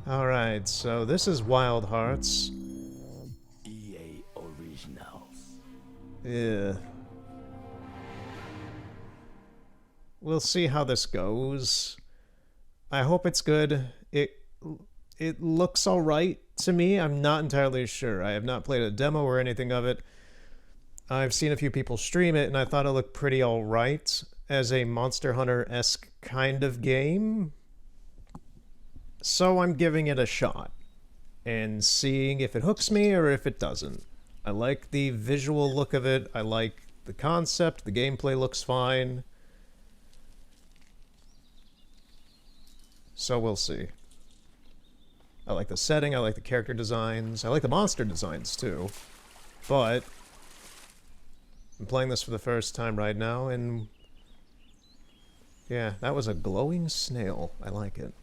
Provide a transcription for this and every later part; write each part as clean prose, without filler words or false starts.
Alright, so this is Wild Hearts. EA Originals. Yeah. We'll see how this goes. I hope it's good. It looks alright to me. I'm not entirely sure. I have not played a demo or anything of it. I've seen a few people stream it, and I thought it looked pretty alright as a Monster Hunter-esque kind of game. So I'm giving it a shot and seeing if it hooks me or if it doesn't. I like the visual look of it. I like the concept. The gameplay looks fine. So we'll see. I like the setting. I like the character designs. I like the monster designs too. But I'm playing this for the first time right now, and yeah, that was a glowing snail. I like it.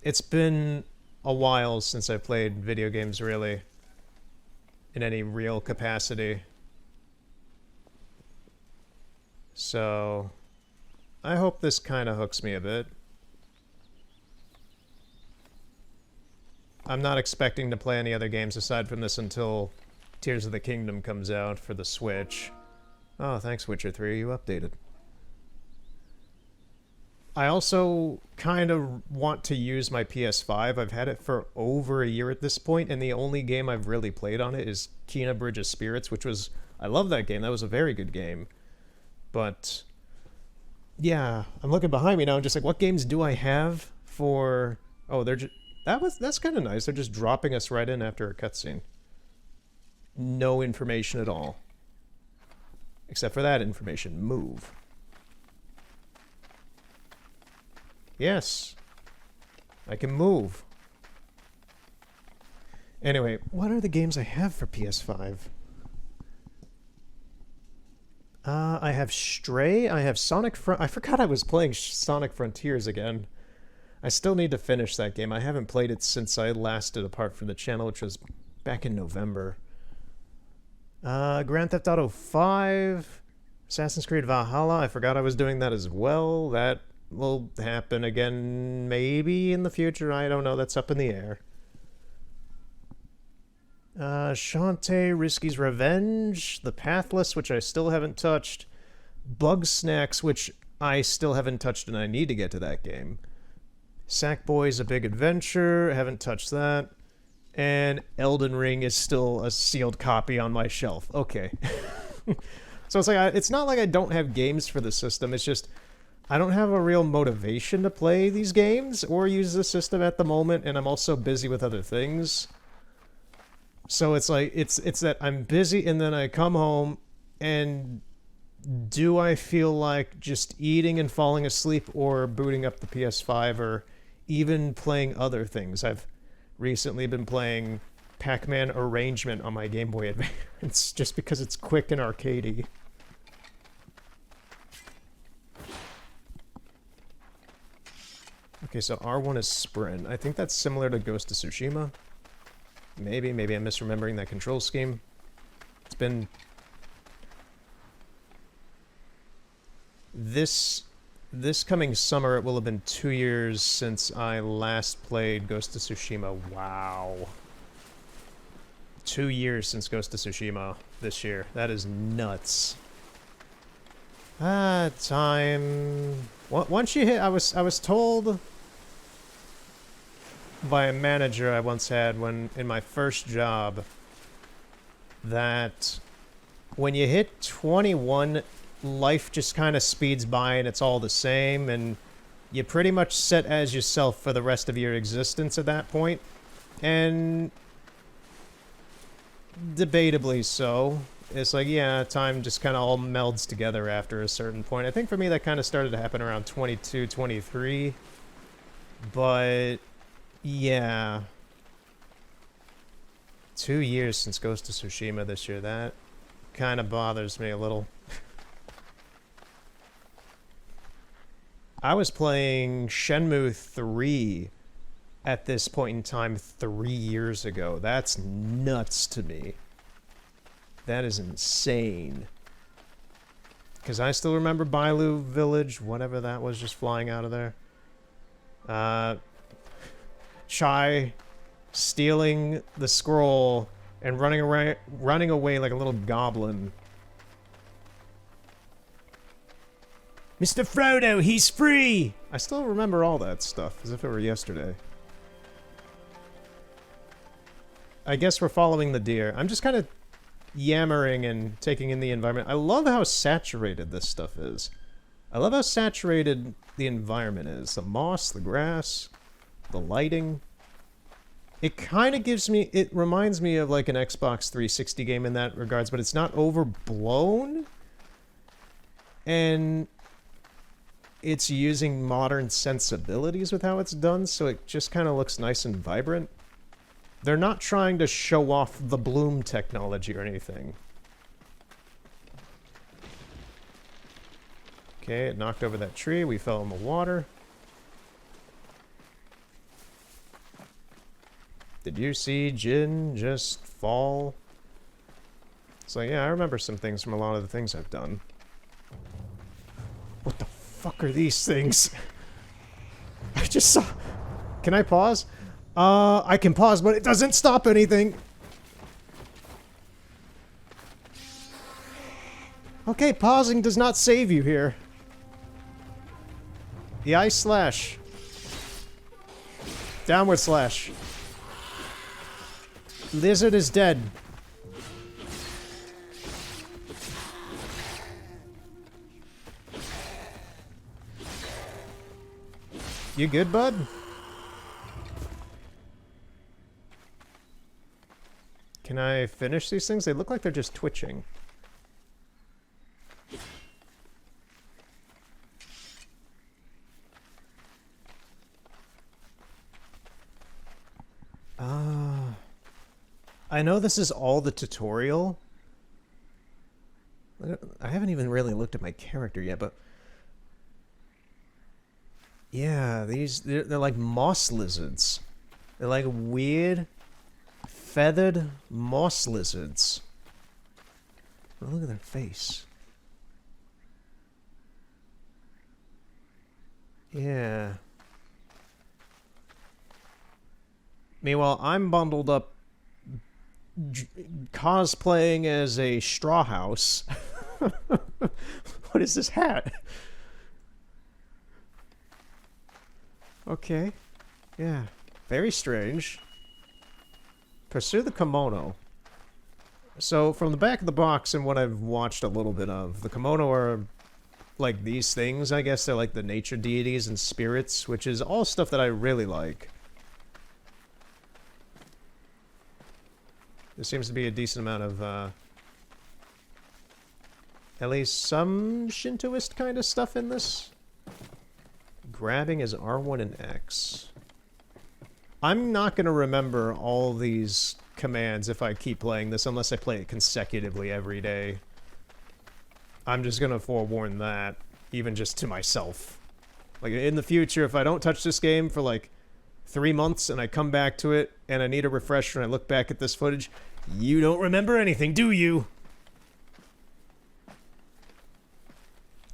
It's been a while since I played video games, really, in any real capacity. So, I hope this kind of hooks me a bit. I'm not expecting to play any other games aside from this until Tears of the Kingdom comes out for the Switch. Oh, thanks, Witcher 3, you updated. I also kind of want to use my PS5. I've had it for over a year at this point, and the only game I've really played on it is Kena Bridge of Spirits, which was... I love that game. That was a very good game. But, yeah, I'm looking behind me now and just like, what games do I have for... Oh, they're just... That's kind of nice. They're just dropping us right in after a cutscene. No information at all. Except for that information. Move. Yes. I can move. Anyway, what are the games I have for PS5? I have Stray. I have Sonic I forgot I was playing Sonic Frontiers again. I still need to finish that game. I haven't played it since I last did apart from the channel, which was back in November. Grand Theft Auto 5. Assassin's Creed Valhalla. I forgot I was doing that as well. That will happen again maybe in the future. I don't know. That's up in the air. Shantae, Risky's Revenge, The Pathless, which I still haven't touched, Bugsnax, which I still haven't touched and I need to get to that game, Sackboy's A Big Adventure, haven't touched that, and Elden Ring is still a sealed copy on my shelf. Okay. So it's like, it's not like I don't have games for the system, it's just I don't have a real motivation to play these games or use the system at the moment, and I'm also busy with other things. So it's like, it's that I'm busy and then I come home and do I feel like just eating and falling asleep or booting up the PS5 or even playing other things? I've recently been playing Pac-Man Arrangement on my Game Boy Advance just because it's quick and arcadey. Okay, so R1 is sprint. I think that's similar to Ghost of Tsushima. Maybe I'm misremembering that control scheme. It's been... This coming summer, it will have been 2 years since I last played Ghost of Tsushima. Wow. 2 years since Ghost of Tsushima this year. That is nuts. Time... Once you hit... I was told by a manager I once had when in my first job that when you hit 21, life just kind of speeds by and it's all the same, and you pretty much set as yourself for the rest of your existence at that point. And debatably so. It's like, yeah, time just kind of all melds together after a certain point. I think for me that kind of started to happen around 22, 23. But yeah. 2 years since Ghost of Tsushima this year. That kind of bothers me a little. I was playing Shenmue 3 at this point in time 3 years ago. That's nuts to me. That is insane. Because I still remember Bailu Village, whatever that was, just flying out of there. Chai stealing the scroll and running away like a little goblin. Mr. Frodo, he's free! I still remember all that stuff, as if it were yesterday. I guess we're following the deer. I'm just kind of yammering and taking in the environment. I love how saturated this stuff is. I love how saturated the environment is. The moss, the grass, the lighting. It kind of gives me... It reminds me of like an Xbox 360 game in that regards, but it's not overblown. And it's using modern sensibilities with how it's done, so it just kind of looks nice and vibrant. They're not trying to show off the bloom technology or anything. Okay, it knocked over that tree. We fell in the water. Did you see Jin just fall? So yeah, I remember some things from a lot of the things I've done. What the fuck are these things? I just saw... Can I pause? I can pause, but it doesn't stop anything. Okay, pausing does not save you here. The ice slash. Downward slash. Lizard is dead. You good, bud? Can I finish these things? They look like they're just twitching. I know this is all the tutorial. I haven't even really looked at my character yet, but... Yeah, they're like moss lizards. They're like weird, feathered moss lizards. Oh, look at their face. Yeah. Meanwhile, I'm bundled up cosplaying as a straw house. What is this hat? Okay. Yeah. Very strange. Pursue the kimono. So, from the back of the box and what I've watched a little bit of, the kimono are like these things, I guess. They're like the nature deities and spirits, which is all stuff that I really like. There seems to be a decent amount of, at least some Shintoist kind of stuff in this. Grabbing is R1 and X. I'm not going to remember all these commands if I keep playing this, unless I play it consecutively every day. I'm just going to forewarn that, even just to myself. Like, in the future, if I don't touch this game for, like, 3 months and I come back to it and I need a refresher and I look back at this footage, you don't remember anything, do you?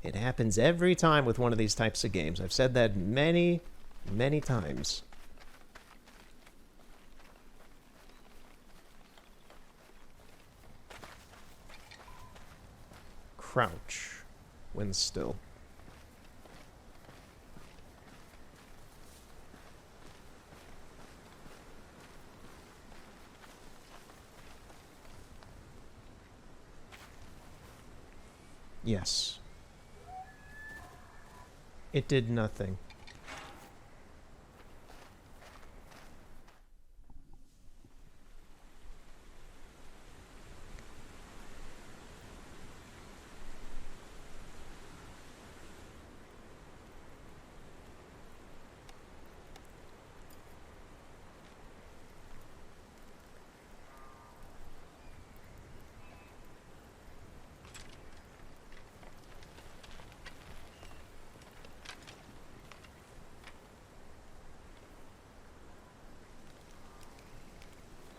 It happens every time with one of these types of games. I've said that many, many times. Crouch when still. Yes. It did nothing.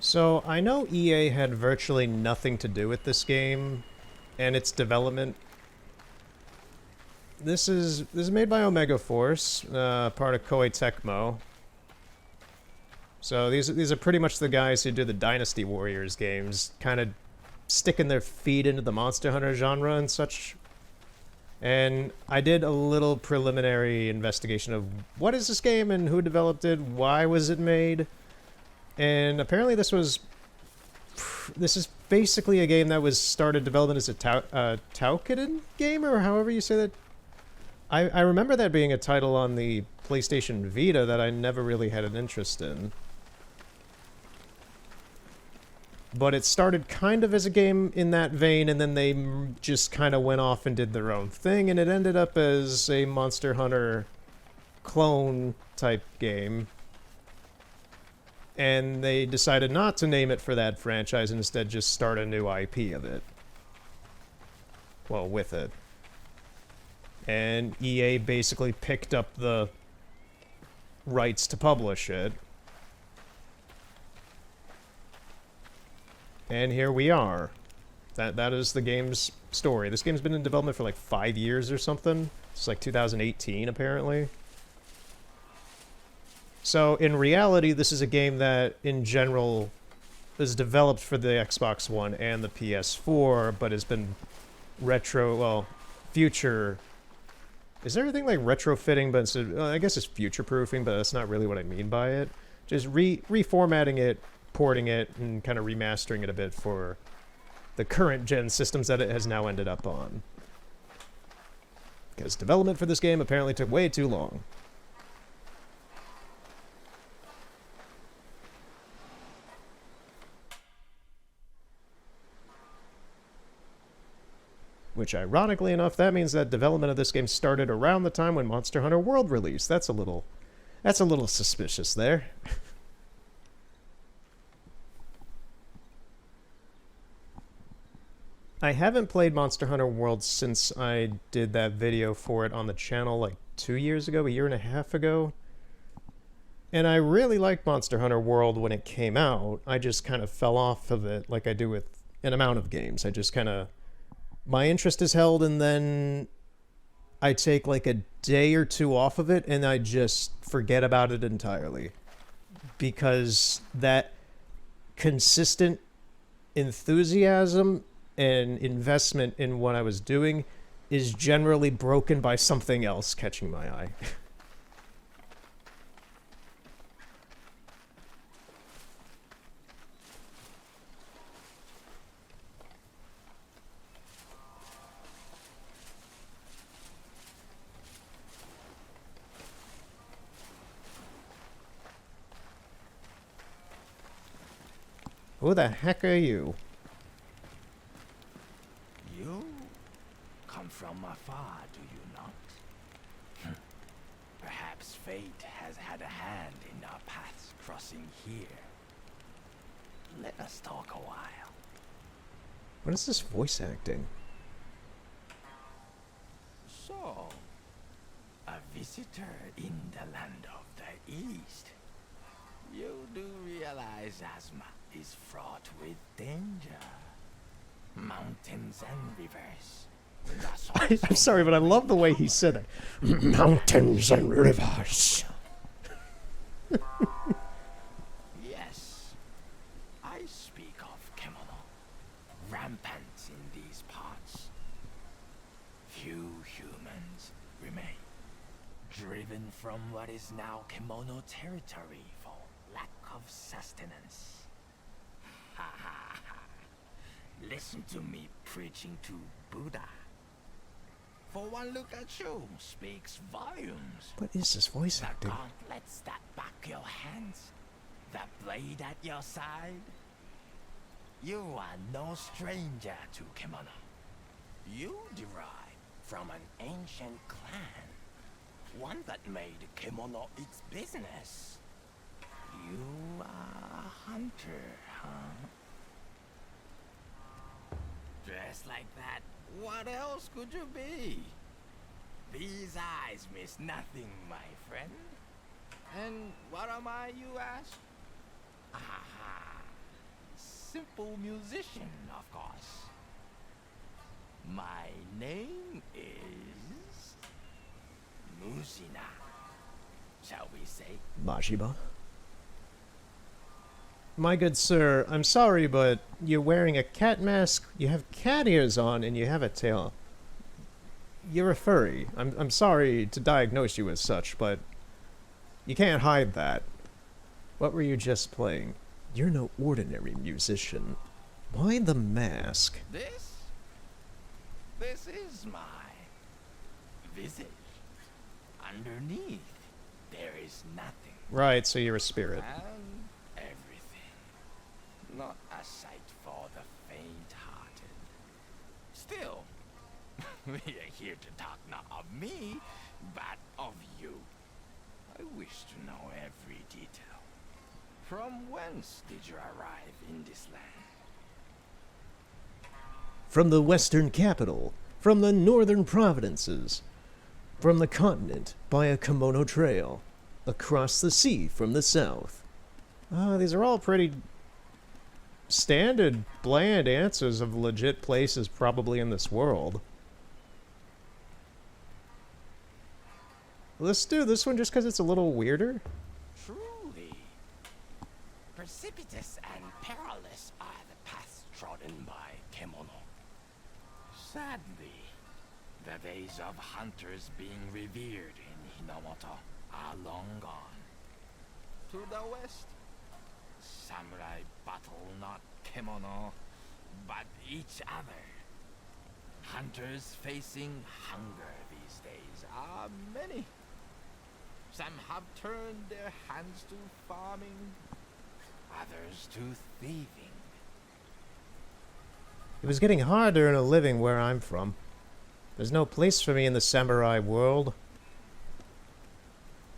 So, I know EA had virtually nothing to do with this game and its development. This is made by Omega Force, part of Koei Tecmo. So these are pretty much the guys who do the Dynasty Warriors games, kind of sticking their feet into the Monster Hunter genre and such. And I did a little preliminary investigation of what is this game and who developed it, why was it made, and apparently this is basically a game that was started development as a Toukiden game, or however you say that. I remember that being a title on the PlayStation Vita that I never really had an interest in. But it started kind of as a game in that vein, and then they just kind of went off and did their own thing, and it ended up as a Monster Hunter clone type game. And they decided not to name it for that franchise and instead just start a new IP of it. Well, with it. And EA basically picked up the rights to publish it. And here we are. That is the game's story. This game's been in development for like 5 years or something. It's like 2018 apparently. So in reality, this is a game that in general is developed for the Xbox One and the PS4, but has been future. Is there anything like retrofitting? But I guess it's future-proofing, but that's not really what I mean by it. Just reformatting it, porting it, and kind of remastering it a bit for the current gen systems that it has now ended up on. Because development for this game apparently took way too long. Which, ironically enough, that means that development of this game started around the time when Monster Hunter World released. That's a little suspicious there. I haven't played Monster Hunter World since I did that video for it on the channel like 2 years ago, a year and a half ago. And I really liked Monster Hunter World when it came out. I just kind of fell off of it like I do with an amount of games. I just kind of... My interest is held, and then I take like a day or two off of it, and I just forget about it entirely. Because that consistent enthusiasm and investment in what I was doing is generally broken by something else catching my eye. Who the heck are you? You come from afar, do you not? Perhaps fate has had a hand in our paths crossing here. Let us talk a while. What is this voice acting? So, a visitor in the land of the East. You do realize Asma is fraught with danger. Mountains and rivers. I'm sorry, but I love the way he said it. Mountains and rivers. Yes, I speak of Kemono, rampant in these parts. Few humans remain, driven from what is now Kemono territory for lack of sustenance. Ha ha ha. Listen to me preaching to Buddha. For one look at you speaks volumes. What is this voice The acting? gauntlets that back your hands, the blade at your side. You are no stranger to Kemono. You derive from an ancient clan, one that made Kemono its business. You are a hunter, huh? Dressed like that, what else could you be? These eyes miss nothing, my friend. And what am I, you ask? Ah, simple musician, of course. My name is Musina. Shall we say? Majiba? My good sir, I'm sorry, but you're wearing a cat mask, you have cat ears on, and you have a tail. You're a furry. I'm sorry to diagnose you as such, but you can't hide that. What were you just playing? You're no ordinary musician. Why the mask? This is my visage. Underneath, there is nothing. Right, so you're a spirit. And everything. Not a sight for the faint-hearted. Still, we are here to talk not of me, but of you. I wish to know every detail. From whence did you arrive in this land? From the western capital, from the northern provinces, from the continent by a kimono trail, across the sea from the south. These are all pretty standard, bland answers of legit places probably in this world. Let's do this one just because it's a little weirder. Truly, precipitous and perilous are the paths trodden by Kemono. Sadly, the days of hunters being revered in Hinamoto are long gone. To the west, samurai battle not Kemono, but each other. Hunters facing hunger these days are many. Some have turned their hands to farming, others to thieving. It was getting hard to earn a living where I'm from. There's no place for me in the samurai world.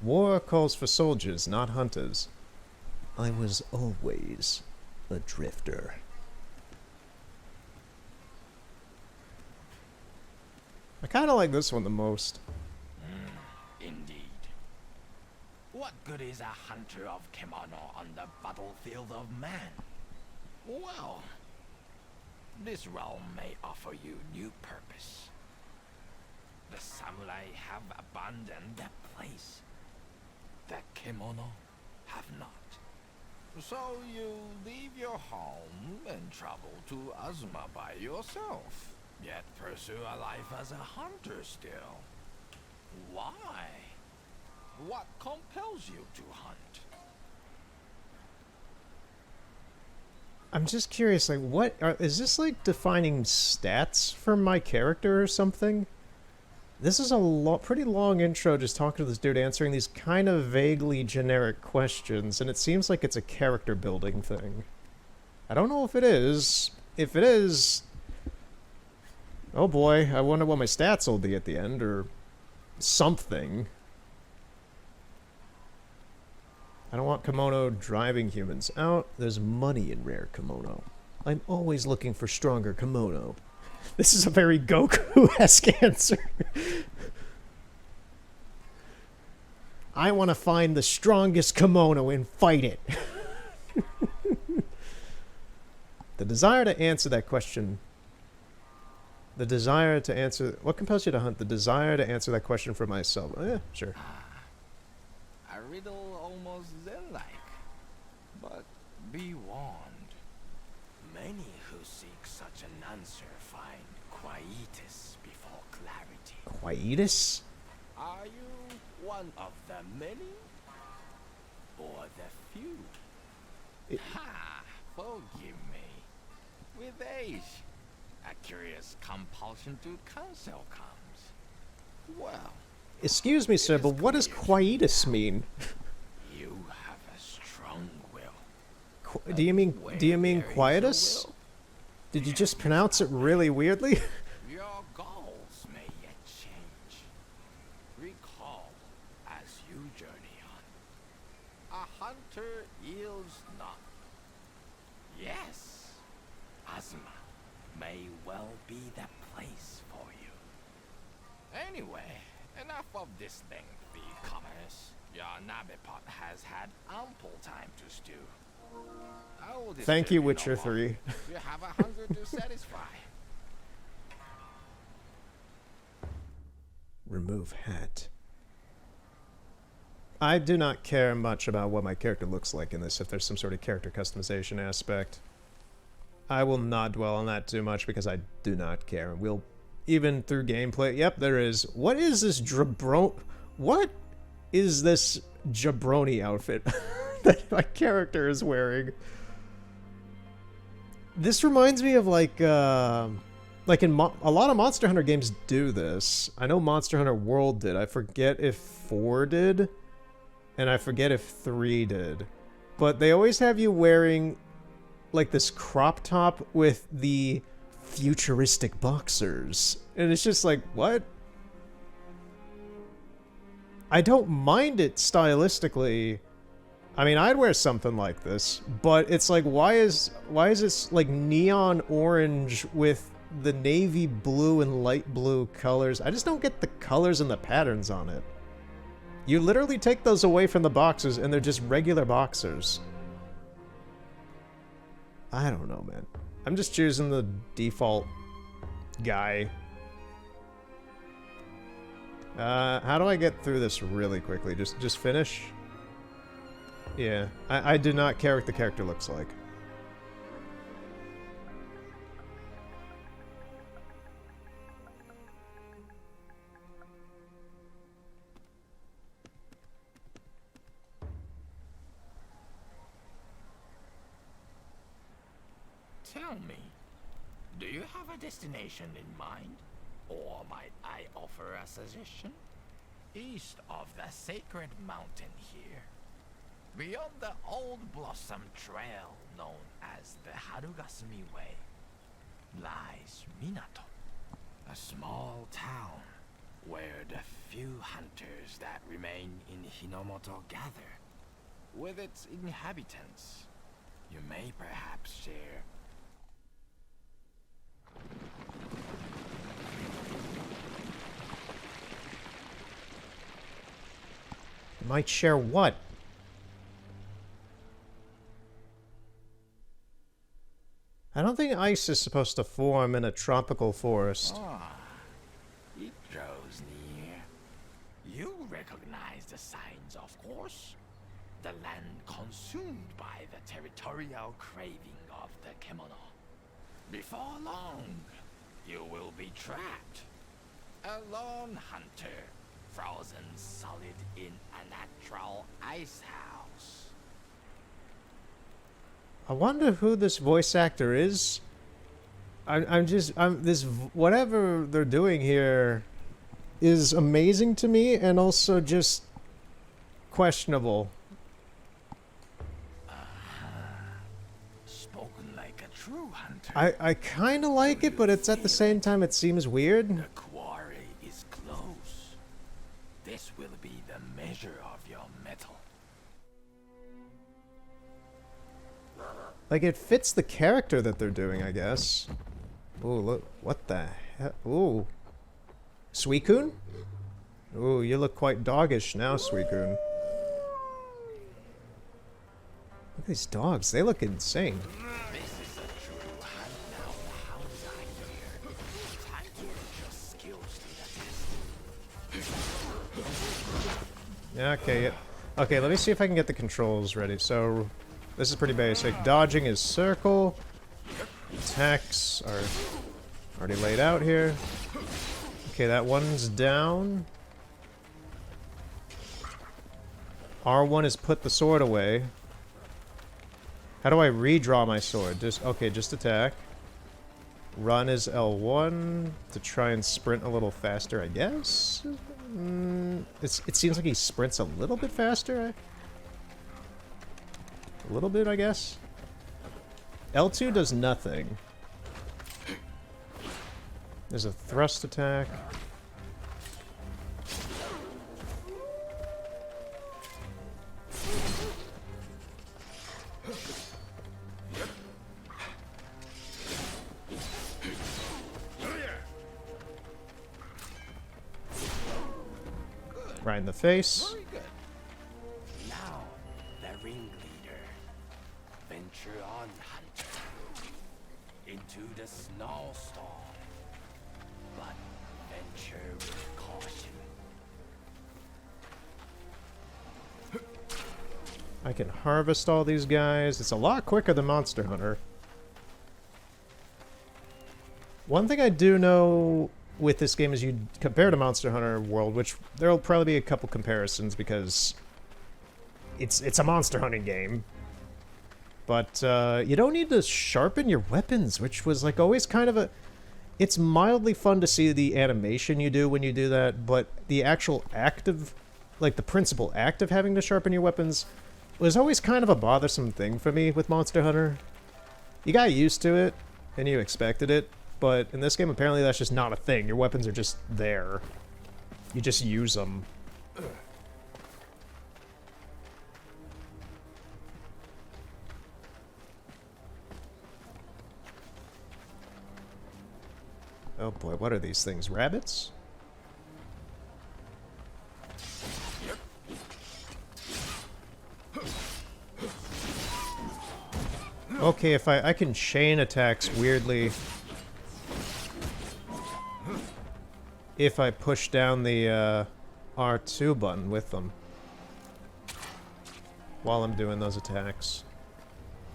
War calls for soldiers, not hunters. I was always a drifter. I kind of like this one the most. Indeed. What good is a hunter of Kemono on the battlefield of man? Well, this realm may offer you new purpose. The samurai have abandoned that place. The Kemono have not. So you leave your home and travel to Azuma by yourself, yet pursue a life as a hunter still. Why? What compels you to hunt? I'm just curious, like, is this like defining stats for my character or something? This is a pretty long intro just talking to this dude answering these kind of vaguely generic questions, and it seems like it's a character building thing. I don't know if it is. If it is, oh boy, I wonder what my stats will be at the end, or something. I don't want kimono driving humans out. There's money in rare kimono. I'm always looking for stronger kimono. This is a very Goku-esque answer. I want to find the strongest kimono and fight it. The desire to answer that question. The desire to answer... What compels you to hunt? The desire to answer that question for myself. Sure. A riddle almost zen-like. But be warned. Many who seek such an answer find quietus before clarity. Quietus? Are you one of the many? Or the few? Ha! Forgive me. With age, a curious compulsion to counsel comes. Well, Excuse me, sir, but what does quietus mean? you have a strong will. Do you mean Where there is a quietus? will, Did you just pronounce it really weirdly? your goals may yet change. Recall as you journey on. A hunter yields not. Yes, Azuma may well be the place for you. Anyway, enough of this lengthy commerce. Your Nabipot has had ample time to stew. I will Thank disturb you, no Witcher more. 3. You have a hunger to satisfy. Remove hat. I do not care much about what my character looks like in this, if there's some sort of character customization aspect. I will not dwell on that too much because I do not care. We'll, even through gameplay, yep, there is. What is this what is this jabroni outfit that my character is wearing? This reminds me of like in a lot of Monster Hunter games do this. I know Monster Hunter World did. I forget if 4 did, and I forget if 3 did. But they always have you wearing like this crop top with the futuristic boxers. And it's just like, what? I don't mind it stylistically. I mean, I'd wear something like this, but it's like, why is this like neon orange with the navy blue and light blue colors? I just don't get the colors and the patterns on it. You literally take those away from the boxers and they're just regular boxers. I don't know, man. I'm just choosing the default guy. How do I get through this really quickly? Just finish? Yeah, I do not care what the character looks like. Tell me, do you have a destination in mind? Or might I offer a suggestion? East of the sacred mountain here, beyond the Old Blossom Trail known as the Harugasumi Way, lies Minato, a small town where the few hunters that remain in Hinomoto gather. With its inhabitants, you may perhaps share. Might share what? I don't think ice is supposed to form in a tropical forest. Ah, it draws near. You recognize the signs, of course. The land consumed by the territorial craving of the Kemono. Before long, you will be trapped. A lone hunter, frozen solid in a natural ice house. I wonder who this voice actor is. Whatever they're doing here is amazing to me and also just questionable. Spoken like a true hunter. I kind of like it, but it's at the same time it seems weird. The quarry is close. This will be the measure of your mettle. Like, it fits the character that they're doing, I guess. Ooh, look. What the hell? Ooh. Suicune? Ooh, you look quite doggish now, Suicune. Look at these dogs. They look insane. This is a true hunt now. The hounds are here. Time to put your skills to the test. Yeah, okay, yeah. Okay, let me see if I can get the controls ready. So, this is pretty basic. Dodging is circle. Attacks are already laid out here. Okay, that one's down. R1 is put the sword away. How do I redraw my sword? Just attack. Run is L1 to try and sprint a little faster, I guess? It seems like he sprints a little bit faster. A little bit, I guess. L2 does nothing. There's a thrust attack. Right in the face. Very good. Now, the ringleader. Venture on, hunter. Into the snowstorm. But venture with caution. I can harvest all these guys. It's a lot quicker than Monster Hunter. One thing I do know with this game is you compare to Monster Hunter World, which there'll probably be a couple comparisons because it's a monster hunting game. But you don't need to sharpen your weapons, which was like always kind of a... It's mildly fun to see the animation you do when you do that, but the actual act of... Like the principal act of having to sharpen your weapons was always kind of a bothersome thing for me with Monster Hunter. You got used to it, and you expected it, but in this game apparently that's just not a thing. Your weapons are just there. You just use them. Oh boy, what are these things? Rabbits? Okay, if I can chain attacks weirdly if I push down the R2 button with them while I'm doing those attacks.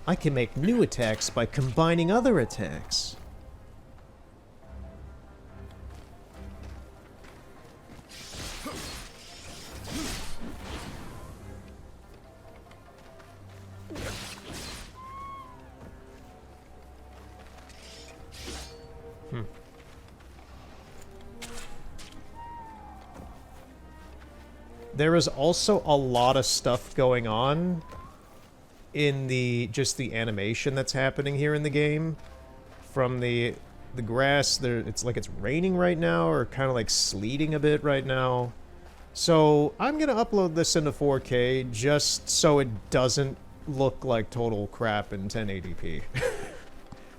I can make new attacks by combining other attacks. There is also a lot of stuff going on in the animation that's happening here in the game. From the grass, it's like it's raining right now, or kind of like sleeting a bit right now. So I'm gonna upload this into 4K just so it doesn't look like total crap in 1080p.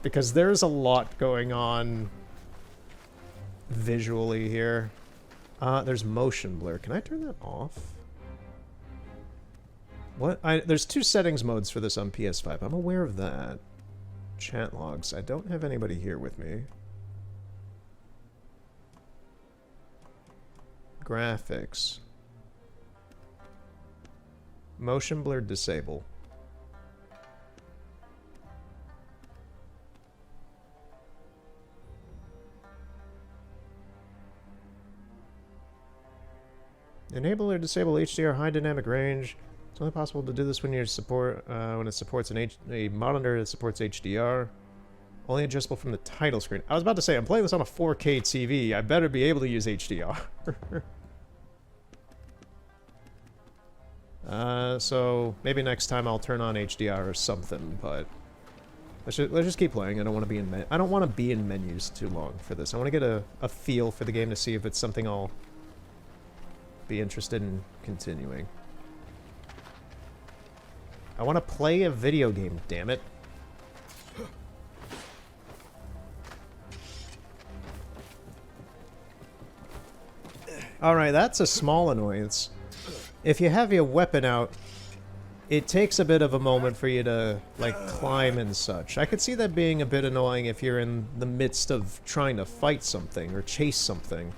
Because there's a lot going on visually here. There's motion blur. Can I turn that off? What? There's 2 settings modes for this on PS5. I'm aware of that. Chat logs. I don't have anybody here with me. Graphics. Motion blur disable. Enable or disable HDR high dynamic range. It's only possible to do this when it supports a monitor that supports HDR. Only adjustable from the title screen. I was about to say, I'm playing this on a 4K TV. I better be able to use HDR. So maybe next time I'll turn on HDR or something. But let's just keep playing. I don't want to be in menus too long for this. I want to get a feel for the game to see if it's something I'll be interested in continuing. I want to play a video game, damn it. Alright, that's a small annoyance. If you have your weapon out, it takes a bit of a moment for you to, like, climb and such. I could see that being a bit annoying if you're in the midst of trying to fight something or chase something.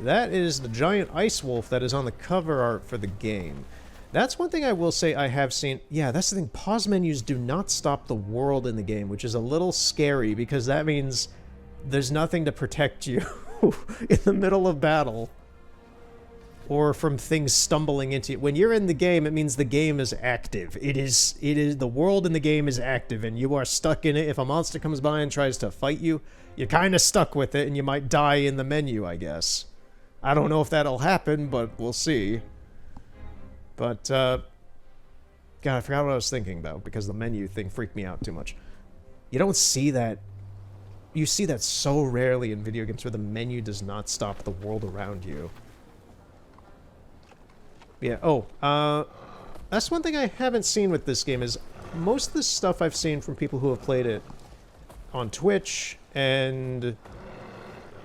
That is the giant ice wolf that is on the cover art for the game. That's one thing I will say I have seen. Yeah, that's the thing. Pause menus do not stop the world in the game, which is a little scary because that means there's nothing to protect you in the middle of battle. Or from things stumbling into you. When you're in the game, it means the game is active. It is the world in the game is active and you are stuck in it. If a monster comes by and tries to fight you, you're kind of stuck with it and you might die in the menu, I guess. I don't know if that'll happen, but we'll see. But, God, I forgot what I was thinking, though, because the menu thing freaked me out too much. You don't see that. You see that so rarely in video games where the menu does not stop the world around you. Yeah, that's one thing I haven't seen with this game is most of the stuff I've seen from people who have played it on Twitch and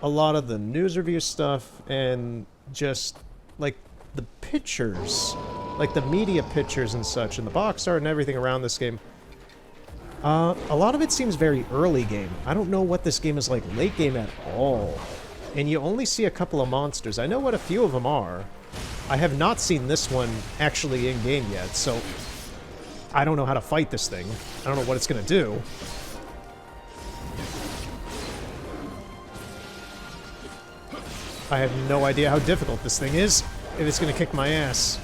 a lot of the news review stuff and just, like, the pictures, like the media pictures and such, and the box art and everything around this game. A lot of it seems very early game. I don't know what this game is like late game at all. And you only see a couple of monsters. I know what a few of them are. I have not seen this one actually in-game yet, so I don't know how to fight this thing. I don't know what it's gonna do. I have no idea how difficult this thing is, if it's gonna kick my ass.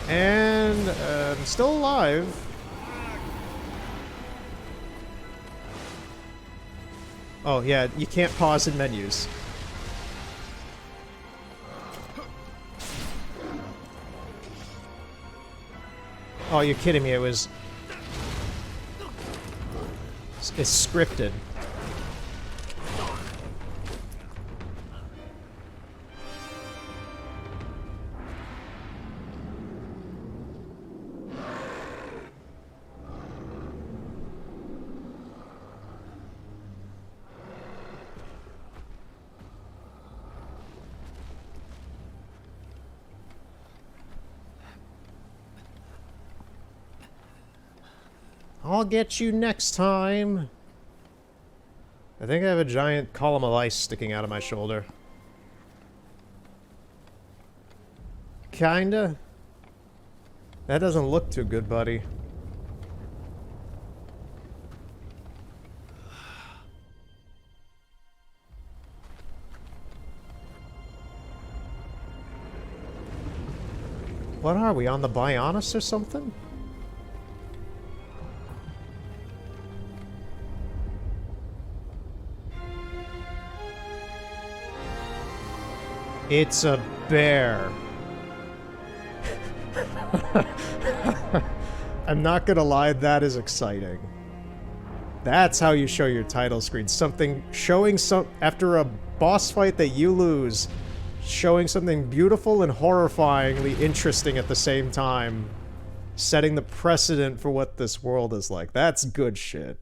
And I'm still alive. Oh yeah, you can't pause in menus. Oh, you're kidding me, it's scripted. I'll get you next time. I think I have a giant column of ice sticking out of my shoulder. Kinda. That doesn't look too good, buddy. What are we, on the Bionis or something? It's a bear. I'm not gonna lie, that is exciting. That's how you show your title screen. After a boss fight that you lose, showing something beautiful and horrifyingly interesting at the same time. Setting the precedent for what this world is like. That's good shit.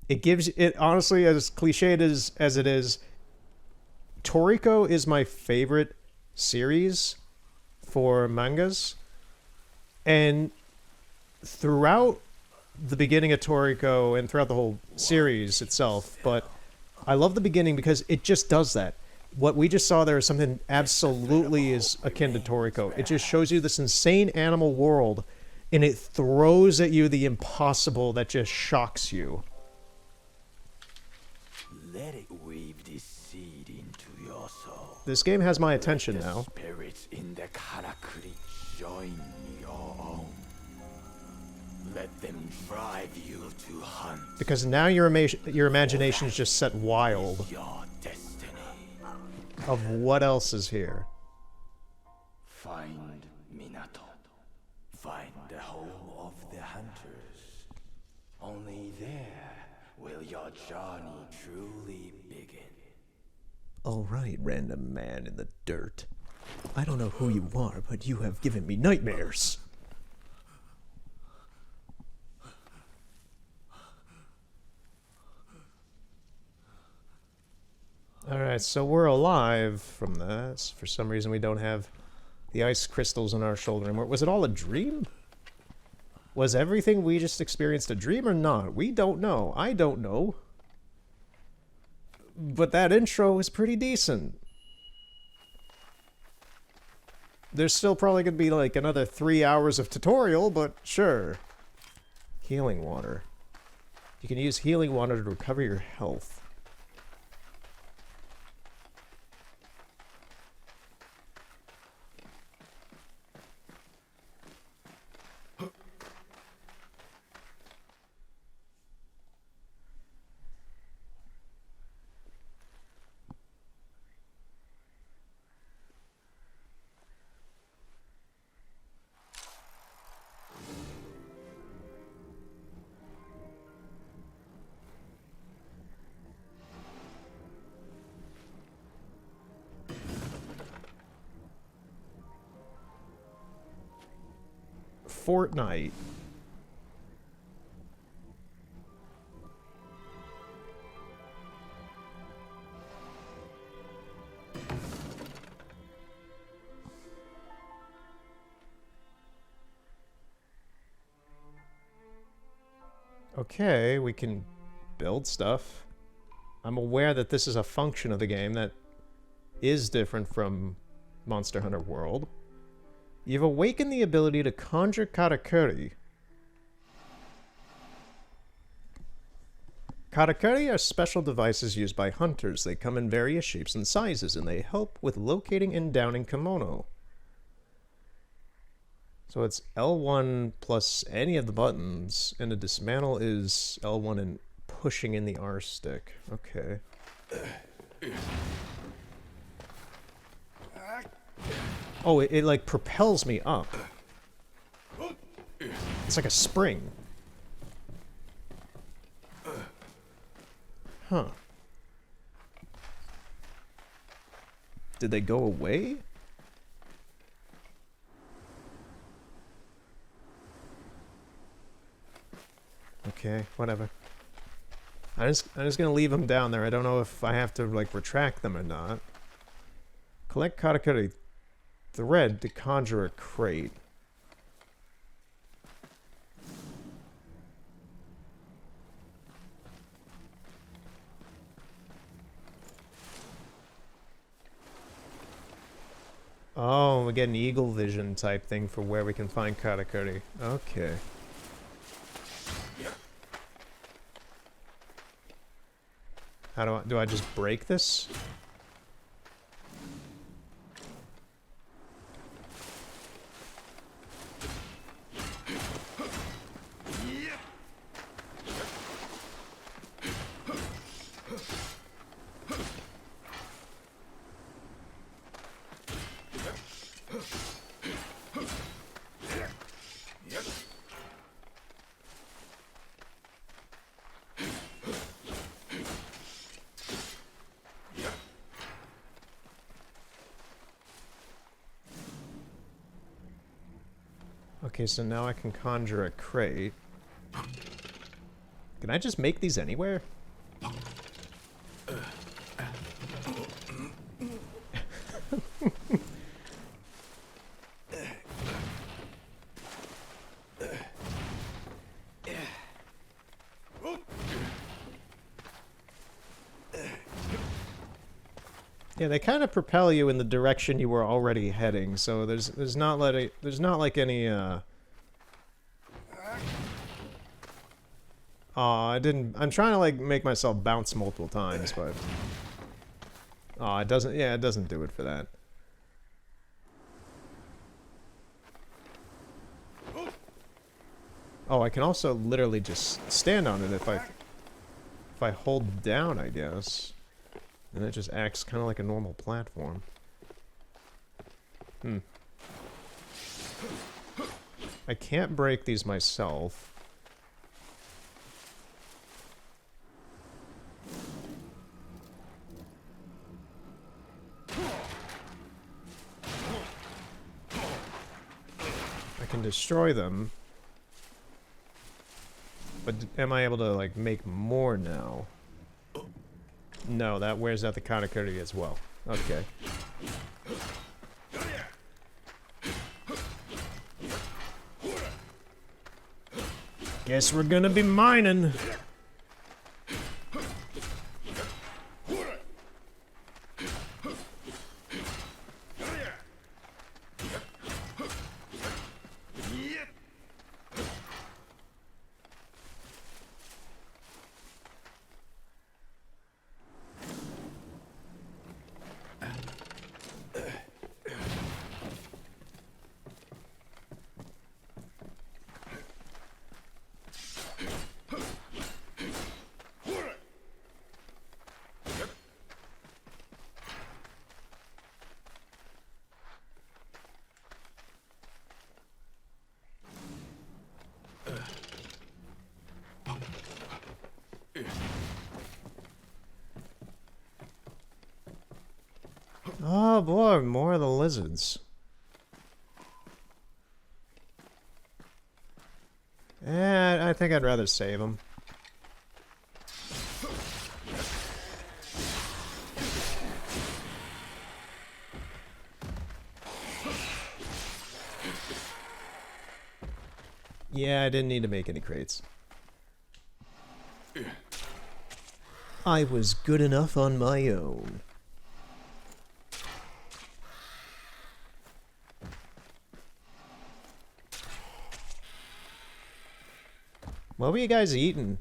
It gives it, honestly, as cliched as it is, Toriko is my favorite series for mangas. And throughout the beginning of Toriko and throughout the whole series itself, but I love the beginning because it just does that. What we just saw there is something absolutely is akin to Toriko. It just shows you this insane animal world, and it throws at you the impossible that just shocks you. Let it weave this seed into your soul. This game has my attention Let the now. spirits in the Karakuri join your own. Let them drive you to hunt. Because now your imagination is just set wild Your destiny. of what else is here. Find Minato. Find the home of the hunters. Only there will your journey truly begin. Alright, random man in the dirt. I don't know who you are, but you have given me nightmares. Alright, so we're alive from that. For some reason we don't have the ice crystals on our shoulder anymore. Was it all a dream? Was everything we just experienced a dream or not? We don't know. I don't know. But that intro is pretty decent. There's still probably going to be like another 3 hours of tutorial, but sure. Healing water. You can use healing water to recover your health. Fortnite. Okay, we can build stuff. I'm aware that this is a function of the game that is different from Monster Hunter World. You've awakened the ability to conjure katakuri. Katakuri are special devices used by hunters. They come in various shapes and sizes, and they help with locating and downing kimono. So it's L1 plus any of the buttons, and a dismantle is L1 and pushing in the R stick. Okay. Oh, it like propels me up. It's like a spring. Huh. Did they go away? Okay, whatever. I'm just gonna leave them down there. I don't know if I have to like retract them or not. Collect katakuri thread to conjure a crate. Oh, we get an eagle vision type thing for where we can find katakuri. Okay. How do I just break this? Okay, so now I can conjure a crate. Can I just make these anywhere? Yeah, they kind of propel you in the direction you were already heading, so there's not like any I didn't. I'm trying to like make myself bounce multiple times, but it doesn't. Yeah, it doesn't do it for that. Oh, I can also literally just stand on it if I hold down, I guess. And it just acts kind of like a normal platform. I can't break these myself. I can destroy them. But am I able to, like, make more now? No, that wears out the katakuri as well. Okay. Guess we're gonna be mining. Oh boy, more of the lizards. I think I'd rather save them. Yeah, I didn't need to make any crates. I was good enough on my own. What were you guys eating?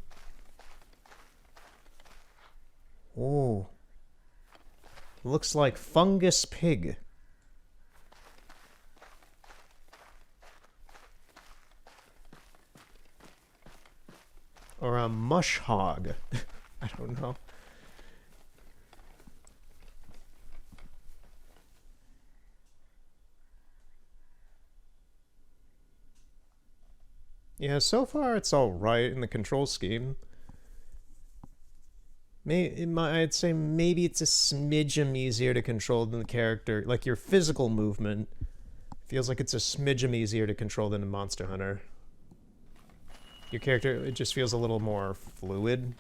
Oh. Looks like fungus pig. Or a mush hog. I don't know. Yeah, so far it's all right in the control scheme. I'd say maybe it's a smidgen easier to control than the character. Like, your physical movement feels like it's a smidgen easier to control than in Monster Hunter. Your character, it just feels a little more fluid.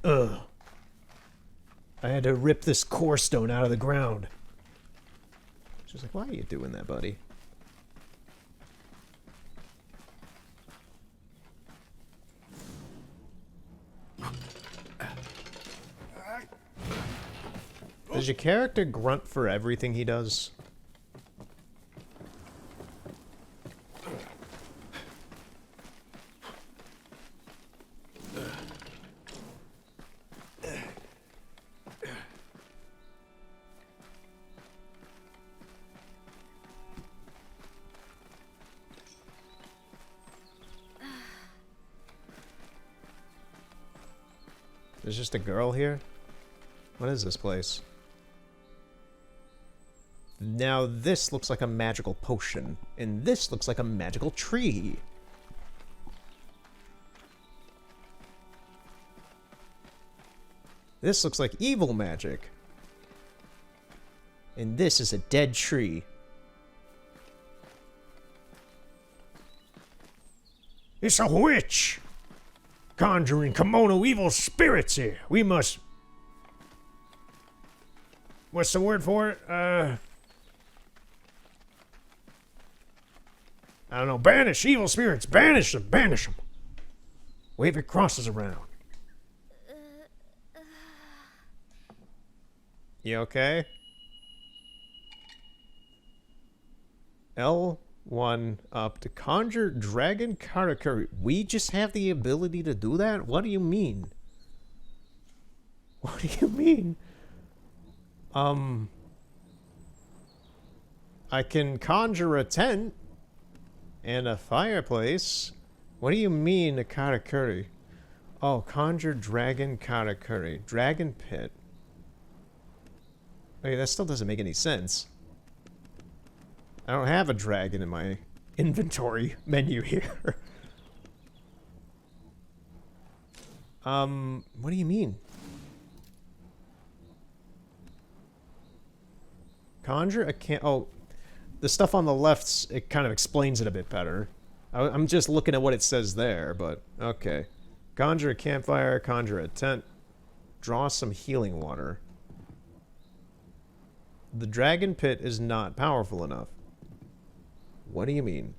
Ugh. I had to rip this core stone out of the ground. She's like, why are you doing that, buddy? Does your character grunt for everything he does? There's just a girl here? What is this place? Now this looks like a magical potion, and this looks like a magical tree. This looks like evil magic. And this is a dead tree. It's a witch! Conjuring kimono evil spirits here. We must... What's the word for it? I don't know. Banish evil spirits. Banish them. Banish them. Wave your crosses around. You okay? L1 up to conjure dragon karakuri. We just have the ability to do that? What do you mean? What do you mean? I can conjure a tent and a fireplace. What do you mean a karakuri? Oh, conjure dragon karakuri. Dragon pit. Wait, that still doesn't make any sense. I don't have a dragon in my inventory menu here. What do you mean? Conjure a can- oh, the stuff on the left, it kind of explains it a bit better. I'm just looking at what it says there, but okay. Conjure a campfire, conjure a tent, draw some healing water. The dragon pit is not powerful enough. What do you mean?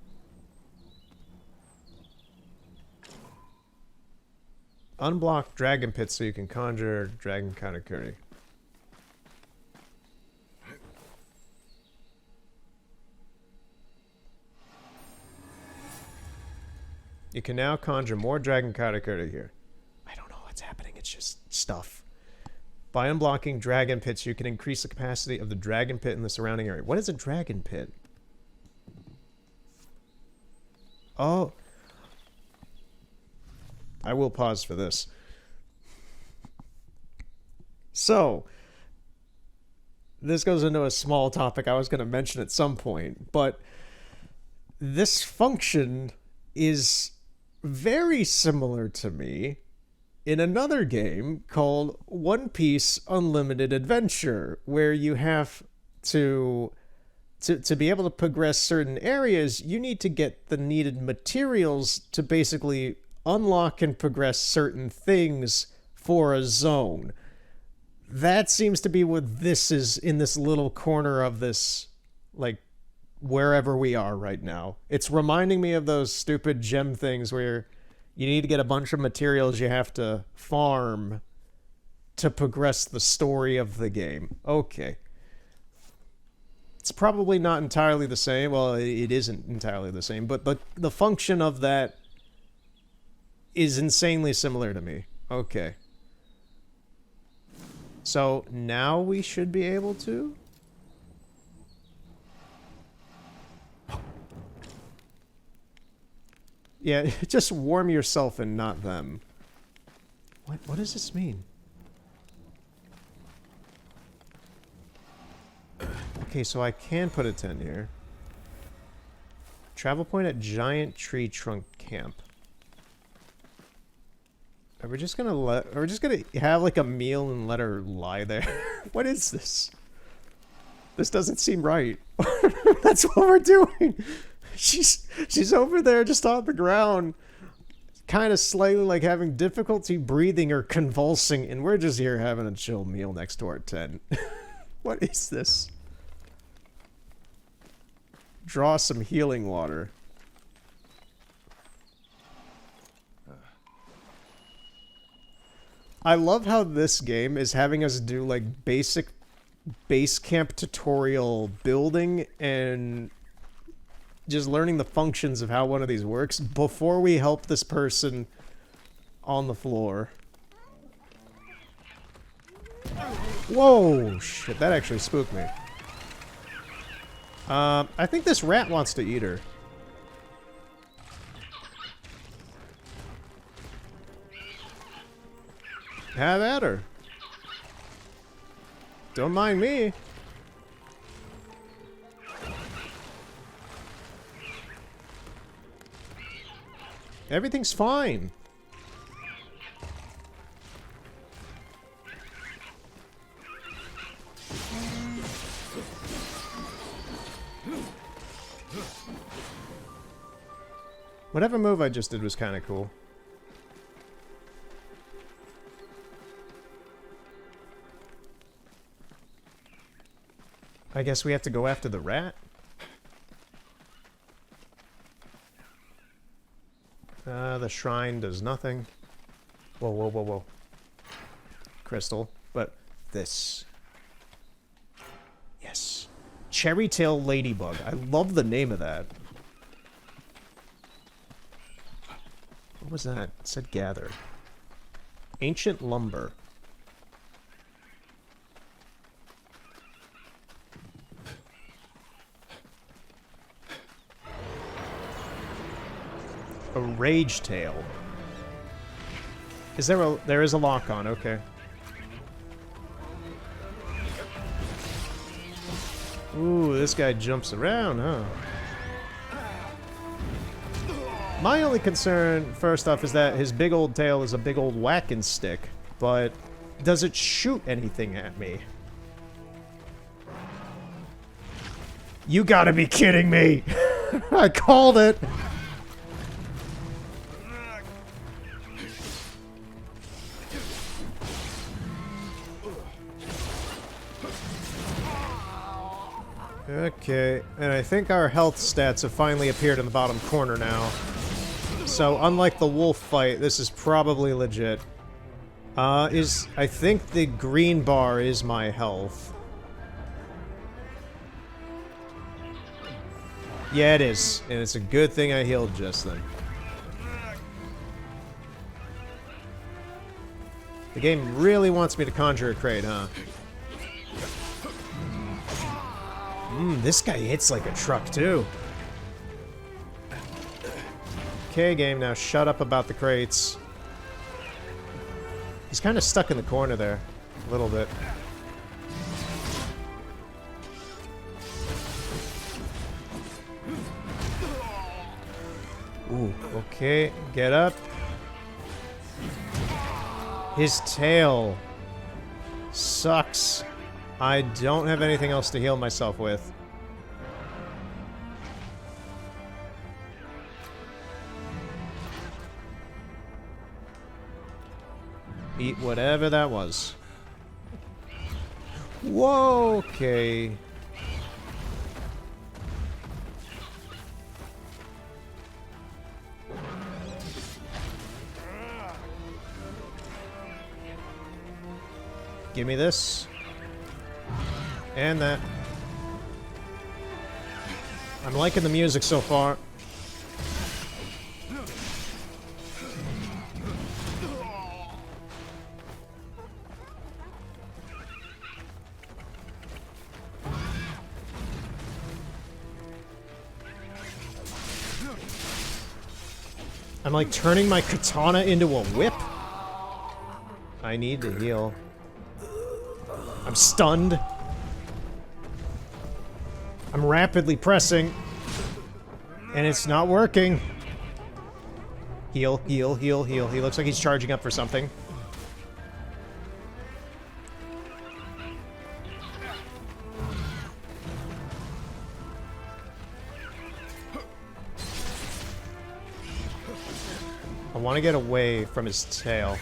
Unblock dragon pit so you can conjure dragon karakuri. You can now conjure more dragon karakuri here. I don't know what's happening, it's just stuff. By unblocking dragon pits, you can increase the capacity of the dragon pit in the surrounding area. What is a dragon pit? Oh. I will pause for this. So, this goes into a small topic I was going to mention at some point, but this function is very similar to me in another game called One Piece Unlimited Adventure, where you have to be able to progress certain areas, you need to get the needed materials to basically unlock and progress certain things for a zone. That seems to be what this is in this little corner of this, like, wherever we are right now. It's reminding me of those stupid gem things where you need to get a bunch of materials you have to farm to progress the story of the game. Okay. It's probably not entirely the same. Well, it isn't entirely the same, but the function of that is insanely similar to me. Okay. So now we should be able to... Yeah, just warm yourself and not them. What does this mean? Okay, so I can put a tent here. Travel point at Giant Tree Trunk Camp. Are we just gonna have like a meal and let her lie there? What is this? This doesn't seem right. That's what we're doing. She's over there just on the ground, kind of slightly like having difficulty breathing or convulsing, and we're just here having a chill meal next to our tent. What is this? Draw some healing water. I love how this game is having us do like basic base camp tutorial building and just learning the functions of how one of these works before we help this person on the floor. Whoa, shit, that actually spooked me. I think this rat wants to eat her. Have at her. Don't mind me. Everything's fine. Whatever move I just did was kind of cool. I guess we have to go after the rat. The shrine does nothing. Whoa, whoa, whoa, whoa. Crystal. But this. Yes. Cherry Tail Ladybug. I love the name of that. What was that? It said gather. Ancient lumber. A rage tail. Is there a... There is a lock on, okay. Ooh, this guy jumps around, huh? My only concern, first off, is that his big old tail is a big old whacking stick, but does it shoot anything at me? You gotta be kidding me! I called it! Okay, and I think our health stats have finally appeared in the bottom corner now. So, unlike the wolf fight, this is probably legit. I think the green bar is my health. Yeah, it is. And it's a good thing I healed just then. The game really wants me to conjure a crate, huh? This guy hits like a truck, too. Okay, game, now shut up about the crates. He's kind of stuck in the corner there. A little bit. Ooh, okay, get up. His tail sucks. I don't have anything else to heal myself with. Eat whatever that was. Whoa, okay. Give me this. And that. I'm liking the music so far. I'm like turning my katana into a whip. I need to heal. I'm stunned. I'm rapidly pressing. And it's not working. Heal, heal, heal, heal. He looks like he's charging up for something. I want to get away from his tail.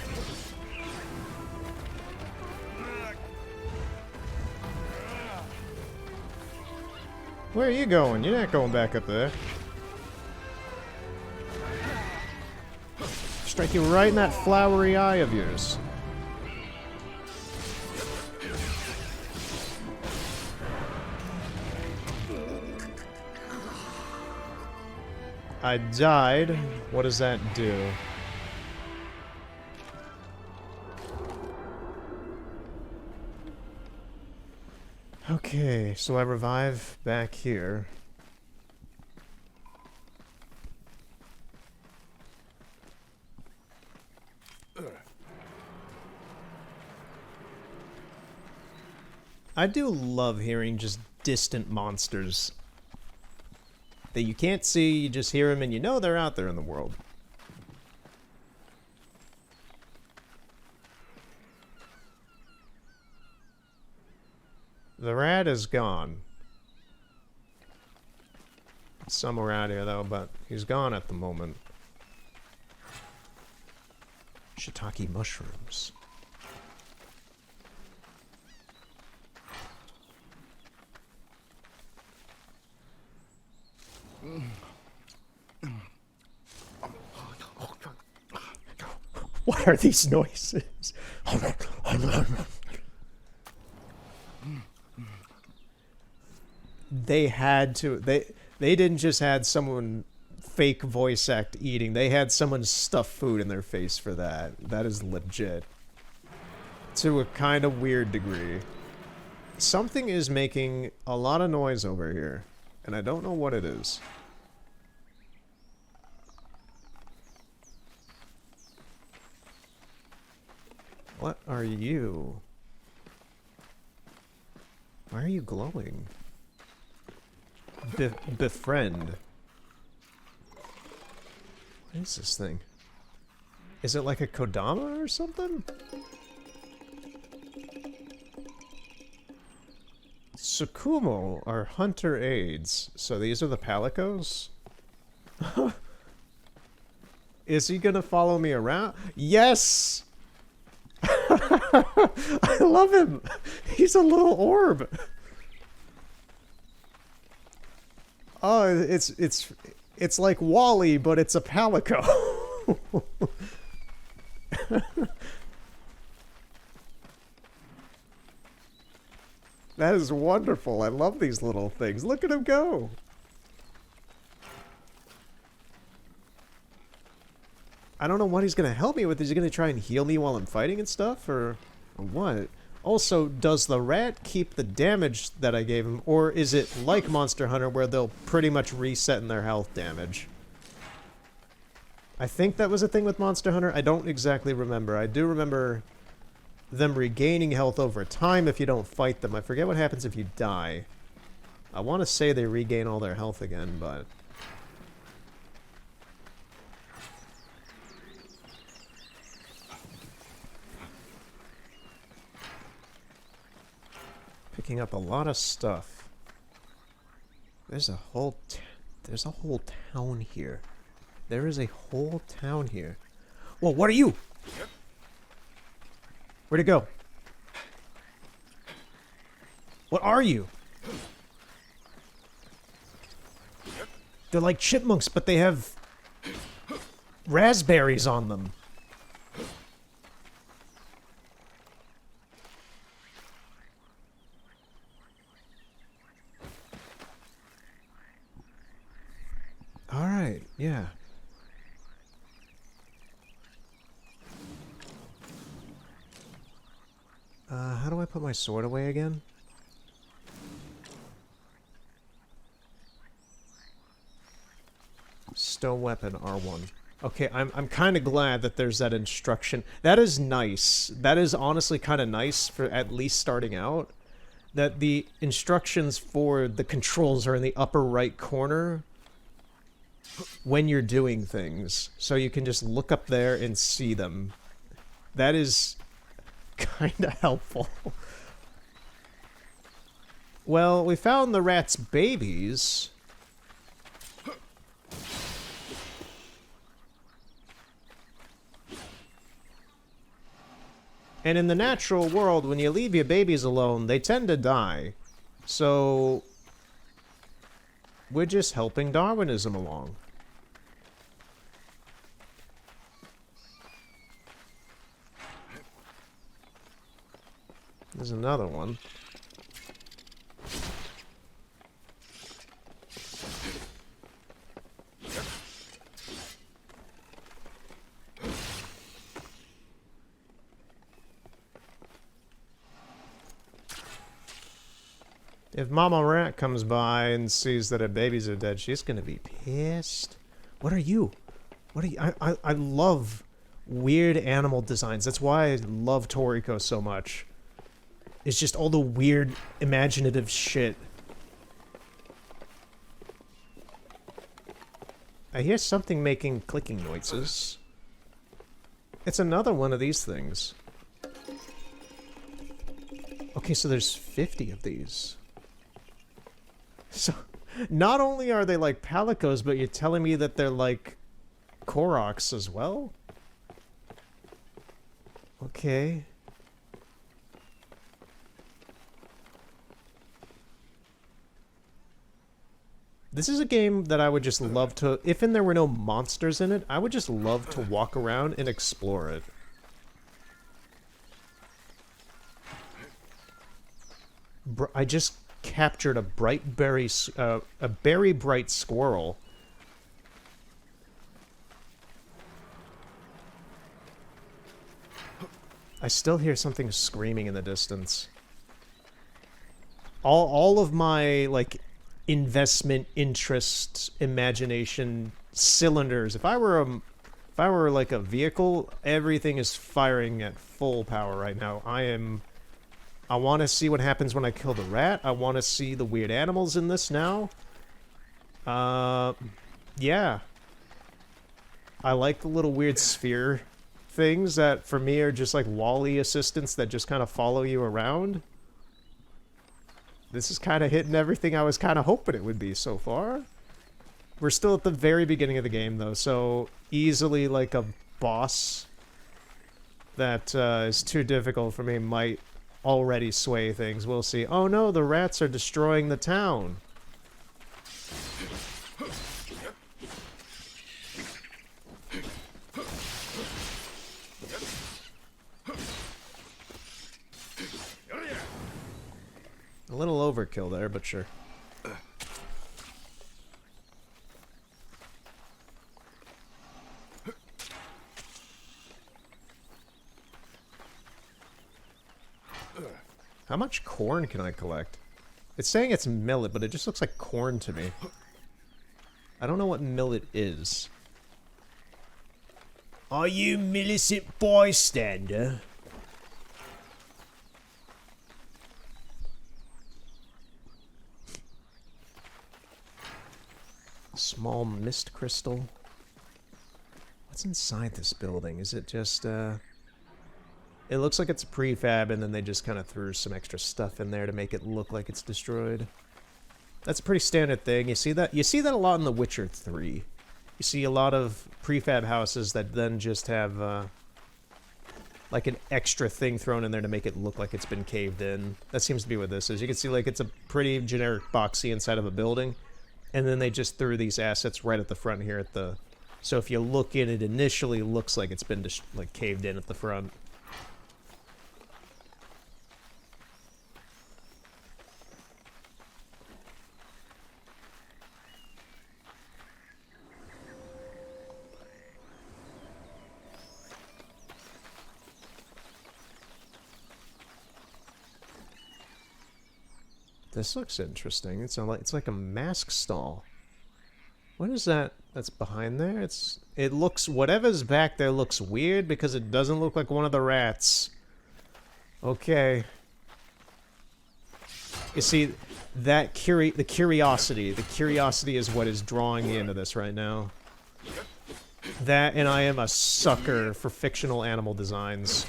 Where are you going? You're not going back up there. Strike you right in that flowery eye of yours. I died. What does that do? Okay, so I revive back here. I do love hearing just distant monsters that you can't see, you just hear them and you know they're out there in the world. The rat is gone. Somewhere out here though, but he's gone at the moment. Shiitake mushrooms. What are these noises? They had to. They didn't just had someone fake voice act eating. They had someone stuff food in their face for that. That is legit. To a kind of weird degree. Something is making a lot of noise over here, and I don't know what it is. What are you? Why are you glowing? Befriend. What is this thing? Is it like a Kodama or something? Tsukumo are hunter aids. So these are the Palicos? Is he gonna follow me around? Yes! I love him! He's a little orb! Oh, it's like Wall-E, but it's a Palico. That is wonderful. I love these little things. Look at him go. I don't know what he's going to help me with. Is he going to try and heal me while I'm fighting and stuff? Or what? Also, does the rat keep the damage that I gave him? Or is it like Monster Hunter where they'll pretty much reset in their health damage? I think that was a thing with Monster Hunter. I don't exactly remember. I do remember them regaining health over time if you don't fight them. I forget what happens if you die. I want to say they regain all their health again, but... Picking up a lot of stuff. There's a whole town here. There is a whole town here. Whoa, what are you? Where'd it go? What are you? They're like chipmunks, but they have raspberries on them. Yeah. How do I put my sword away again? Stone weapon R1. Okay, I'm kind of glad that there's that instruction. That is nice. That is honestly kind of nice for at least starting out. That the instructions for the controls are in the upper right corner when you're doing things. So you can just look up there and see them. That is kind of helpful. Well, we found the rat's babies. And in the natural world, when you leave your babies alone, they tend to die. So we're just helping Darwinism along. There's another one. If Mama Rat comes by and sees that her babies are dead, she's gonna be pissed. What are you? What are you? I love weird animal designs. That's why I love Toriko so much. It's just all the weird, imaginative shit. I hear something making clicking noises. It's another one of these things. Okay, so there's 50 of these. So, not only are they like Palicos, but you're telling me that they're like Koroks as well? Okay. This is a game that I would just love to... If there were no monsters in it, I would just love to walk around and explore it. I just captured a a berry bright squirrel. I still hear something screaming in the distance. All of my like investment, interest, imagination cylinders. If I were like a vehicle, everything is firing at full power right now. I want to see what happens when I kill the rat. I want to see the weird animals in this now. Yeah. I like the little weird sphere things that, for me, are just like Wall-E assistants that just kind of follow you around. This is kind of hitting everything I was kind of hoping it would be so far. We're still at the very beginning of the game, though, so easily, like, a boss that is too difficult for me might already sway things. We'll see. Oh no, the rats are destroying the town. A little overkill there, but sure. How much corn can I collect? It's saying it's millet, but it just looks like corn to me. I don't know what millet is. Are you Millicent bystander? Small mist crystal. What's inside this building? Is it just, It looks like it's a prefab, and then they just kind of threw some extra stuff in there to make it look like it's destroyed. That's a pretty standard thing. You see that? You see that a lot in The Witcher 3. You see a lot of prefab houses that then just have, like an extra thing thrown in there to make it look like it's been caved in. That seems to be what this is. You can see, like, it's a pretty generic boxy inside of a building, and then they just threw these assets right at the front here at the... So if you look in, it initially looks like it's been, like, caved in at the front. This looks interesting. It's like a mask stall. What is that that's behind there? It looks, whatever's back there looks weird because it doesn't look like one of the rats. Okay. You see, the curiosity is what is drawing me into this right now. That, and I am a sucker for fictional animal designs.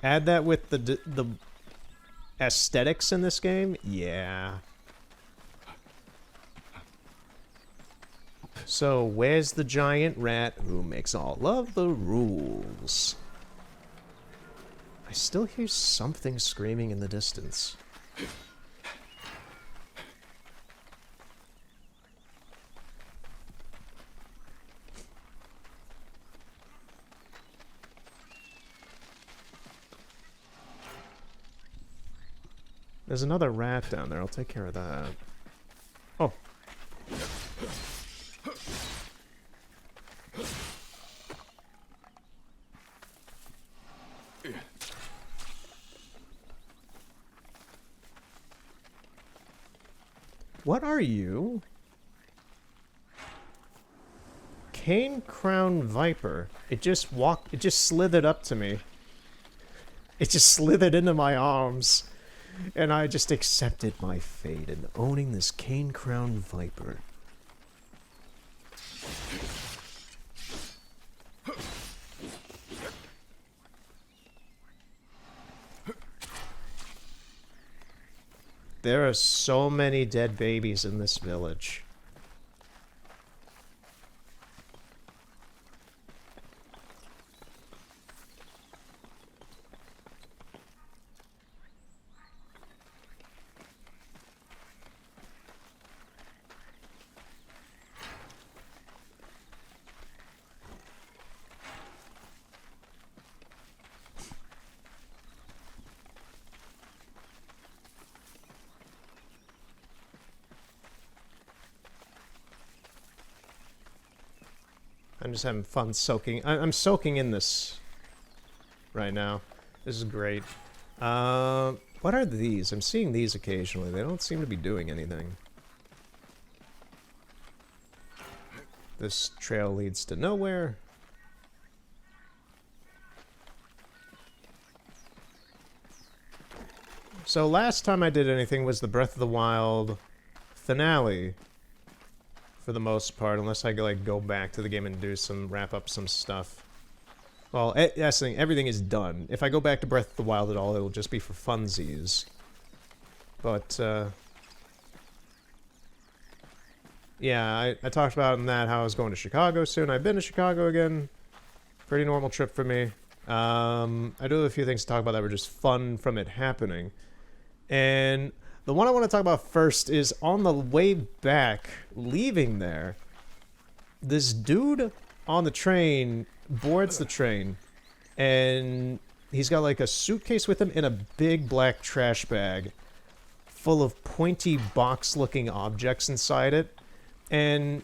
Add that with the aesthetics in this game, yeah. So, where's the giant rat who makes all of the rules? I still hear something screaming in the distance. There's another rat down there. I'll take care of that. Oh. What are you? Cane Crown Viper. It just slithered up to me. It just slithered into my arms. And I just accepted my fate in owning this Cane Crown Viper. There are so many dead babies in this village. I'm just having fun soaking. I'm soaking in this right now. This is great. What are these? I'm seeing these occasionally. They don't seem to be doing anything. This trail leads to nowhere. So last time I did anything was the Breath of the Wild finale. For the most part, unless I like go back to the game and do wrap up some stuff. Well, that's the thing, everything is done. If I go back to Breath of the Wild at all, it'll just be for funsies. But, yeah, I talked about in that how I was going to Chicago soon. I've been to Chicago again. Pretty normal trip for me. I do have a few things to talk about that were just fun from it happening. And the one I want to talk about first is on the way back, leaving there, this dude on the train boards the train, and he's got like a suitcase with him and a big black trash bag full of pointy box-looking objects inside it. And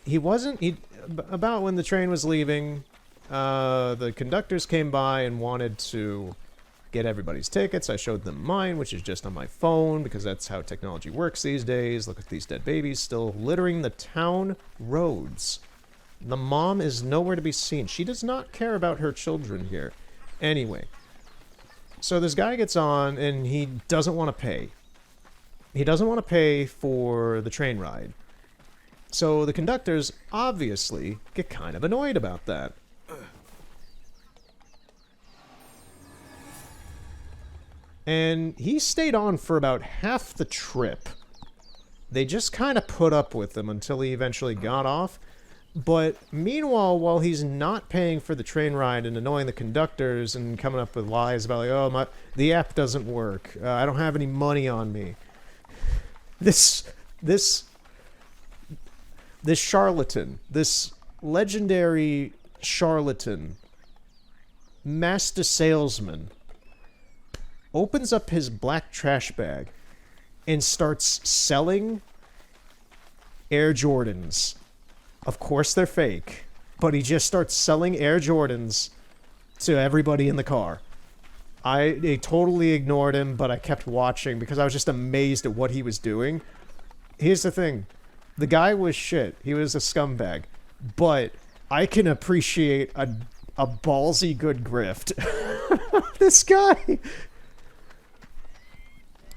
about when the train was leaving, the conductors came by and wanted to get everybody's tickets. I showed them mine, which is just on my phone, because that's how technology works these days. Look at these dead babies still littering the town roads. The mom is nowhere to be seen. She does not care about her children here. Anyway, so this guy gets on, and he doesn't want to pay. He doesn't want to pay for the train ride. So the conductors obviously get kind of annoyed about that. And he stayed on for about half the trip. They just kind of put up with him until he eventually got off. But meanwhile, while he's not paying for the train ride and annoying the conductors and coming up with lies about like, oh, the app doesn't work. I don't have any money on me. This charlatan, this legendary charlatan, master salesman, opens up his black trash bag and starts selling Air Jordans. Of course they're fake, but he just starts selling Air Jordans to everybody in the car. I totally ignored him, but I kept watching because I was just amazed at what he was doing. Here's the thing. The guy was shit. He was a scumbag. But I can appreciate a ballsy good grift. This guy,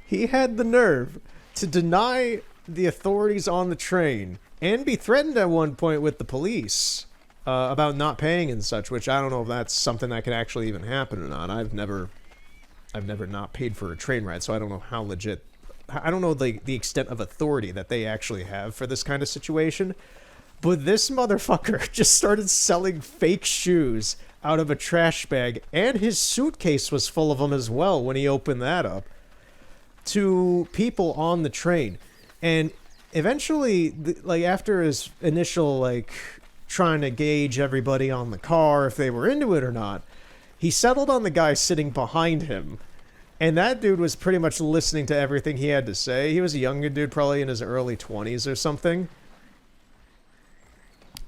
he had the nerve to deny the authorities on the train and be threatened at one point with the police about not paying and such, which I don't know if that's something that can actually even happen or not. I've never not paid for a train ride, so I don't know how legit. I don't know the extent of authority that they actually have for this kind of situation. But this motherfucker just started selling fake shoes out of a trash bag, and his suitcase was full of them as well when he opened that up, to people on the train. And eventually, like, after his initial, like, trying to gauge everybody on the car if they were into it or not, he settled on the guy sitting behind him. And that dude was pretty much listening to everything he had to say. He was a younger dude, probably in his early 20s or something.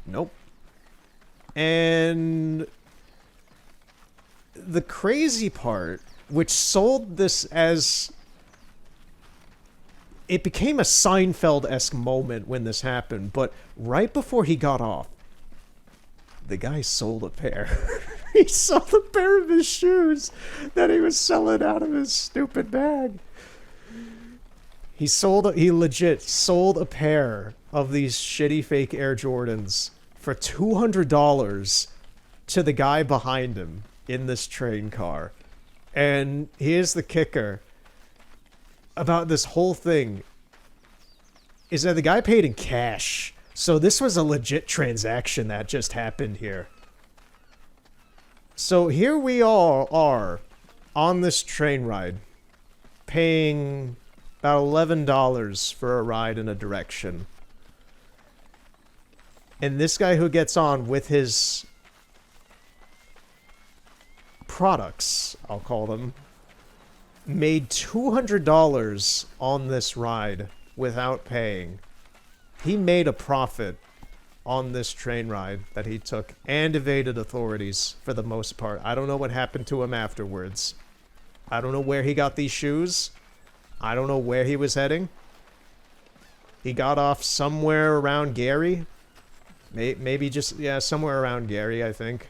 Nope. And the crazy part, which sold this as... It became a Seinfeld-esque moment when this happened, but right before he got off, the guy sold a pair. He sold a pair of his shoes that he was selling out of his stupid bag. He legit sold a pair of these shitty fake Air Jordans for $200 to the guy behind him in this train car. And here's the kicker about this whole thing, is that the guy paid in cash. So this was a legit transaction that just happened here. So here we all are on this train ride, paying about $11 for a ride in a direction. And this guy who gets on with his products, I'll call them, made $200 on this ride without paying. He made a profit on this train ride that he took and evaded authorities for the most part. I don't know what happened to him afterwards. I don't know where he got these shoes. I don't know where he was heading. He got off somewhere around Gary. Maybe just, yeah, somewhere around Gary, I think.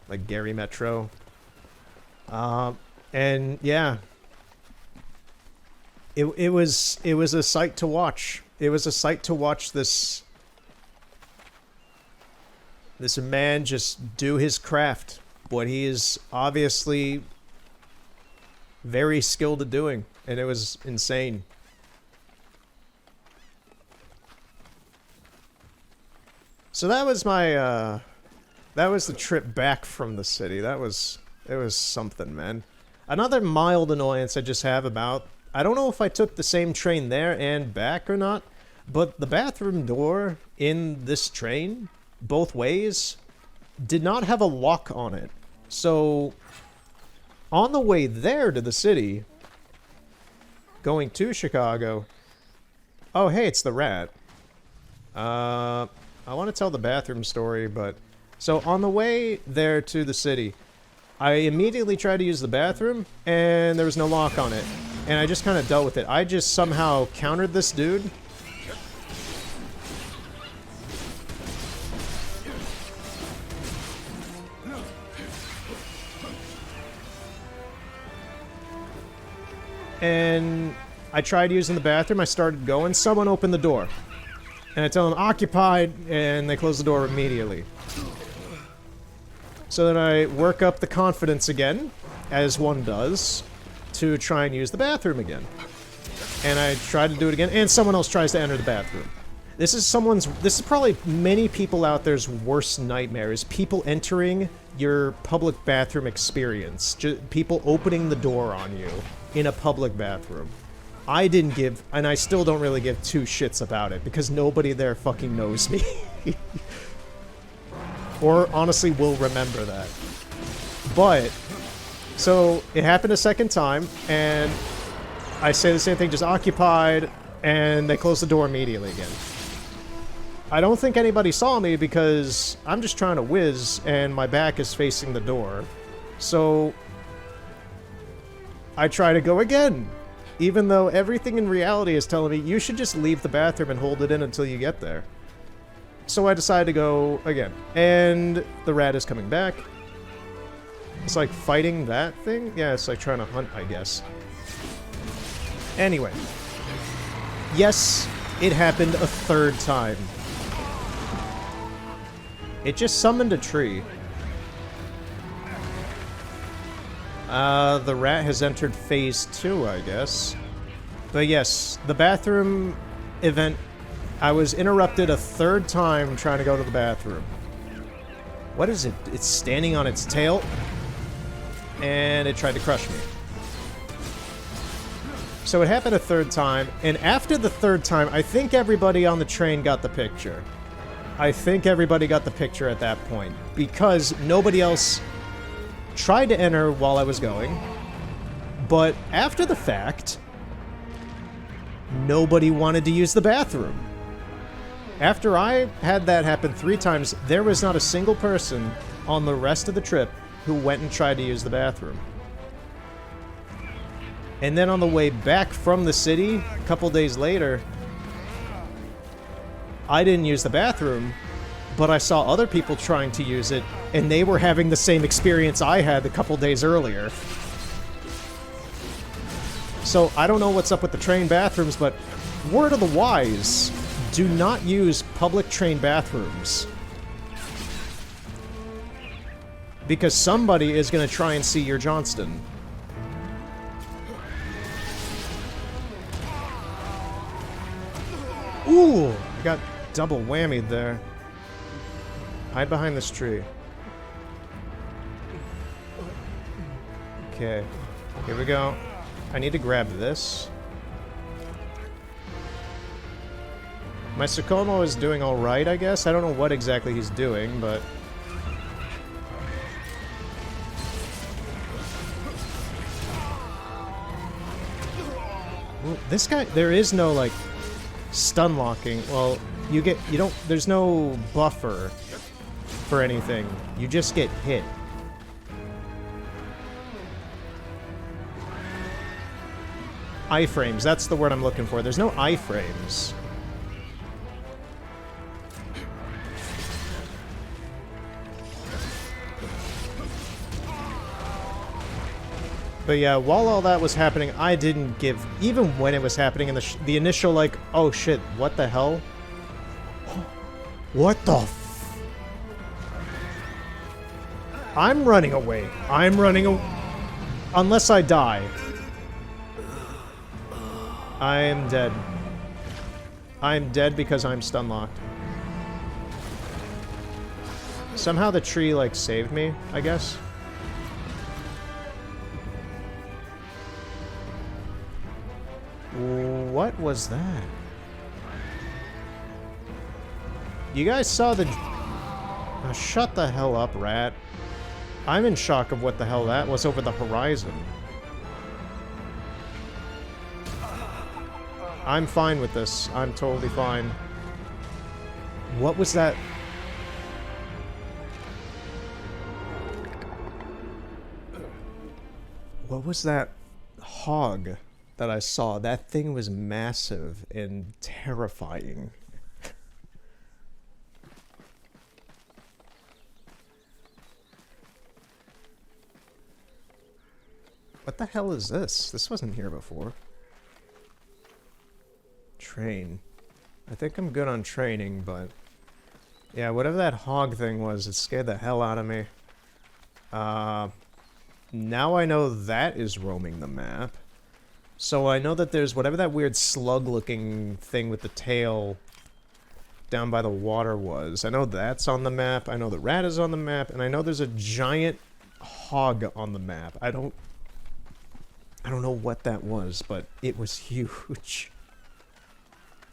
Like Gary Metro. And yeah. It was a sight to watch. It was a sight to watch this man just do his craft, what he is obviously very skilled at doing, and it was insane. So that was my that was the trip back from the city. It was something, man. Another mild annoyance I just have about, I don't know if I took the same train there and back or not, but the bathroom door in this train, both ways, did not have a lock on it. So, on the way there to the city, going to Chicago, oh hey, it's the rat. I want to tell the bathroom story, but... So, on the way there to the city, I immediately tried to use the bathroom, and there was no lock on it. And I just kind of dealt with it. I just somehow countered this dude. And I tried using the bathroom. I started going. Someone opened the door. And I tell them, occupied, and they close the door immediately. So then I work up the confidence again, as one does, to try and use the bathroom again. And I try to do it again, and someone else tries to enter the bathroom. This is probably many people out there's worst nightmare, is people entering your public bathroom experience. People opening the door on you in a public bathroom. I didn't give, and I still don't really give two shits about it, because nobody there fucking knows me. Or honestly will remember that. But, so it happened a second time, and I say the same thing, just occupied, and they close the door immediately again. I don't think anybody saw me because I'm just trying to whiz, and my back is facing the door. So I try to go again, even though everything in reality is telling me you should just leave the bathroom and hold it in until you get there. So I decided to go again, and the rat is coming back. It's like fighting that thing? Yeah, it's like trying to hunt, I guess. Anyway. Yes, it happened a third time. It just summoned a tree. The rat has entered phase 2, I guess. But yes, the bathroom event, I was interrupted a third time trying to go to the bathroom. What is it? It's standing on its tail? And it tried to crush me. So it happened a third time, and after the third time, I think everybody on the train got the picture. I think everybody got the picture at that point, because nobody else tried to enter while I was going, but after the fact, nobody wanted to use the bathroom. After I had that happen 3 times, there was not a single person on the rest of the trip who went and tried to use the bathroom. And then on the way back from the city, a couple days later, I didn't use the bathroom, but I saw other people trying to use it, and they were having the same experience I had a couple days earlier. So I don't know what's up with the train bathrooms, but word of the wise, do not use public train bathrooms. Because somebody is going to try and see your Johnston. Ooh! I got double whammied there. Hide behind this tree. Okay. Here we go. I need to grab this. My Tsukumo is doing alright, I guess. I don't know what exactly he's doing, but... Ooh, this guy... There is no, like... stun locking. Well, you don't, there's no buffer for anything. You just get hit. Iframes, that's the word I'm looking for. There's no iframes. But yeah, while all that was happening, I didn't give... Even when it was happening in the initial, like, oh shit, what the hell? What the f... I'm running away. I'm running away. Unless I die. I am dead. I'm dead because I'm stun locked. Somehow the tree, like, saved me, I guess. What was that? You guys saw the... Oh, shut the hell up, rat. I'm in shock of what the hell that was over the horizon. I'm fine with this. I'm totally fine. What was that? What was that hog that I saw? That thing was massive and terrifying. What the hell is this? This wasn't here before. Train. I think I'm good on training, but... Yeah, whatever that hog thing was, it scared the hell out of me. Now I know that is roaming the map. So I know that there's whatever that weird slug-looking thing with the tail down by the water was. I know that's on the map, I know the rat is on the map, and I know there's a giant hog on the map. I don't know what that was, but it was huge.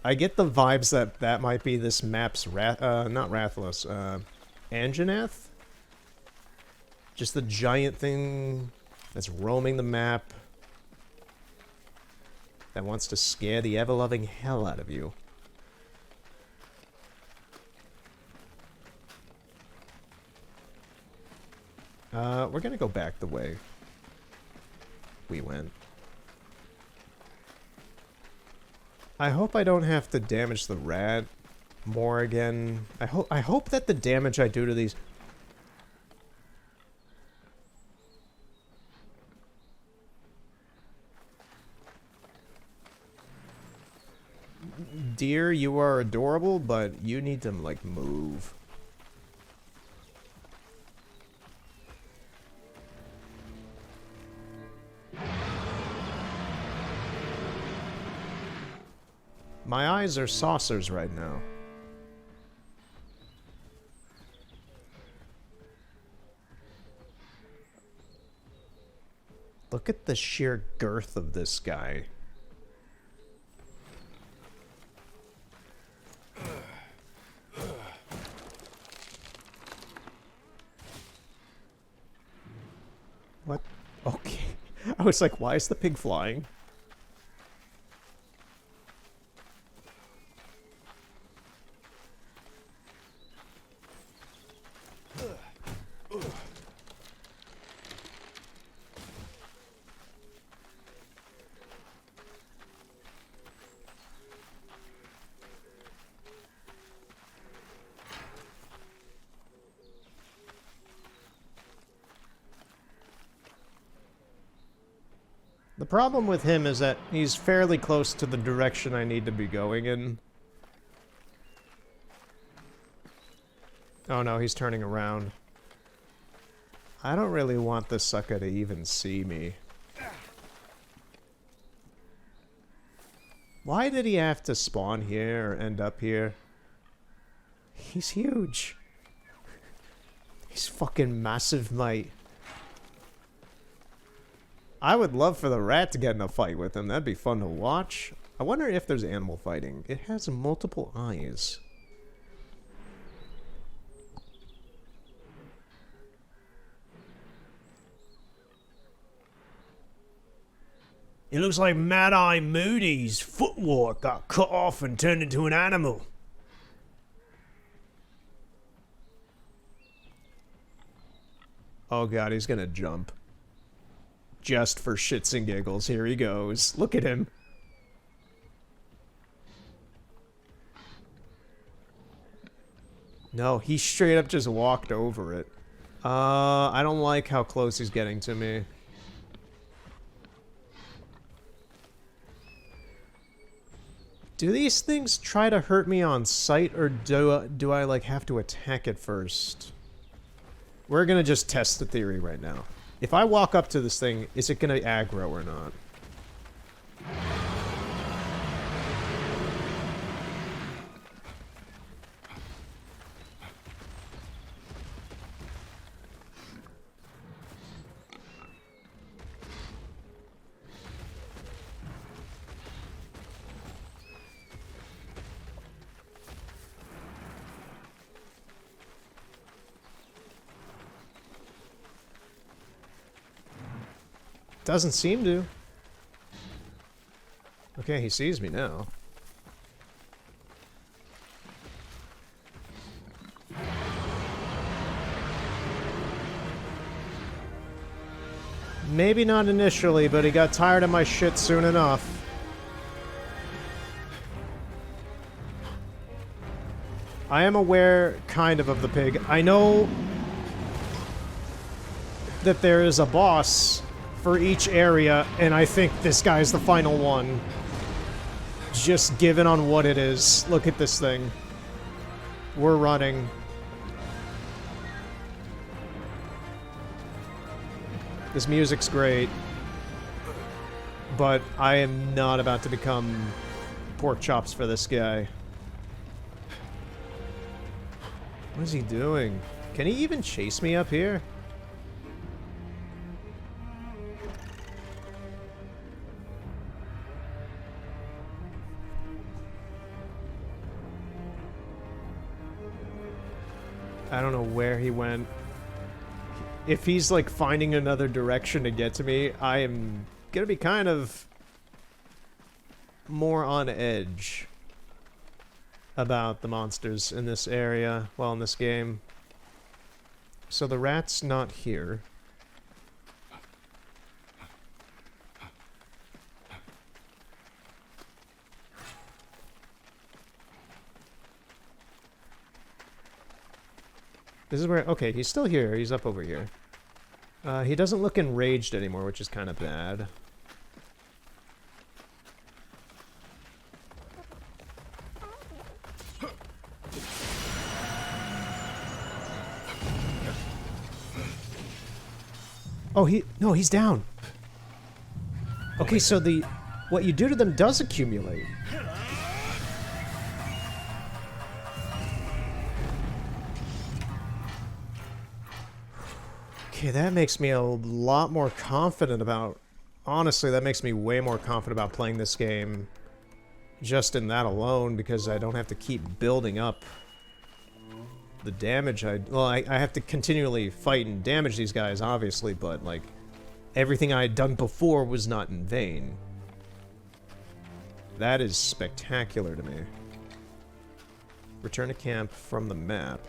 I get the vibes that that might be this map's not Rathalos, Anjanath? Just the giant thing that's roaming the map that wants to scare the ever-loving hell out of you. We're gonna go back the way we went. I hope I don't have to damage the rat more again. I hope that the damage I do to these... Dear, you are adorable, but you need to, like, move. My eyes are saucers right now. Look at the sheer girth of this guy. What? Okay. I was like, why is the pig flying? The problem with him is that he's fairly close to the direction I need to be going in. Oh no, he's turning around. I don't really want this sucker to even see me. Why did he have to spawn here or end up here? He's huge. He's fucking massive, mate. I would love for the rat to get in a fight with him. That'd be fun to watch. I wonder if there's animal fighting. It has multiple eyes. It looks like Mad Eye Moody's footwork got cut off and turned into an animal. Oh god, he's gonna jump. Just for shits and giggles, here he goes. Look at him. No, he straight up just walked over it. I don't like how close he's getting to me. Do these things try to hurt me on sight, or do I like have to attack it first? We're gonna just test the theory right now. If I walk up to this thing, is it gonna aggro or not? Doesn't seem to. Okay, he sees me now. Maybe not initially, but he got tired of my shit soon enough. I am aware, kind of the pig. I know that there is a boss for each area, and I think this guy's the final one. Just given on what it is. Look at this thing. We're running. This music's great. But I am not about to become pork chops for this guy. What is he doing? Can he even chase me up here? I don't know where he went. If he's like finding another direction to get to me, I am gonna be kind of more on edge about the monsters in this area, well, in this game. So the rat's not here. This is where... Okay, he's still here. He's up over here. He doesn't look enraged anymore, which is kind of bad. Oh, no, he's down. Okay, so what you do to them does accumulate. Okay, that makes me a lot more confident about... Honestly, that makes me way more confident about playing this game just in that alone, because I don't have to keep building up the damage Well, I have to continually fight and damage these guys, obviously, but, like, everything I had done before was not in vain. That is spectacular to me. Return to camp from the map.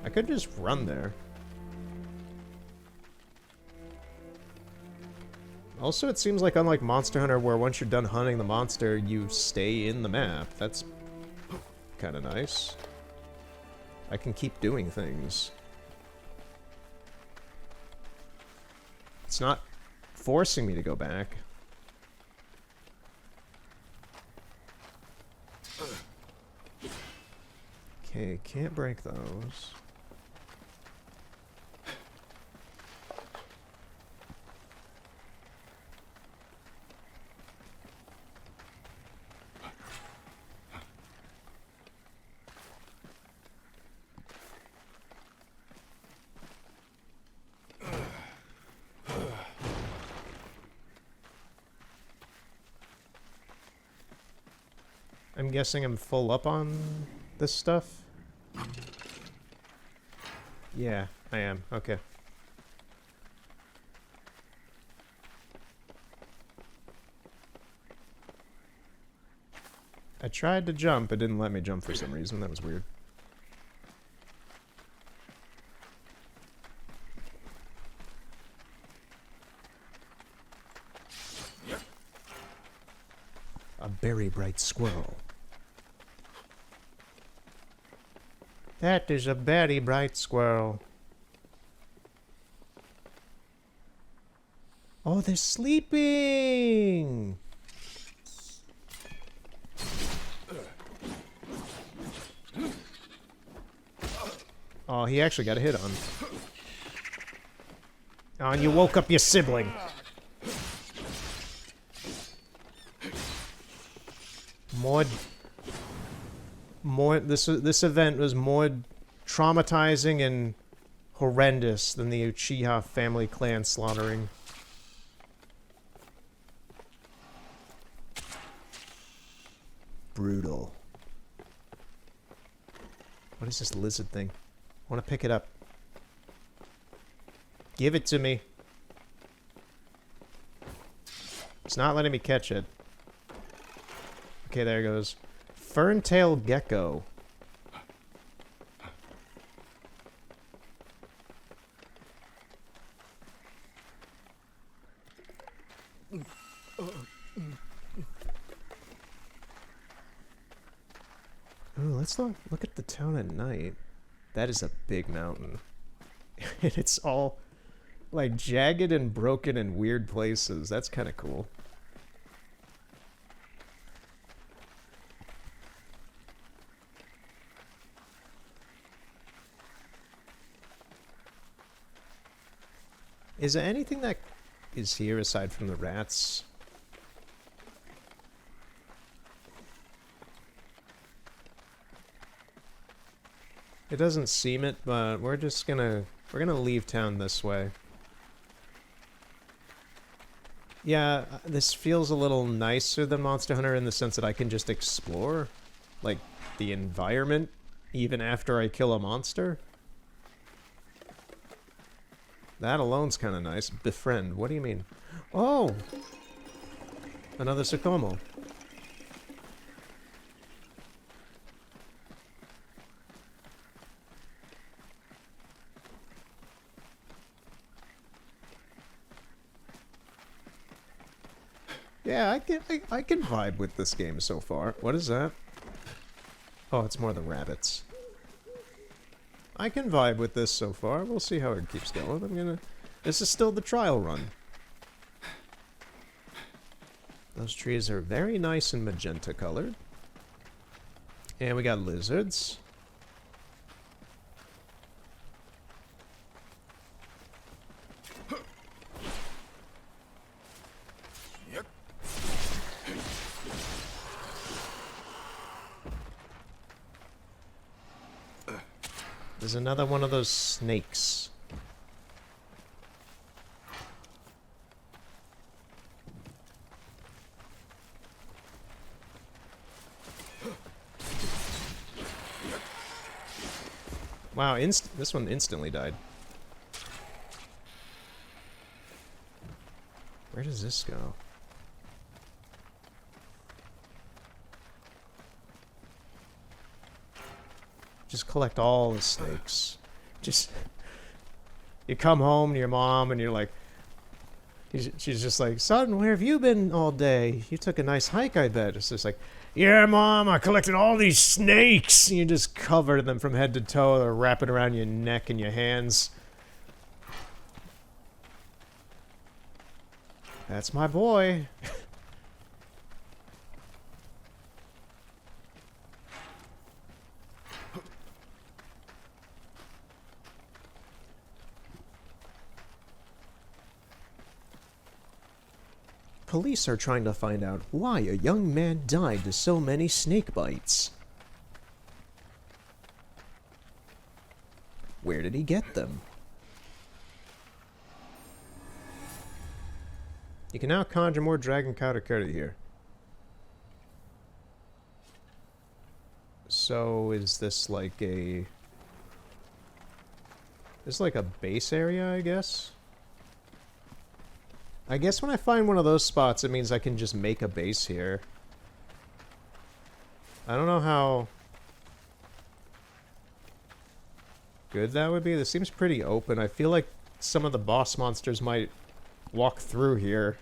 I could just run there. Also, it seems like unlike Monster Hunter, where once you're done hunting the monster, you stay in the map. That's kind of nice. I can keep doing things. It's not forcing me to go back. Okay, can't break those. I'm guessing I'm full up on this stuff? Yeah, I am. Okay. I tried to jump, it didn't let me jump for some reason. That was weird. A very bright squirrel. That is a very bright squirrel. Oh, they're sleeping! Oh, he actually got a hit on. Oh, and you woke up your sibling. This event was more traumatizing and horrendous than the Uchiha family clan slaughtering. Brutal. What is this lizard thing? I want to pick it up. Give it to me. It's not letting me catch it. Okay, there it goes. Ferntail gecko. Ooh, let's look at the town at night. That is a big mountain. And it's all like jagged and broken in weird places. That's kind of cool. Is there anything that is here aside from the rats? It doesn't seem it, but we're gonna leave town this way. Yeah, this feels a little nicer than Monster Hunter in the sense that I can just explore, like, the environment even after I kill a monster. That alone's kind of nice. Befriend. What do you mean? Oh! Another Tsukumo. Yeah, I can vibe with this game so far. What is that? Oh, it's more the rabbits. I can vibe with this so far. We'll see how it keeps going. This is still the trial run. Those trees are very nice and magenta colored. And we got lizards. Yep. There's another one of those snakes. Wow, this one instantly died. Where does this go? Just collect all the snakes. Just... You come home to your mom and you're like... She's just like, son, where have you been all day? You took a nice hike, I bet. It's just like, yeah, Mom, I collected all these snakes. And you just cover them from head to toe. Or wrap it around your neck and your hands. That's my boy. Police are trying to find out why a young man died to so many snake bites. Where did he get them? You can now conjure more dragon katakuri here. So is this like a... This is like a base area, I guess? I guess when I find one of those spots, it means I can just make a base here. I don't know how good that would be. This seems pretty open. I feel like some of the boss monsters might walk through here.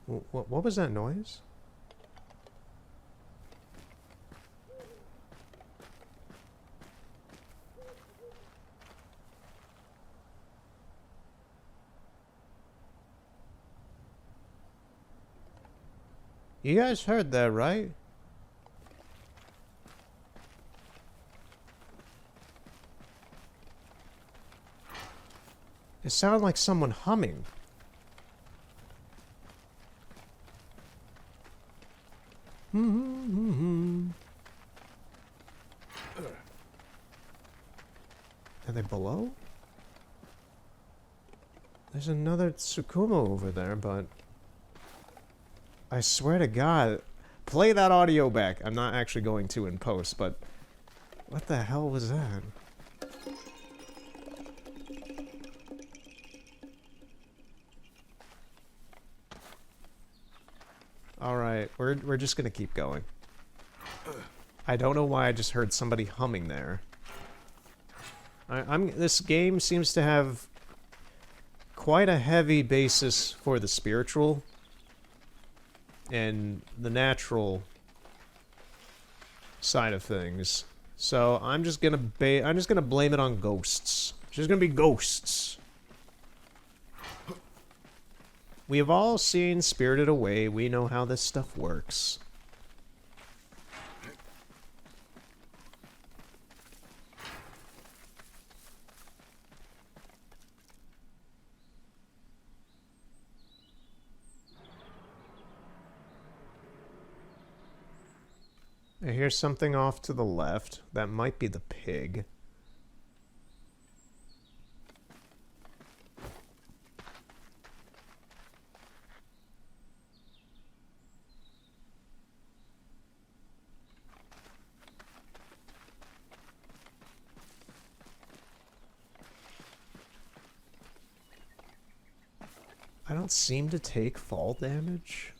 What was that noise? You guys heard that, right? It sounded like someone humming. Are they below? There's another Tsukumo over there, but... I swear to God, play that audio back. I'm not actually going to in post, but what the hell was that? Alright, we're just gonna keep going. I don't know why I just heard somebody humming there. This game seems to have quite a heavy basis for the spiritual and the natural side of things. So I'm just gonna blame it on ghosts. It's just gonna be ghosts. We have all seen Spirited Away. We know how this stuff works. I hear something off to the left. That might be the pig. I don't seem to take fall damage.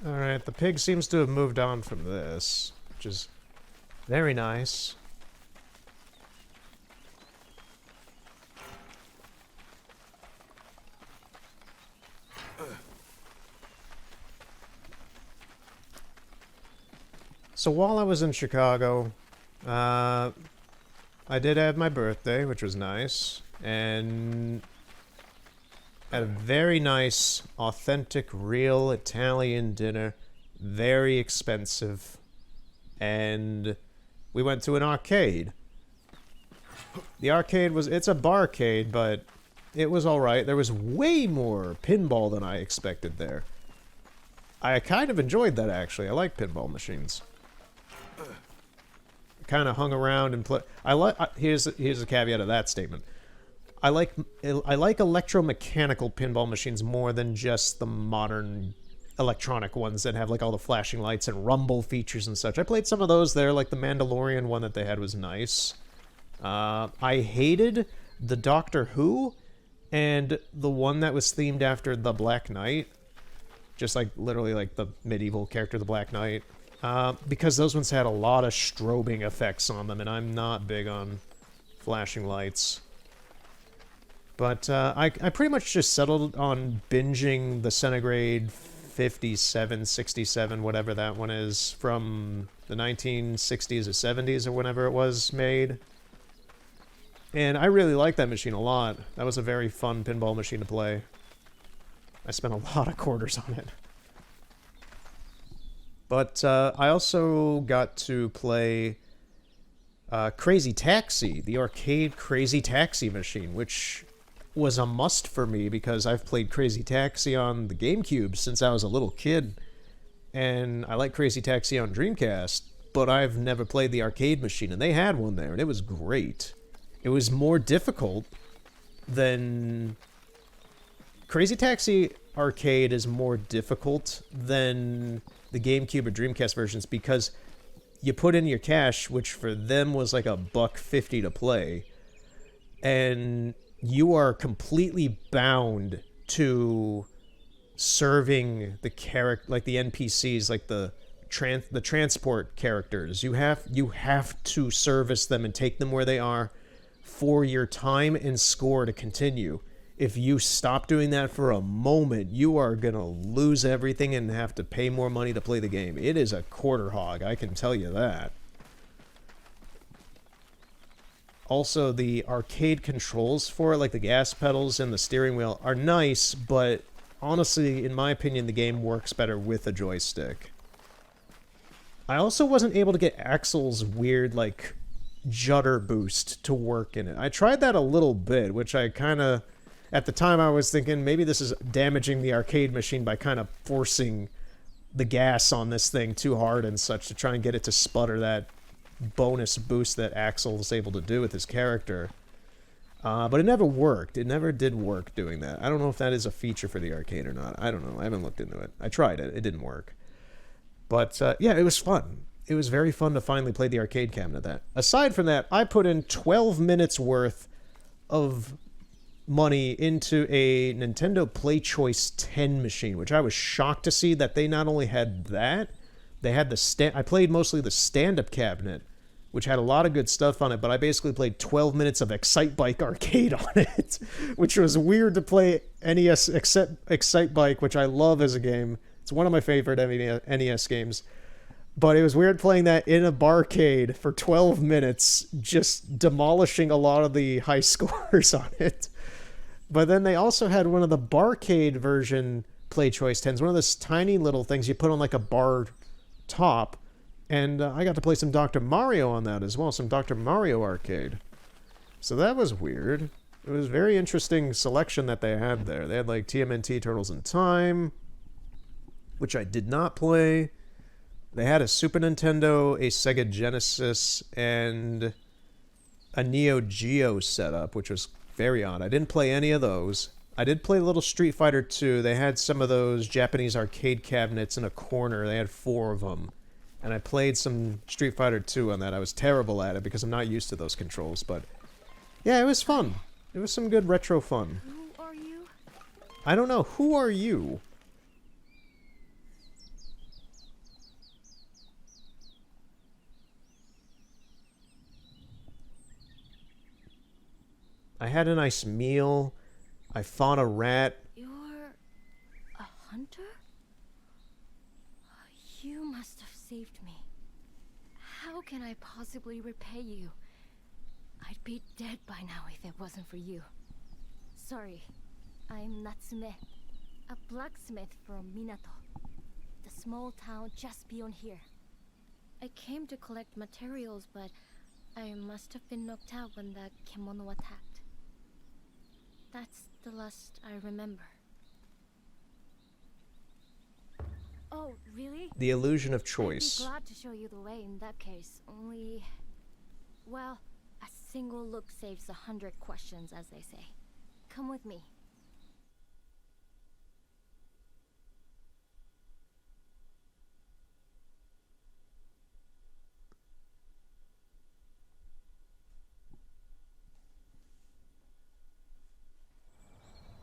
Alright, the pig seems to have moved on from this, which is very nice. So while I was in Chicago, I did have my birthday, which was nice, and had a very nice, authentic, real Italian dinner, very expensive, and we went to an arcade. The arcade it's a barcade, but it was alright. There was way more pinball than I expected there. I kind of enjoyed that, actually. I like pinball machines. Kind of hung around and play. Here's a caveat of that statement. I like electromechanical pinball machines more than just the modern electronic ones that have like all the flashing lights and rumble features and such. I played some of those there, like the Mandalorian one that they had was nice. I hated the Doctor Who and the one that was themed after the Black Knight, just like literally like the medieval character, the Black Knight. Because those ones had a lot of strobing effects on them, and I'm not big on flashing lights. But I pretty much just settled on binging the Centigrade 57, 67, whatever that one is, from the 1960s or 70s or whenever it was made. And I really like that machine a lot. That was a very fun pinball machine to play. I spent a lot of quarters on it. But I also got to play Crazy Taxi, the arcade Crazy Taxi machine, which was a must for me because I've played Crazy Taxi on the GameCube since I was a little kid. And I like Crazy Taxi on Dreamcast, but I've never played the arcade machine, and they had one there, and it was great. It was more difficult than... Crazy Taxi Arcade is more difficult than the GameCube or Dreamcast versions because you put in your cash, which for them was like $1.50 to play, and you are completely bound to serving the like the NPCs, like the transport characters. You have to service them and take them where they are for your time and score to continue. If you stop doing that for a moment, you are going to lose everything and have to pay more money to play the game. It is a quarter hog, I can tell you that. Also, the arcade controls for it, like the gas pedals and the steering wheel, are nice, but honestly, in my opinion, the game works better with a joystick. I also wasn't able to get Axel's weird, like, judder boost to work in it. I tried that a little bit, which I kind of... At the time, I was thinking maybe this is damaging the arcade machine by kind of forcing the gas on this thing too hard and such to try and get it to sputter that bonus boost that Axel was able to do with his character. But it never worked. It never did work doing that. I don't know if that is a feature for the arcade or not. I don't know. I haven't looked into it. I tried it. It didn't work. But, yeah, it was fun. It was very fun to finally play the arcade cabinet of that. Aside from that, I put in 12 minutes worth of money into a Nintendo PlayChoice 10 machine, which I was shocked to see that they not only had that, they had the I played mostly the stand-up cabinet, which had a lot of good stuff on it, but I basically played 12 minutes of Excite-Bike Arcade on it, which was weird to play NES Excite-Bike, which I love as a game. It's one of my favorite NES games. But it was weird playing that in a barcade for 12 minutes, just demolishing a lot of the high scores on it. But then they also had one of the barcade version PlayChoice 10s, one of those tiny little things you put on like a bar top. And I got to play some Dr. Mario on that as well, some Dr. Mario Arcade. So that was weird. It was a very interesting selection that they had there. They had like TMNT Turtles in Time, which I did not play. They had a Super Nintendo, a Sega Genesis, and a Neo Geo setup, which was very odd. I didn't play any of those. I did play a little Street Fighter 2. They had some of those Japanese arcade cabinets in a corner. They had 4 of them. And I played some Street Fighter 2 on that. I was terrible at it because I'm not used to those controls. But yeah, it was fun. It was some good retro fun. Who are you? I don't know. Who are you? I had a nice meal. I fought a rat. You're a hunter? You must have saved me. How can I possibly repay you? I'd be dead by now if it wasn't for you. Sorry, I'm Natsume, a blacksmith from Minato, the small town just beyond here. I came to collect materials, but I must have been knocked out when the Kemono attacked. That's the last I remember. Oh, really? The illusion of choice. I'd be glad to show you the way in that case, only... Well, a single look saves 100 questions, as they say. Come with me.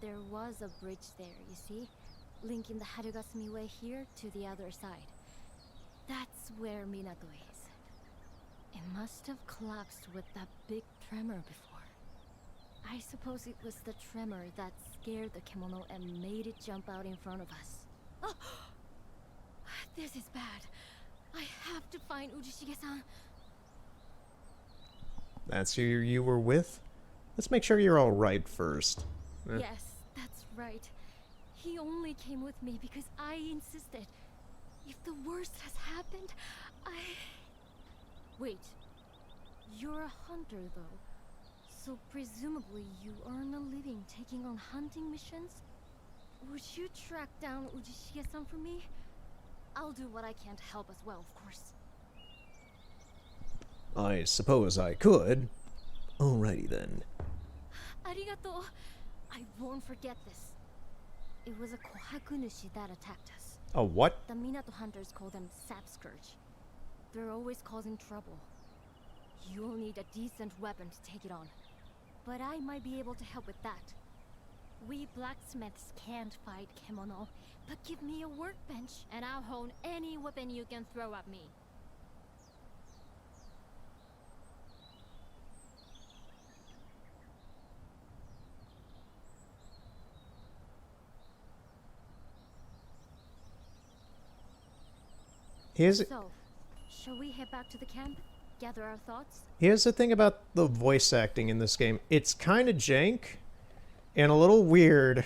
There was a bridge there, you see? Linking the Harugasumi Way here to the other side. That's where Minato is. It must have collapsed with that big tremor before. I suppose it was the tremor that scared the Kemono and made it jump out in front of us. Oh! This is bad. I have to find Ujishige-san. That's who you were with? Let's make sure you're alright first. Yes, that's right. He only came with me because I insisted. If the worst has happened, Wait. You're a hunter, though. So presumably you earn a living taking on hunting missions? Would you track down Ujishige-san for me? I'll do what I can to help as well, of course. I suppose I could. Alrighty then. Arigato. I won't forget this. It was a Kohakunushi that attacked us. A what? The Minato hunters call them Sap Scourge. They're always causing trouble. You'll need a decent weapon to take it on. But I might be able to help with that. We blacksmiths can't fight Kemono, but give me a workbench and I'll hone any weapon you can throw at me. So, shall we head back to the camp? Gather our thoughts? Here's the thing about the voice acting in this game. It's kind of jank and a little weird,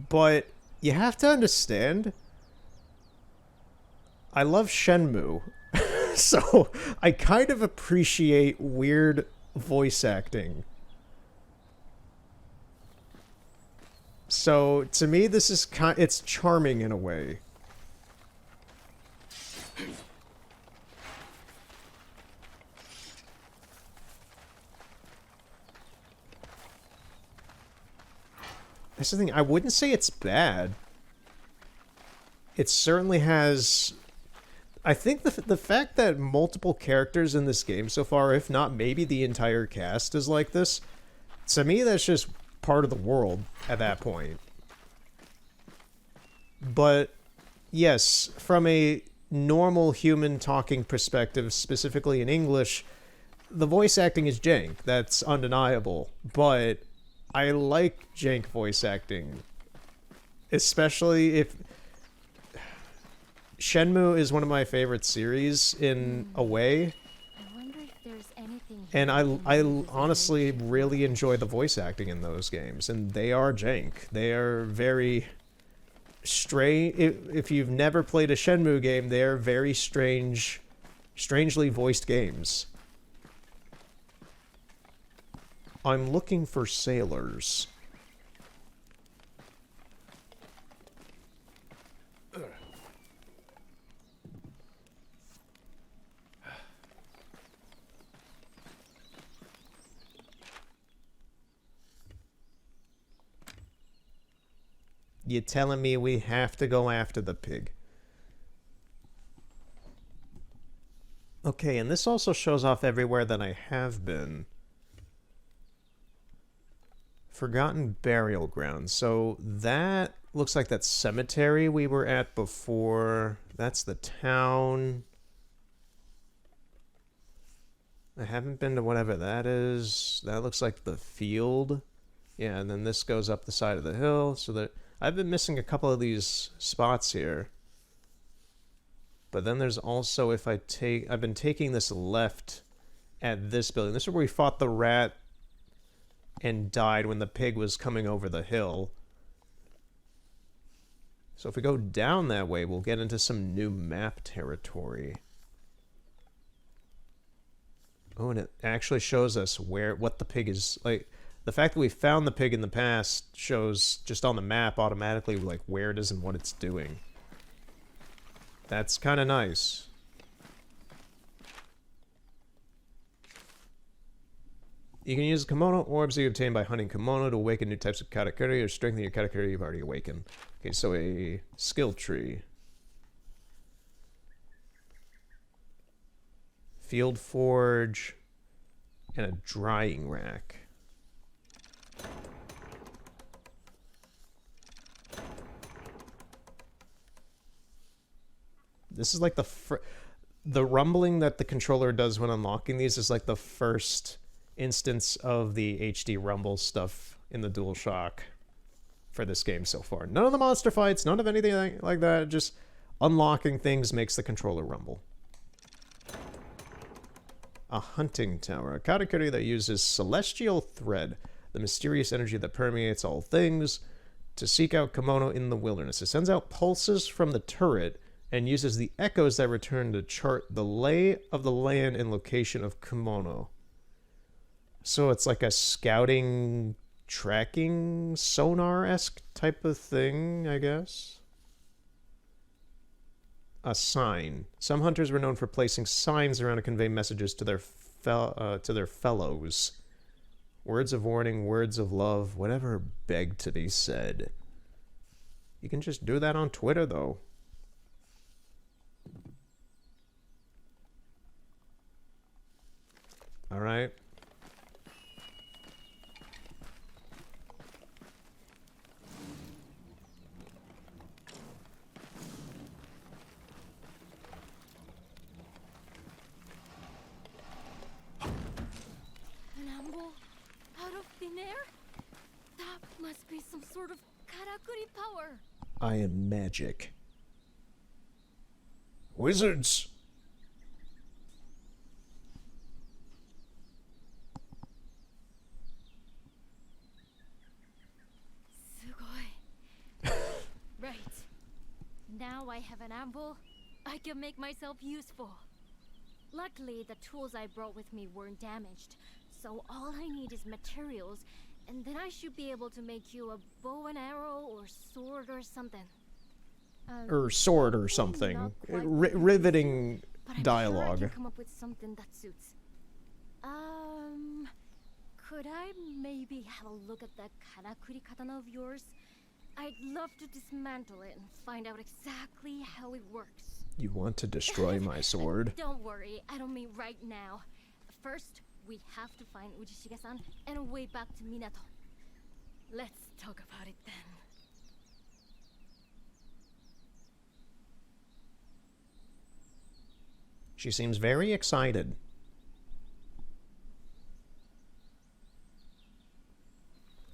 but you have to understand, I love Shenmue, so I kind of appreciate weird voice acting. So to me, this is it's charming in a way. That's the thing, I wouldn't say it's bad. It certainly has... I think the fact that multiple characters in this game so far, if not maybe the entire cast is like this, to me that's just part of the world at that point. But, yes, from a normal human talking perspective, specifically in English, the voice acting is jank. That's undeniable. But I like jank voice acting. Especially if... Shenmue is one of my favorite series in a way. I wonder if there's anything And I honestly really enjoy the voice acting in those games. And they are jank. They are very strange. If you've never played a Shenmue game, they are very strange, strangely voiced games. I'm looking for sailors. You telling me we have to go after the pig? Okay, and this also shows off everywhere that I have been. Forgotten Burial Ground. So that looks like that cemetery we were at before. That's the town. I haven't been to whatever that is. That looks like the field. Yeah, and then this goes up the side of the hill, so that I've been missing a couple of these spots here. But then there's also, if I take, I've been taking this left at this building. This is where we fought the rat and died when the pig was coming over the hill. So if we go down that way, we'll get into some new map territory. Oh, and it actually shows us what the pig is, like, the fact that we found the pig in the past shows just on the map automatically, like, where it is and what it's doing. That's kind of nice. You can use kimono orbs that you obtain by hunting kimono to awaken new types of katakuri or strengthen your katakuri you've already awakened. Okay, so a skill tree. Field forge. And a drying rack. This is like the rumbling that the controller does when unlocking these is like the first instance of the HD rumble stuff in the DualShock for this game so far. None of the monster fights, none of anything like that, just unlocking things makes the controller rumble. A hunting tower, a katakuri that uses celestial thread, the mysterious energy that permeates all things, to seek out kimono in the wilderness. It sends out pulses from the turret and uses the echoes that return to chart the lay of the land and location of kimono. So it's like a scouting, tracking, sonar-esque type of thing, I guess. A sign. Some hunters were known for placing signs around to convey messages to their fellows. Words of warning, words of love, whatever begged to be said. You can just do that on Twitter, though. All right. An amble out of thin air? That must be some sort of karakuri power. I am magic. Wizards! Sugoi. Right. Now I have an amble. I can make myself useful. Luckily, the tools I brought with me weren't damaged, so all I need is materials, and then I should be able to make you a bow and arrow or sword or something. Or sword or something. Not quite Riveting but I'm dialogue. Sure I can come up with something that suits. Could I maybe have a look at that karakuri katana of yours? I'd love to dismantle it and find out exactly how it works. You want to destroy my sword? Don't worry, I don't mean right now. First, we have to find Ujishige-san and a way back to Minato. Let's talk about it then. She seems very excited.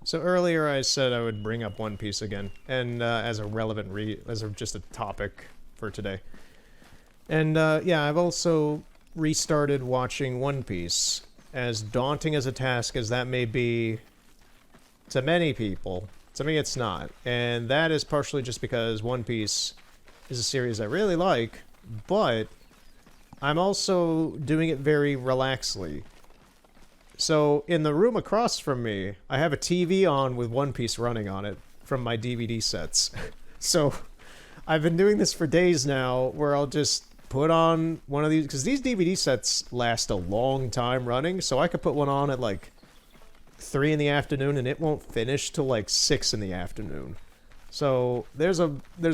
So earlier I said I would bring up One Piece again, and as a relevant just a topic for today. And yeah, I've also restarted watching One Piece. As daunting as a task as that may be to many people, to me it's not. And that is partially just because One Piece is a series I really like, but I'm also doing it very relaxedly. So, in the room across from me, I have a TV on with One Piece running on it from my DVD sets. So, I've been doing this for days now, where I'll just put on one of these, because these DVD sets last a long time running, so I could put one on at like 3 in the afternoon and it won't finish till like 6 in the afternoon. So, there's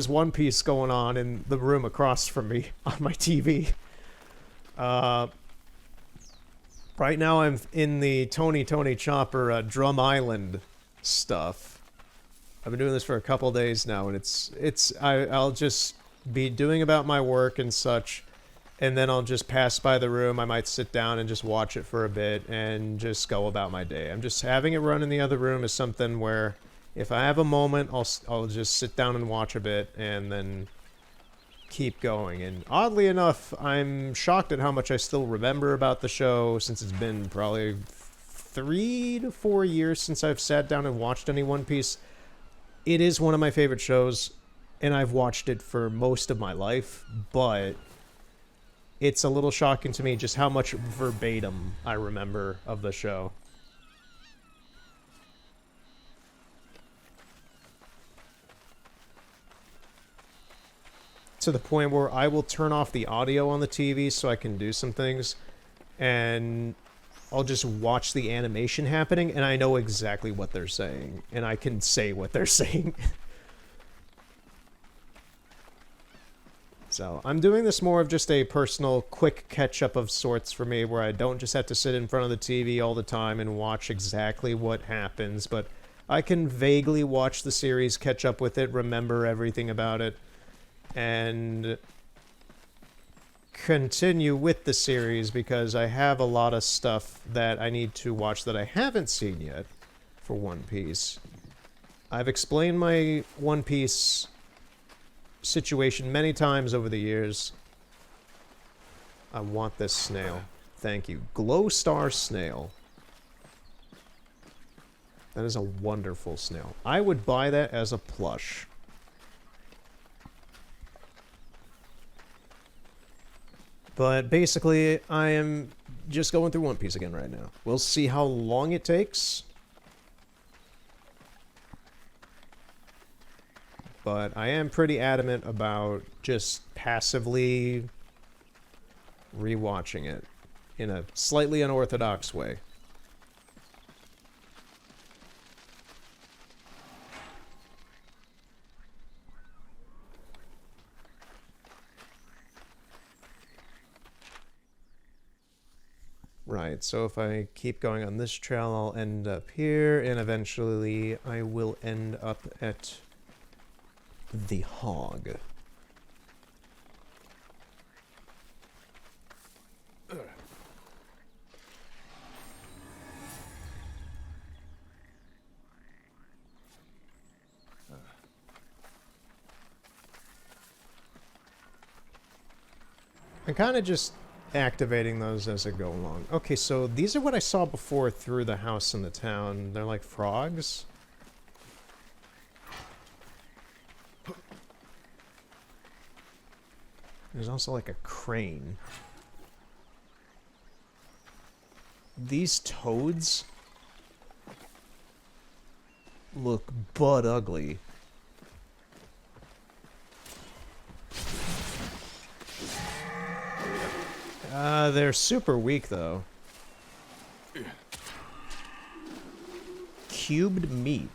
One Piece going on in the room across from me on my TV. Right now I'm in the Tony Chopper Drum Island stuff. I've been doing this for a couple days now, and I'll just be doing about my work and such, and then I'll just pass by the room. I might sit down and just watch it for a bit and just go about my day. I'm just having it run in the other room is something where if I have a moment, I'll just sit down and watch a bit and then keep going. And oddly enough, I'm shocked at how much I still remember about the show since it's been probably 3 to 4 years since I've sat down and watched any One Piece. It is one of my favorite shows, and I've watched it for most of my life, but it's a little shocking to me just how much verbatim I remember of the show. To the point where I will turn off the audio on the TV so I can do some things, and I'll just watch the animation happening, and I know exactly what they're saying, and I can say what they're saying. So I'm doing this more of just a personal quick catch-up of sorts for me, where I don't just have to sit in front of the TV all the time and watch exactly what happens, but I can vaguely watch the series, catch up with it, remember everything about it, and continue with the series, because I have a lot of stuff that I need to watch that I haven't seen yet for One Piece. I've explained my One Piece situation many times over the years. I want this snail. Thank you. Glow Star Snail. That is a wonderful snail. I would buy that as a plush. But basically, I am just going through One Piece again right now. We'll see how long it takes. But I am pretty adamant about just passively rewatching it in a slightly unorthodox way. Right, so if I keep going on this trail, I'll end up here, and eventually I will end up at the Hog. I'm kind of just activating those as I go along. Okay, so these are what I saw before through the house in the town. They're like frogs. There's also like a crane. These toads look butt ugly. They're super weak, though. Cubed meat.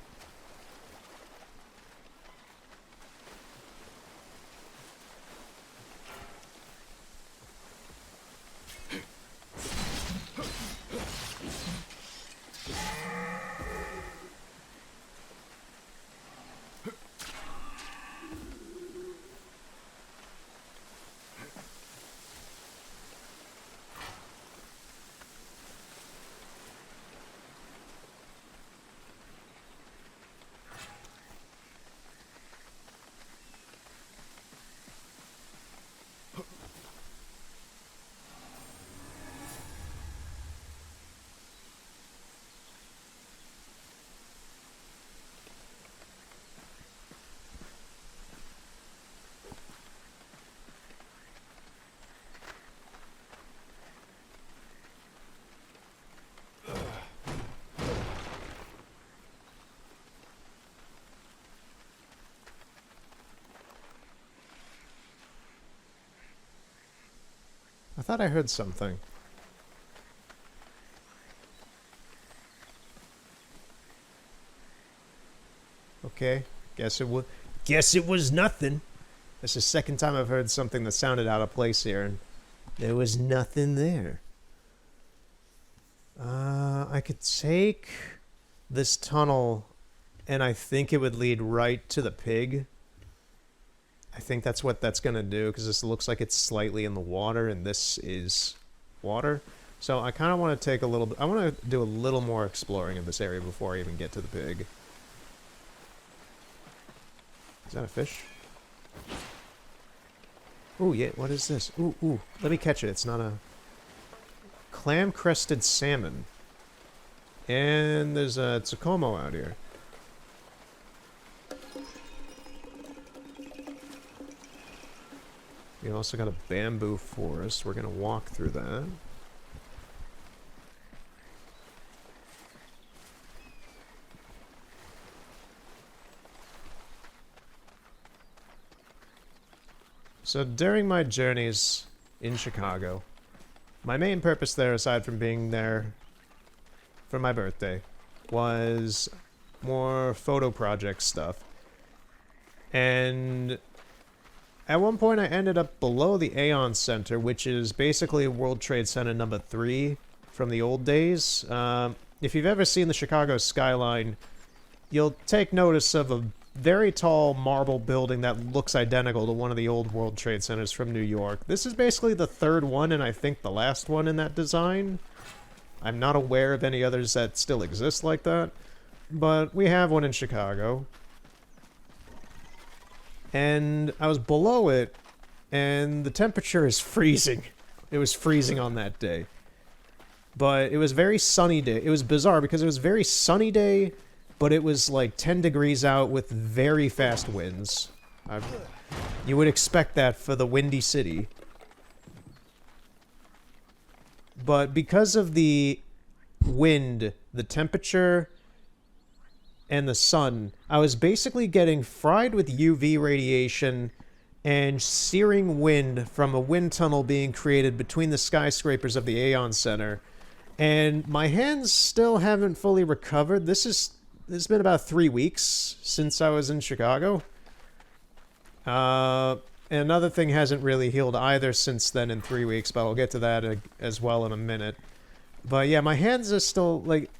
I thought I heard something. Okay, guess it was nothing. This is the second time I've heard something that sounded out of place here, and there was nothing there. I could take this tunnel, and I think it would lead right to the pig. I think that's what that's gonna do, because this looks like it's slightly in the water, and this is water. So I kind of want to take a little bit... I want to do a little more exploring of this area before I even get to the pig. Is that a fish? Ooh, yeah, what is this? Ooh, ooh, let me catch it. It's not a... Clam-crested salmon. And there's a Tsukomo out here. We also got a bamboo forest. We're gonna walk through that. So during my journeys in Chicago, my main purpose there, aside from being there for my birthday, was more photo project stuff. And at one point I ended up below the Aeon Center, which is basically World Trade Center number 3 from the old days. If you've ever seen the Chicago skyline, you'll take notice of a very tall marble building that looks identical to one of the old World Trade Centers from New York. This is basically the third one, and I think the last one in that design. I'm not aware of any others that still exist like that, but we have one in Chicago. And I was below it, and the temperature is freezing. It was freezing on that day. But it was very sunny day. It was bizarre because it was very sunny day, but it was like 10 degrees out with very fast winds. You would expect that for the Windy City. But because of the wind, the temperature, and the sun, I was basically getting fried with UV radiation and searing wind from a wind tunnel being created between the skyscrapers of the Aeon Center. And my hands still haven't fully recovered. It's been about 3 weeks since I was in Chicago. And another thing hasn't really healed either since then in 3 weeks, but I'll get to that as well in a minute. But yeah, my hands are still, like,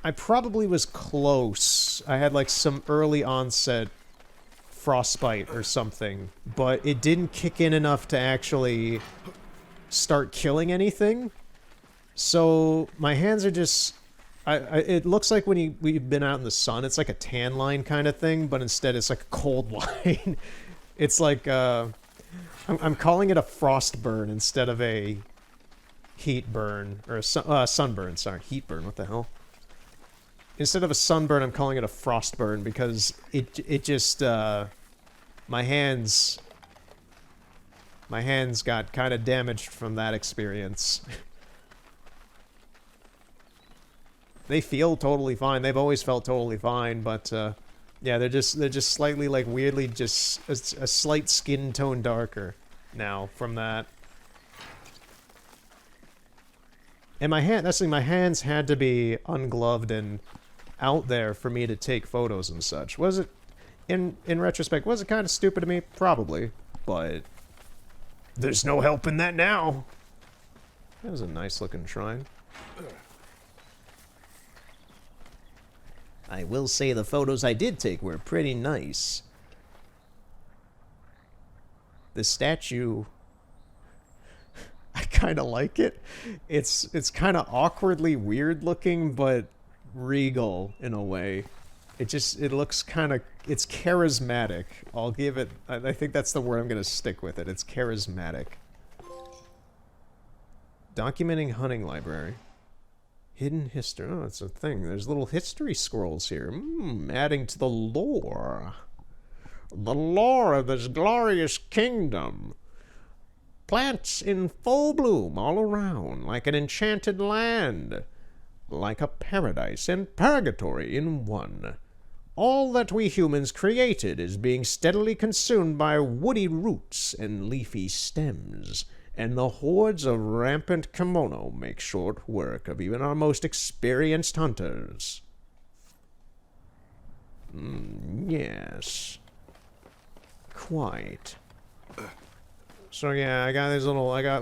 I probably was close. I had, like, some early onset frostbite or something, but it didn't kick in enough to actually start killing anything. So my hands are just... it looks like when we've been out in the sun, it's like a tan line kind of thing, but instead it's like a cold line. It's like, I'm calling it a frost burn instead of a heat burn, or a sunburn, sorry, heat burn, what the hell? Instead of a sunburn, I'm calling it a frost burn because it just, my hands got kind of damaged from that experience. They feel totally fine. They've always felt totally fine, but yeah, they're just slightly, like, weirdly just a slight skin tone darker now from that. And my hands had to be ungloved and out there for me to take photos and such. Was it, in retrospect, was it kind of stupid of me? Probably, but there's no helping that now. That was a nice looking shrine. I will say the photos I did take were pretty nice. The statue, I kind of like it. It's kind of awkwardly weird looking, but regal in a way. It looks kind of, it's charismatic. I'll give it, I think that's the word I'm going to stick with it. It's charismatic. Documenting hunting library. Hidden history. Oh, it's a thing. There's little history scrolls here. Adding to the lore. The lore of this glorious kingdom. Plants in full bloom all around, like an enchanted land. Like a paradise and purgatory in one. All that we humans created is being steadily consumed by woody roots and leafy stems. And the hordes of rampant kimono make short work of even our most experienced hunters. Yes. Quite. So yeah, I got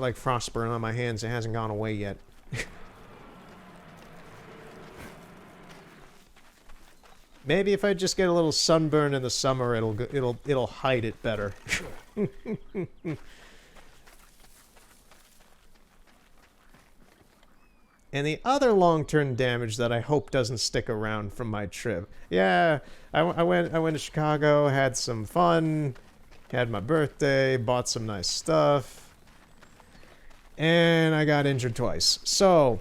like frostburn on my hands. It hasn't gone away yet. Maybe if I just get a little sunburn in the summer, it'll hide it better. And the other long-term damage that I hope doesn't stick around from my trip. Yeah, I went to Chicago, had some fun, had my birthday, bought some nice stuff, and I got injured twice. So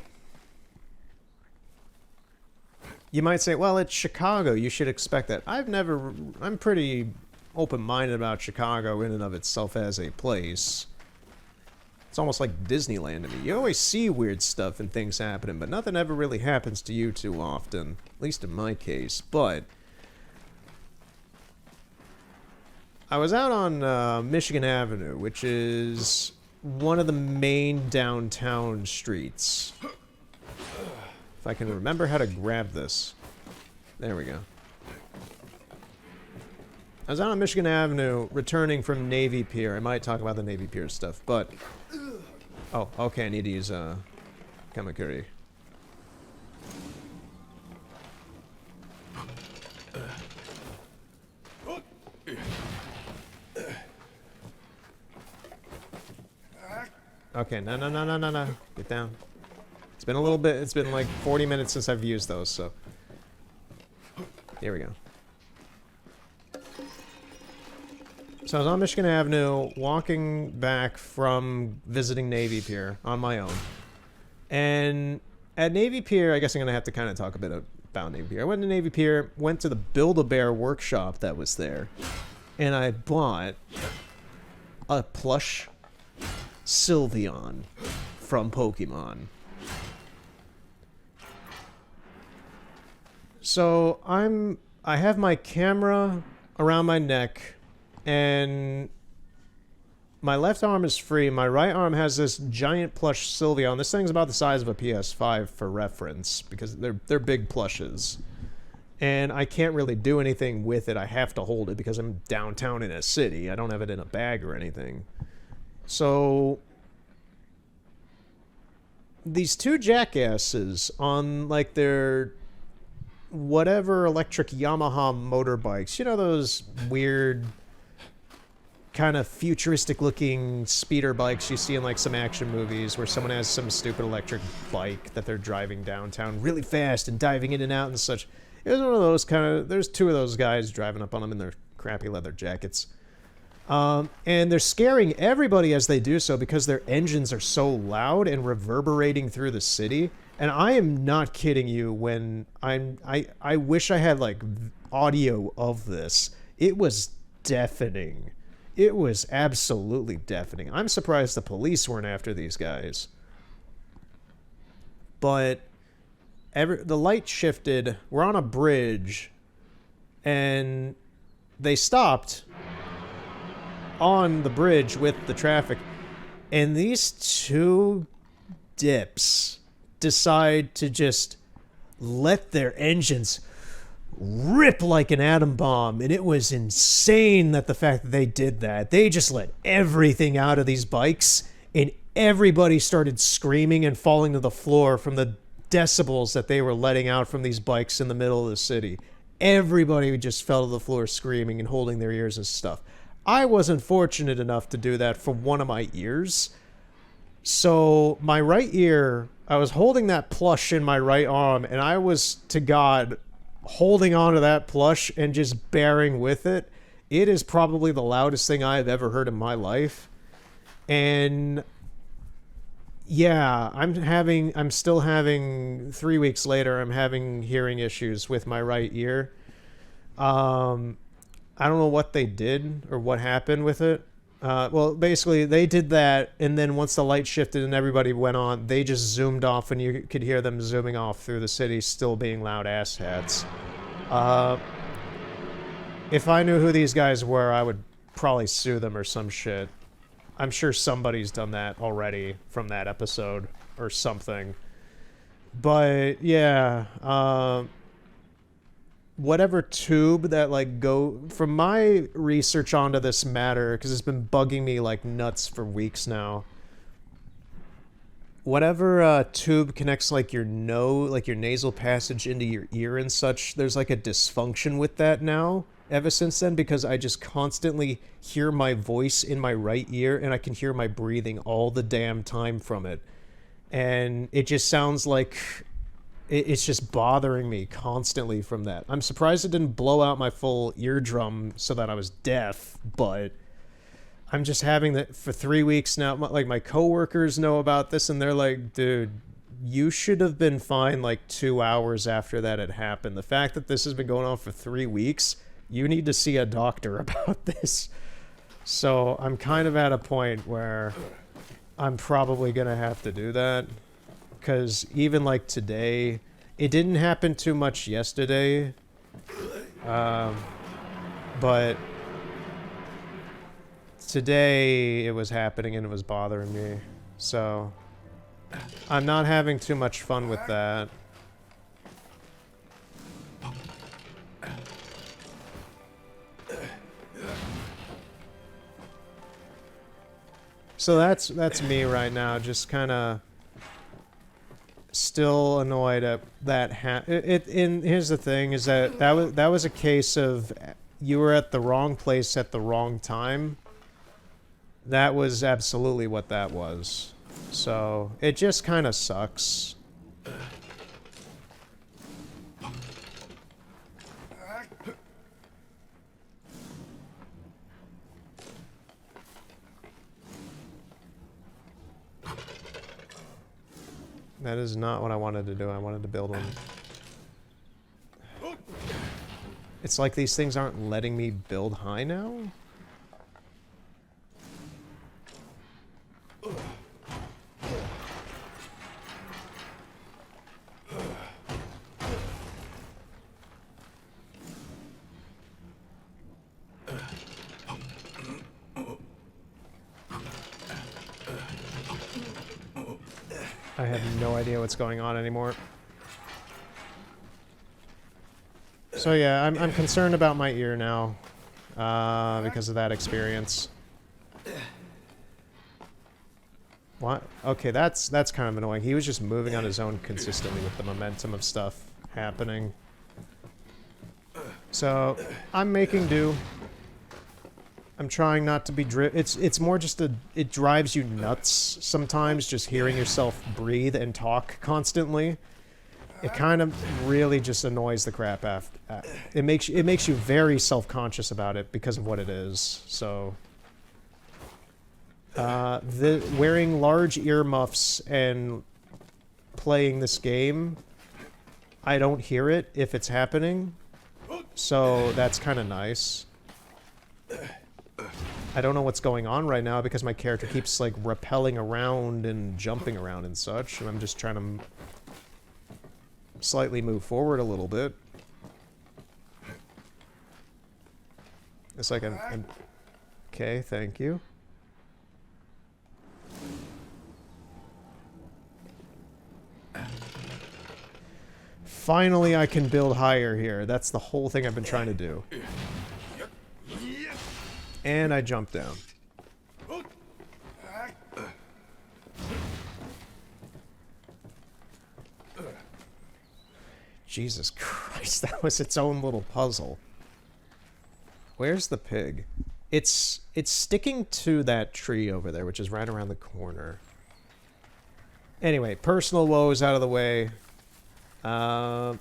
you might say, well, it's Chicago, you should expect that. I'm pretty open-minded about Chicago in and of itself as a place. It's almost like Disneyland to me. You always see weird stuff and things happening, but nothing ever really happens to you too often. At least in my case. But I was out on Michigan Avenue, which is one of the main downtown streets. If I can remember how to grab this. There we go. I was out on Michigan Avenue, returning from Navy Pier. I might talk about the Navy Pier stuff, but... Oh, okay, I need to use, Kamakuri. Okay, no. Get down. It's been a little bit, it's been like 40 minutes since I've used those, so... Here we go. So I was on Michigan Avenue, walking back from visiting Navy Pier on my own. And at Navy Pier, I guess I'm going to have to kind of talk a bit about Navy Pier. I went to Navy Pier, went to the Build-A-Bear workshop that was there, and I bought a plush Sylveon from Pokemon. So I have my camera around my neck, and my left arm is free. My right arm has this giant plush Sylveon. This thing's about the size of a PS5 for reference, because they're big plushes. And I can't really do anything with it. I have to hold it because I'm downtown in a city. I don't have it in a bag or anything. So these two jackasses on like their whatever electric Yamaha motorbikes, you know, those weird kind of futuristic looking speeder bikes you see in like some action movies where someone has some stupid electric bike that they're driving downtown really fast and diving in and out and such. It was one of those kind of, there's two of those guys driving up on them in their crappy leather jackets. And they're scaring everybody as they do so because their engines are so loud and reverberating through the city. And I am not kidding you when I wish I had like audio of this. It was deafening. It was absolutely deafening. I'm surprised the police weren't after these guys. But the light shifted. We're on a bridge. And they stopped on the bridge with the traffic. And these two dips decide to just let their engines rip like an atom bomb, and it was insane that the fact that they did that. They just let everything out of these bikes, and everybody started screaming and falling to the floor from the decibels that they were letting out from these bikes in the middle of the city. Everybody just fell to the floor screaming and holding their ears and stuff. I wasn't fortunate enough to do that for one of my ears. So my right ear, I was holding that plush in my right arm, and I was, to God, holding on to that plush and just bearing with it. It is probably the loudest thing I've ever heard in my life. And yeah, I'm still having, 3 weeks later, I'm having hearing issues with my right ear. I don't know what they did or what happened with it. Well, basically, they did that, and then once the light shifted and everybody went on, they just zoomed off, and you could hear them zooming off through the city, still being loud asshats. If I knew who these guys were, I would probably sue them or some shit. I'm sure somebody's done that already from that episode or something. But, yeah, whatever tube that like go from my research onto this matter, because it's been bugging me like nuts for weeks now. whatever tube connects like your like your nasal passage into your ear and such, there's like a dysfunction with that now ever since then, because I just constantly hear my voice in my right ear and I can hear my breathing all the damn time from it. And it just sounds like it's just bothering me constantly from that. I'm surprised it didn't blow out my full eardrum so that I was deaf, but I'm just having that for 3 weeks now. Like, my coworkers know about this, and they're like, dude, you should have been fine like 2 hours after that had happened. The fact that this has been going on for 3 weeks, you need to see a doctor about this. So I'm kind of at a point where I'm probably going to have to do that. Because even like today, it didn't happen too much yesterday. But today it was happening and it was bothering me. So I'm not having too much fun with that. So that's me right now, just kind of still annoyed at that. And here's the thing: is that was a case of you were at the wrong place at the wrong time. That was absolutely what that was. So it just kind of sucks. That is not what I wanted to do. I wanted to build one. It's like these things aren't letting me build high now? I have no idea what's going on anymore. So yeah, I'm concerned about my ear now, because of that experience. What? Okay, that's kind of annoying. He was just moving on his own consistently with the momentum of stuff happening. So I'm making do. I'm trying not to be it's more just it drives you nuts sometimes just hearing yourself breathe and talk constantly. It kind of really just annoys the crap out. It makes you very self-conscious about it because of what it is. So wearing large earmuffs and playing this game, I don't hear it if it's happening. So that's kind of nice. I don't know what's going on right now because my character keeps like rappelling around and jumping around and such, and I'm just trying to slightly move forward a little bit. It's like I'm okay, thank you. Finally I can build higher here. That's the whole thing I've been trying to do. And I jumped down. Jesus Christ, that was its own little puzzle. Where's the pig? It's sticking to that tree over there, which is right around the corner. Anyway, personal woes out of the way. Yeah,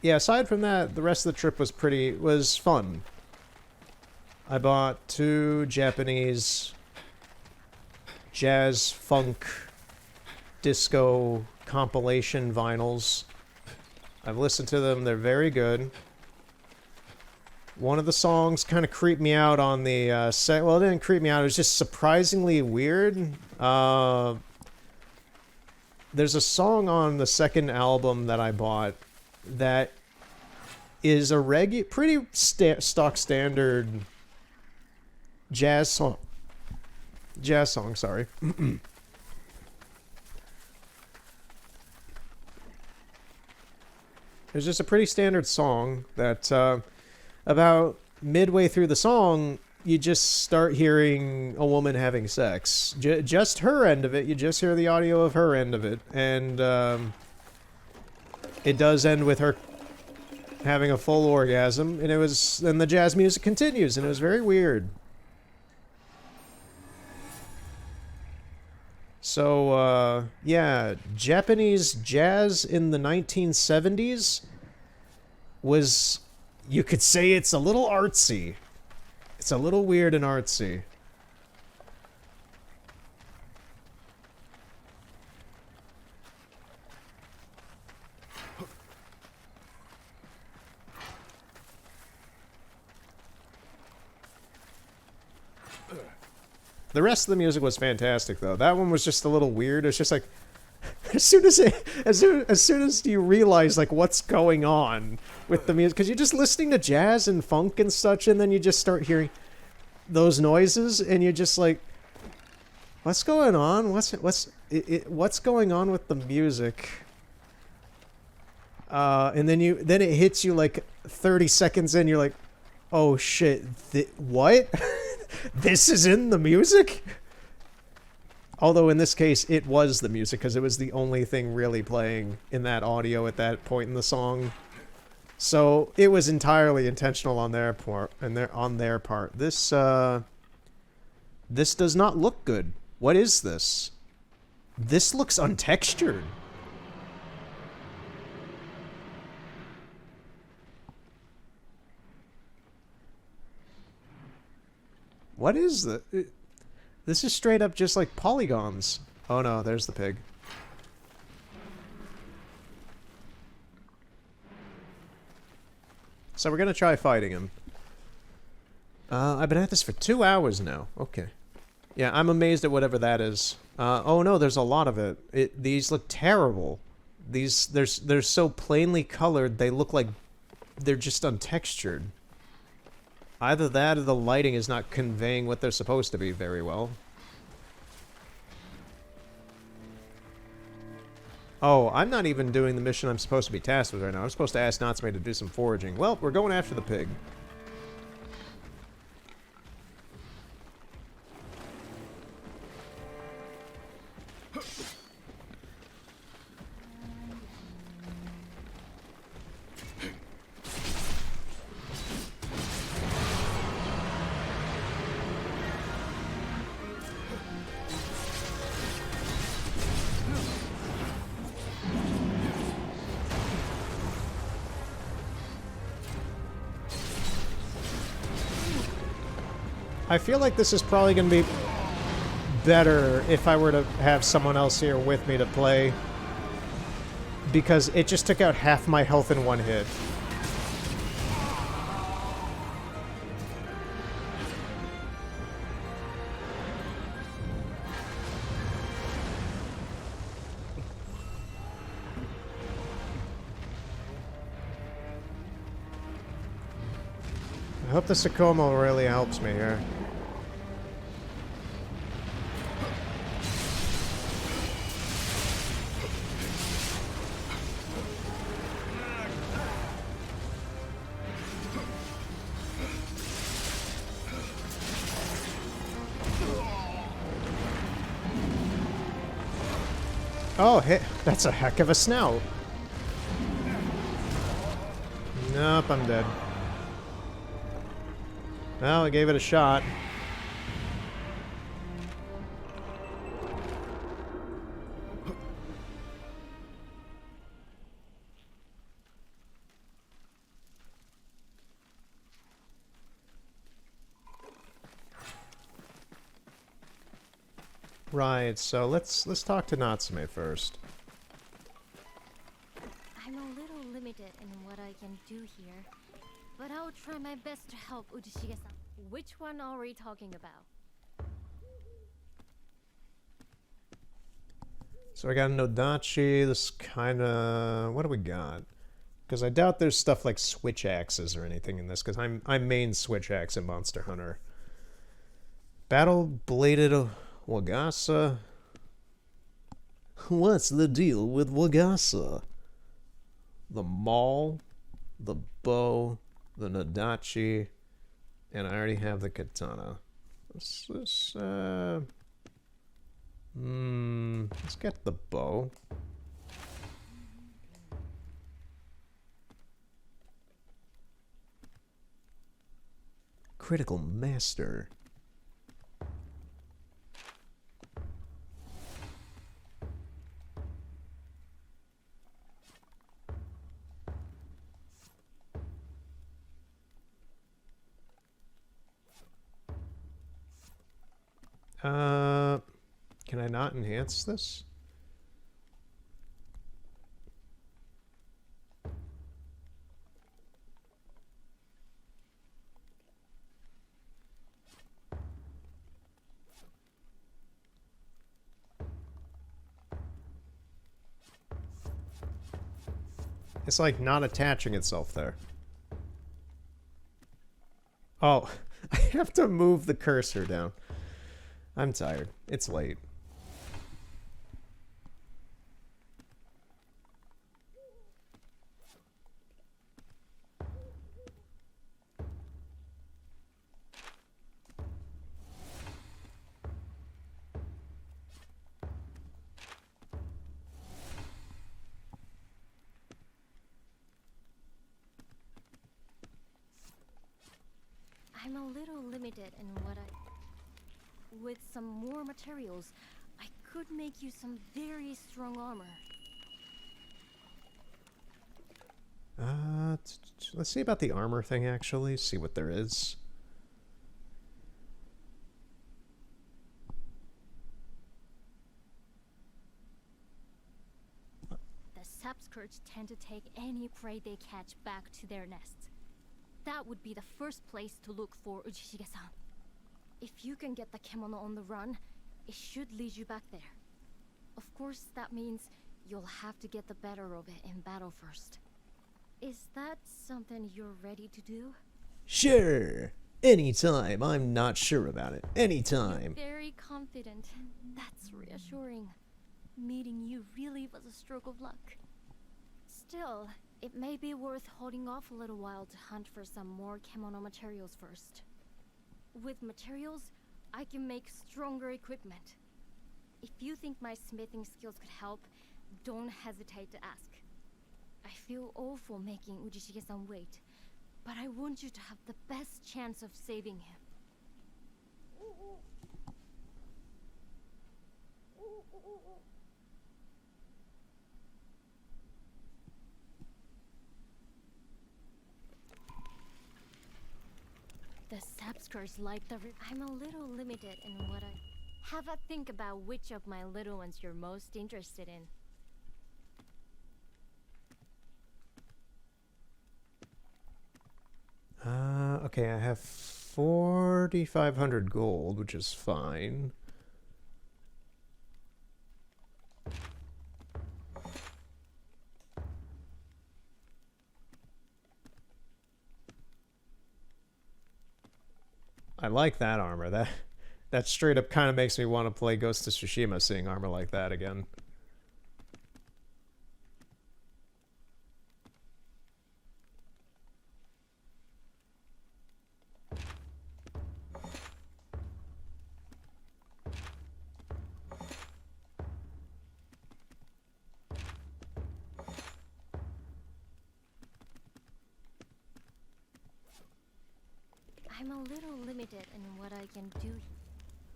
aside from that, the rest of the trip was fun. I bought 2 Japanese jazz, funk, disco compilation vinyls. I've listened to them. They're very good. One of the songs kind of creeped me out on the well, it didn't creep me out. It was just surprisingly weird. There's a song on the second album that I bought that is a pretty stock standard jazz song. Sorry. It's just a pretty standard song that about midway through the song you just start hearing a woman having sex. Just her end of it. You just hear the audio of her end of it. And it does end with her having a full orgasm. And then the jazz music continues. And it was very weird. So, yeah. Japanese jazz in the 1970s was... You could say it's a little artsy. It's a little weird and artsy. The rest of the music was fantastic, though. That one was just a little weird. It's just like, as soon as you realize like what's going on with the music, because you're just listening to jazz and funk and such, and then you just start hearing those noises, and you're just like, what's going on? What's going on with the music? And then it hits you like 30 seconds in. You're like, oh shit! What? This is in the music? Although in this case, it was the music, because it was the only thing really playing in that audio at that point in the song. So it was entirely intentional on their part. This does not look good. What is this? This looks untextured. What is the? This is straight up just like polygons. Oh no, there's the pig. So we're gonna try fighting him. I've been at this for 2 hours now. Okay. Yeah, I'm amazed at whatever that is. Oh no, there's a lot of it. These look terrible. They're so plainly colored, they look like they're just untextured. Either that or the lighting is not conveying what they're supposed to be very well. Oh, I'm not even doing the mission I'm supposed to be tasked with right now. I'm supposed to ask Natsume to do some foraging. Well, we're going after the pig. I feel like this is probably going to be better if I were to have someone else here with me to play, because it just took out half my health in one hit. I hope the Sakomo really helps me here. Oh, hey, that's a heck of a snout. Nope, I'm dead. Well, I gave it a shot. Right, so let's talk to Natsume first. I'm a little limited in what I can do here, but I'll try my best to help Uchishige-san. Which one are we talking about? So I got an Odachi, this kinda... What do we got? Because I doubt there's stuff like switch axes or anything in this, because I'm main switch axe in Monster Hunter. Battle-bladed Wagasa. What's the deal with Wagasa? The maul, the bow, the Nadachi, And I already have the katana. Let's get the bow. Critical Master. Can I not enhance this? It's like not attaching itself there. Oh, I have to move the cursor down. I'm tired. It's late. I'm a little limited in what I... With some more materials, I could make you some very strong armor. Let's see about the armor thing, actually. See what there is. The Sapscourge tend to take any prey they catch back to their nests. That would be the first place to look for Ujishige-san. If you can get the Kemono on the run, it should lead you back there. Of course, that means you'll have to get the better of it in battle first. Is that something you're ready to do? Sure. Anytime. I'm not sure about it. Anytime. You're very confident. That's reassuring. Meeting you really was a stroke of luck. Still, it may be worth holding off a little while to hunt for some more Kemono materials first. With materials, I can make stronger equipment. If you think my smithing skills could help, don't hesitate to ask. I feel awful making Ujishige-san wait, but I want you to have the best chance of saving him. The Sapscourge like the... I'm a little limited in what I... Have a think about which of my little ones you're most interested in. Okay, I have 4,500 gold, which is fine. I like that armor. That straight up kind of makes me want to play Ghost of Tsushima, seeing armor like that again. I'm a little limited in what I can do.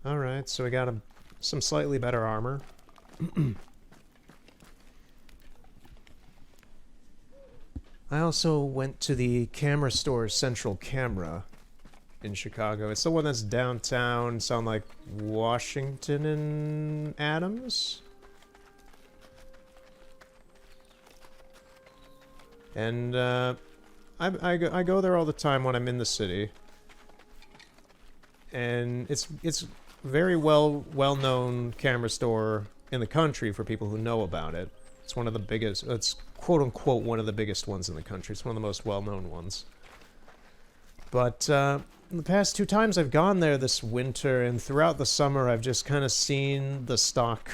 Alright, so we got some slightly better armor. I also went to the camera store Central Camera in Chicago. It's the one that's downtown, sound like Washington and Adams? And I go there all the time when I'm in the city. And it's very well-known camera store in the country for people who know about it. It's one of the biggest, it's quote-unquote one of the biggest ones in the country. It's one of the most well-known ones. But the past 2 times I've gone there this winter, and throughout the summer I've just kind of seen the stock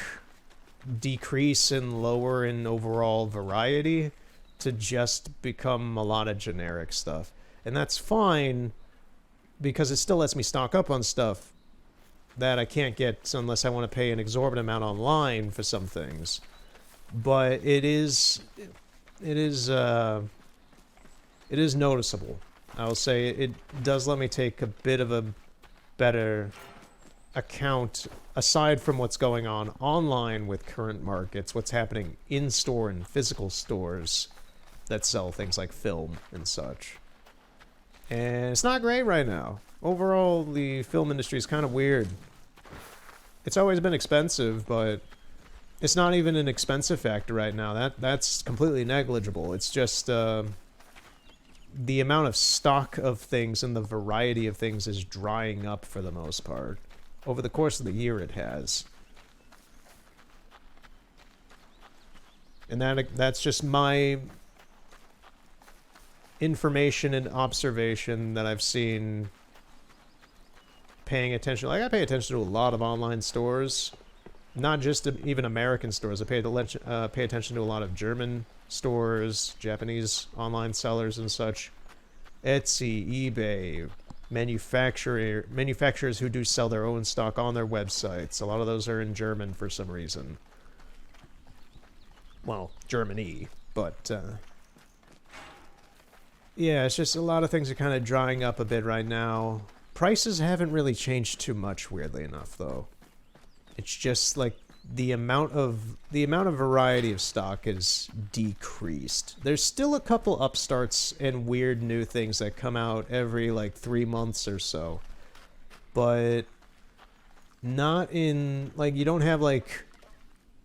decrease and lower in overall variety to just become a lot of generic stuff. And that's fine, because it still lets me stock up on stuff that I can't get unless I want to pay an exorbitant amount online for some things. But it is noticeable. I will say it does let me take a bit of a better account, aside from what's going on online with current markets, what's happening in store and physical stores that sell things like film and such. And it's not great right now. Overall, the film industry is kind of weird. It's always been expensive, but it's not even an expensive factor right now. That's completely negligible. It's just the amount of stock of things and the variety of things is drying up for the most part. Over the course of the year, it has. And that's just my information and observation that I've seen paying attention. Like, I pay attention to a lot of online stores. Not just even American stores. I pay attention to a lot of German stores, Japanese online sellers and such. Etsy, eBay, manufacturers who do sell their own stock on their websites. A lot of those are in German for some reason. Well, Germany, but yeah, it's just a lot of things are kind of drying up a bit right now. Prices haven't really changed too much, weirdly enough, though. It's just like the amount of variety of stock is decreased. There's still a couple upstarts and weird new things that come out every like 3 months or so, but not in like, you don't have like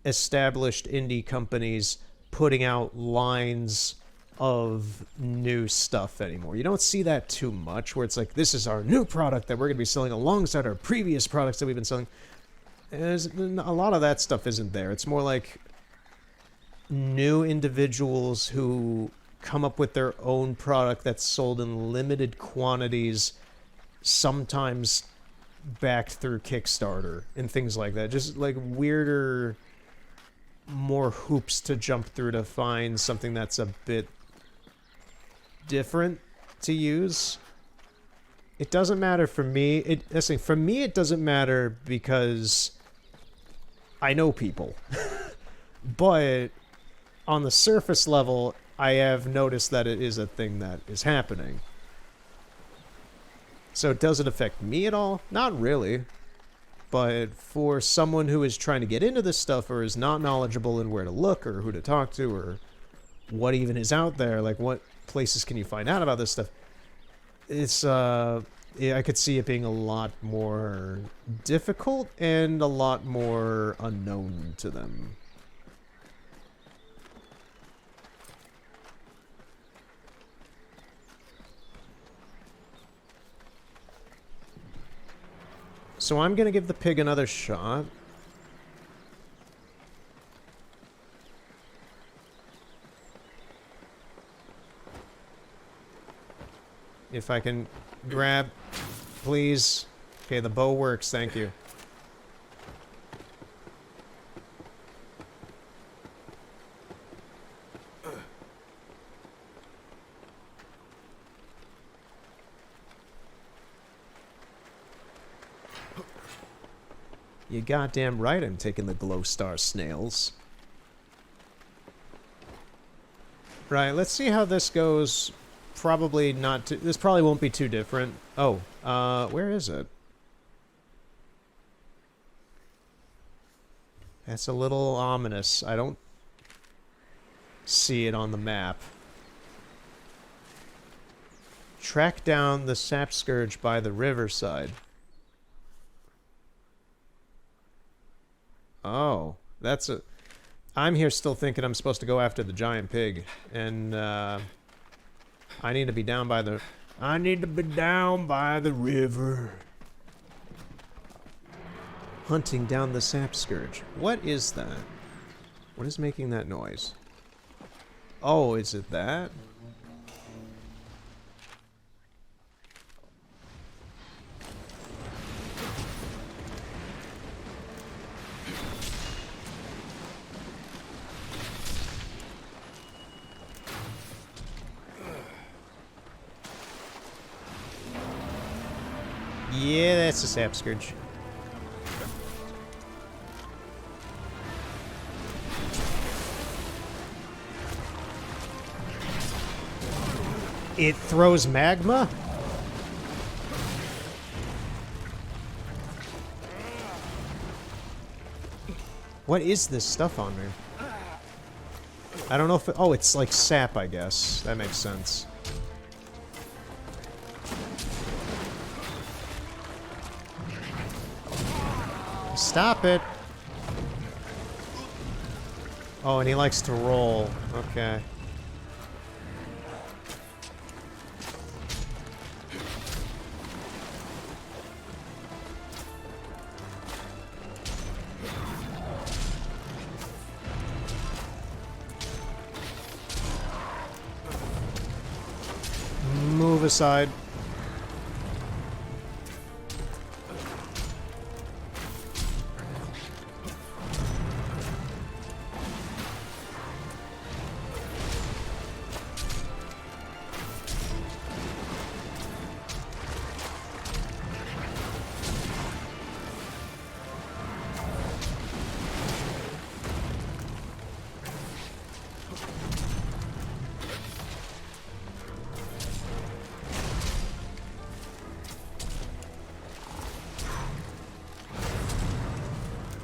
established indie companies putting out lines of new stuff anymore. You don't see that too much, where it's like, this is our new product that we're going to be selling alongside our previous products that we've been selling. A lot of that stuff isn't there. It's more like new individuals who come up with their own product that's sold in limited quantities, sometimes backed through Kickstarter and things like that. Just like weirder, more hoops to jump through to find something that's a bit different to use. It doesn't matter for me. For me, it doesn't matter because I know people. But on the surface level, I have noticed that it is a thing that is happening. So does it affect me at all? Not really. But for someone who is trying to get into this stuff or is not knowledgeable in where to look or who to talk to or what even is out there, like what places can you find out about this stuff, it's yeah, I could see it being a lot more difficult and a lot more unknown to them. So I'm gonna give the pig another shot. If I can grab, please. Okay, the bow works, thank you. You goddamn right I'm taking the glow star snails. Right, let's see how this goes. Probably not too, this probably won't be too different. Oh, where is it? That's a little ominous. I don't see it on the map. Track down the sap scourge by the riverside. Oh, that's a... I'm here still thinking I'm supposed to go after the giant pig, and I need to be down by the... I need to be down by the river. Hunting down the sap scourge. What is that? What is making that noise? Oh, is it that? it's a sap scourge. It throws magma? What is this stuff on me? I don't know if it, oh, it's like sap, I guess. That makes sense. Stop it! Oh, and he likes to roll. Okay. Move aside.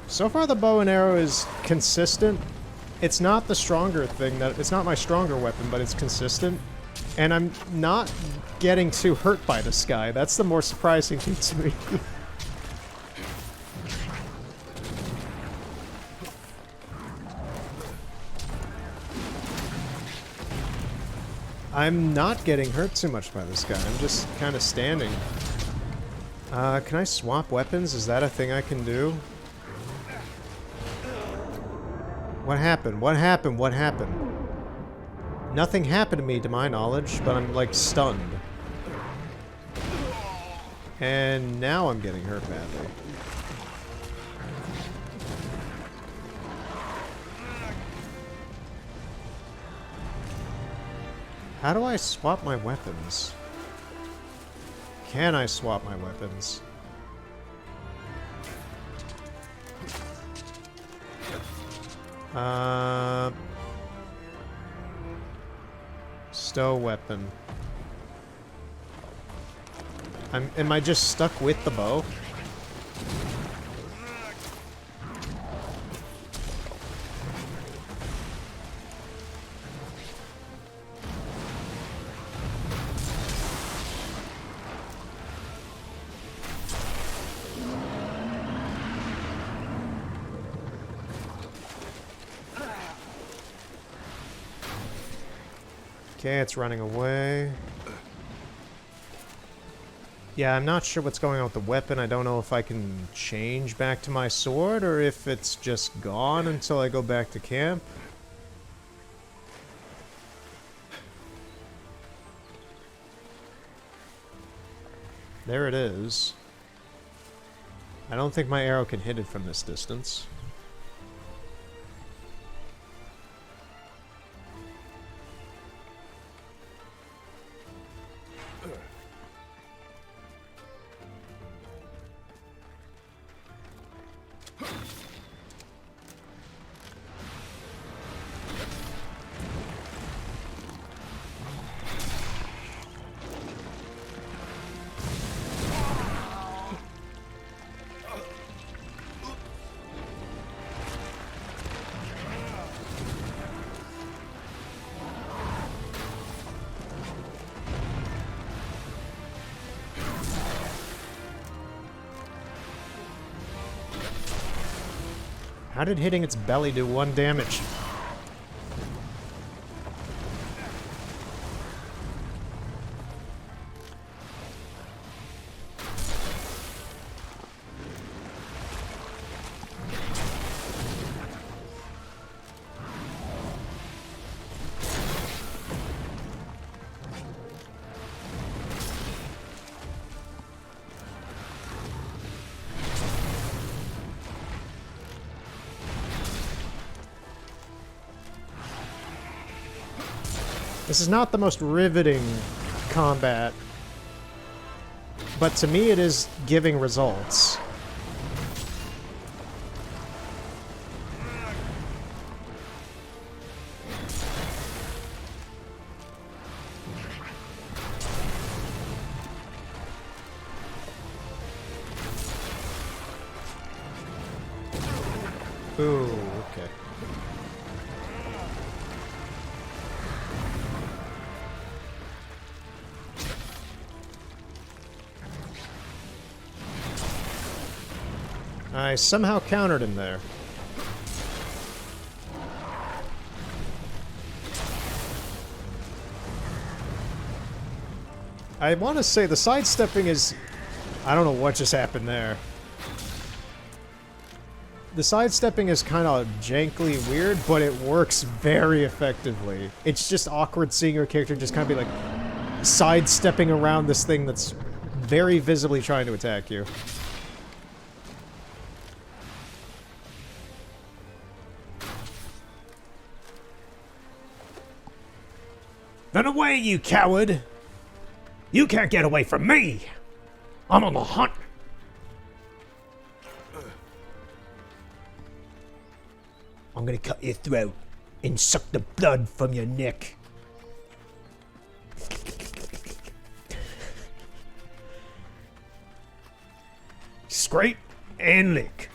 So far the bow and arrow is consistent. It's not the stronger thing, that it's not my stronger weapon, but it's consistent. And I'm not getting too hurt by this guy. That's the more surprising thing to me. I'm not getting hurt too much by this guy. I'm just kind of standing. Can I swap weapons? Is that a thing I can do? What happened? What happened? What happened? Nothing happened to me, to my knowledge, but I'm, like, stunned. And now I'm getting hurt badly. How do I swap my weapons? Can I swap my weapons? Stow weapon. Am I just stuck with the bow? Okay, it's running away. Yeah, I'm not sure what's going on with the weapon. I don't know if I can change back to my sword or if it's just gone until I go back to camp. There it is. I don't think my arrow can hit it from this distance. How did hitting its belly do 1 damage? This is not the most riveting combat. but to me it is giving results. Ooh, okay. I somehow countered him there. I want to say the sidestepping is... I don't know what just happened there. The sidestepping is kind of jankly weird, but it works very effectively. It's just awkward seeing your character just kind of be like sidestepping around this thing that's very visibly trying to attack you. Then away, you coward! You can't get away from me! I'm on the hunt! I'm gonna cut your throat and suck the blood from your neck. Scrape and lick.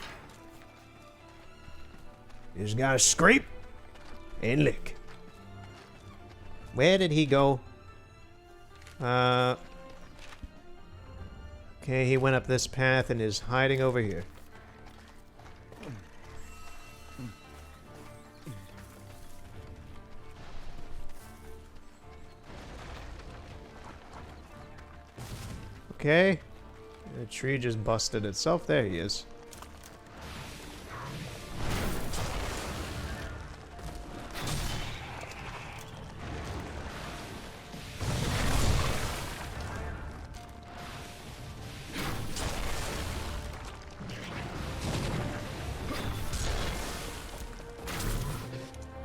You just gotta scrape and lick. Where did he go? Okay, he went up this path and is hiding over here. Okay. The tree just busted itself. There he is.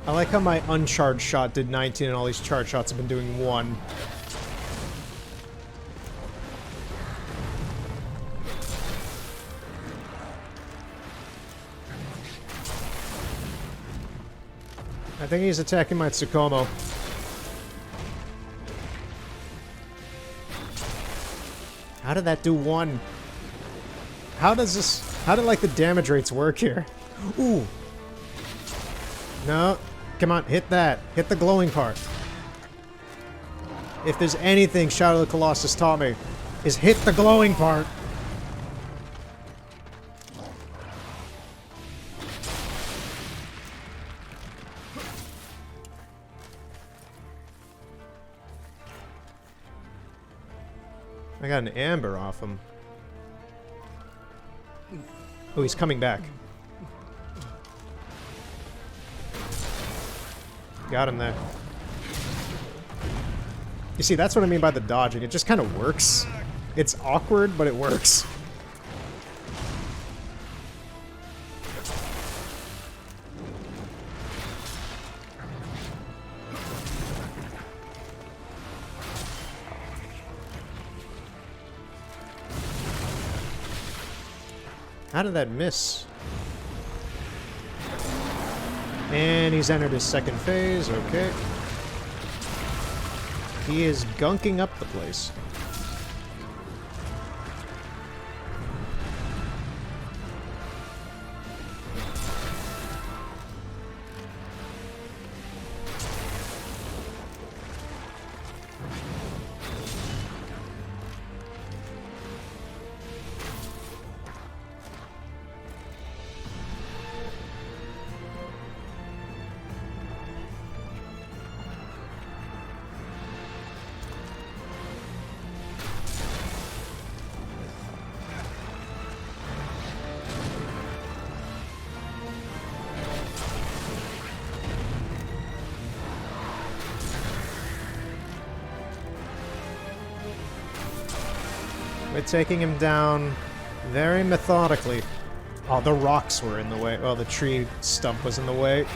I like how my uncharged shot did 19 and all these charged shots have been doing 1. I think he's attacking my Tsukumo. How did that do 1? How does this... How did, like, the damage rates work here? Ooh. No. Come on, hit that. Hit the glowing part. If there's anything Shadow of the Colossus taught me, is hit the glowing part. I got an amber off him. Oh, he's coming back. Got him there. You see, that's what I mean by the dodging. It just kind of works. It's awkward, but it works. How did that miss? And he's entered his second phase, okay. He is gunking up the place. We're taking him down very methodically. Oh, the rocks were in the way. Well, the tree stump was in the way.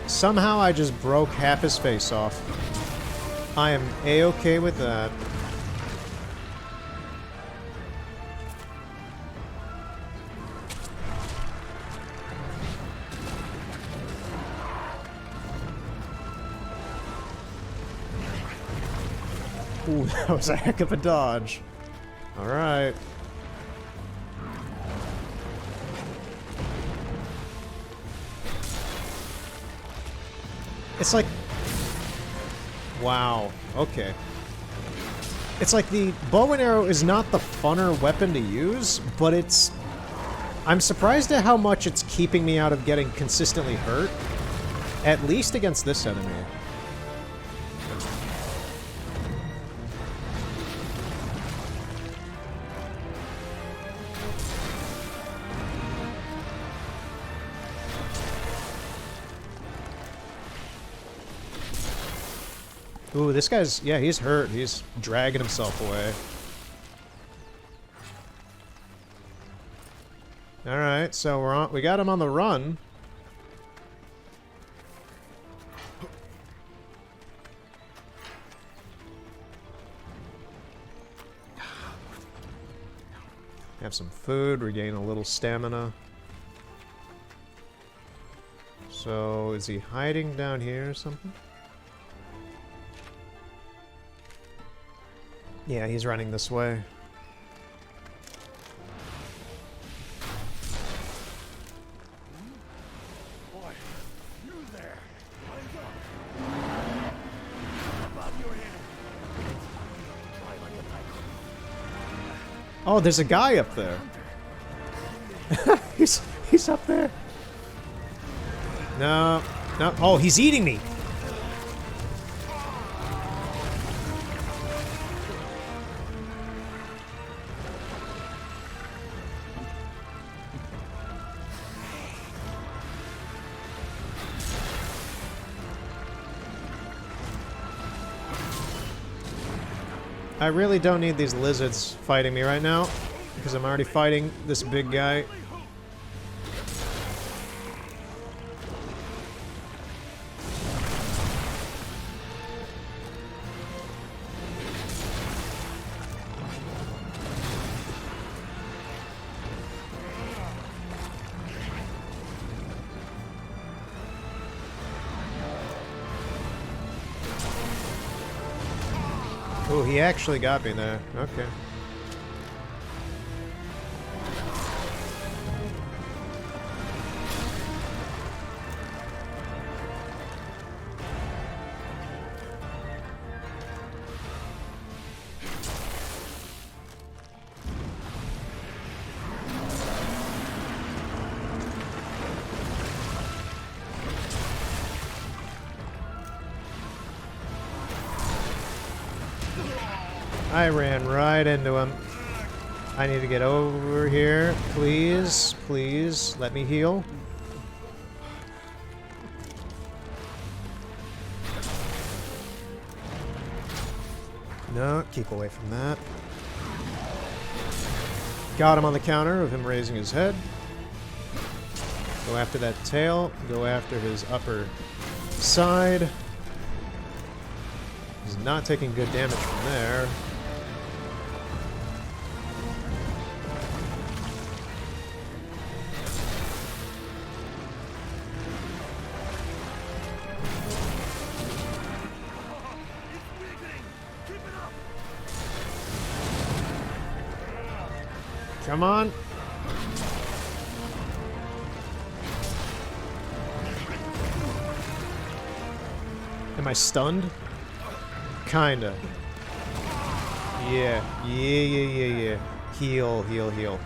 Somehow I just broke half his face off. I am A-okay with that. Ooh, that was a heck of a dodge. Alright. It's like... Wow. Okay. It's like the bow and arrow is not the funner weapon to use, but it's... I'm surprised at how much it's keeping me out of getting consistently hurt. At least against this enemy. Ooh, this guy's... Yeah, he's hurt. He's dragging himself away. Alright, so we got him on the run. Have some food, regain a little stamina. So, is he hiding down here or something? Yeah, he's running this way. Boy, you there. Hands up. Above your head. Fly like a tiger. Oh, there's a guy up there. he's up there. No, no. Oh, he's eating me. I really don't need these lizards fighting me right now, because I'm already fighting this big guy. Oh, he actually got me there. Okay. I ran right into him. I need to get over here. Please, please, let me heal. No, keep away from that. Got him on the counter of him raising his head. Go after that tail. Go after his upper side. He's not taking good damage from there. Come on. Am I stunned? Kinda. Yeah. Yeah. Heal, heal, heal.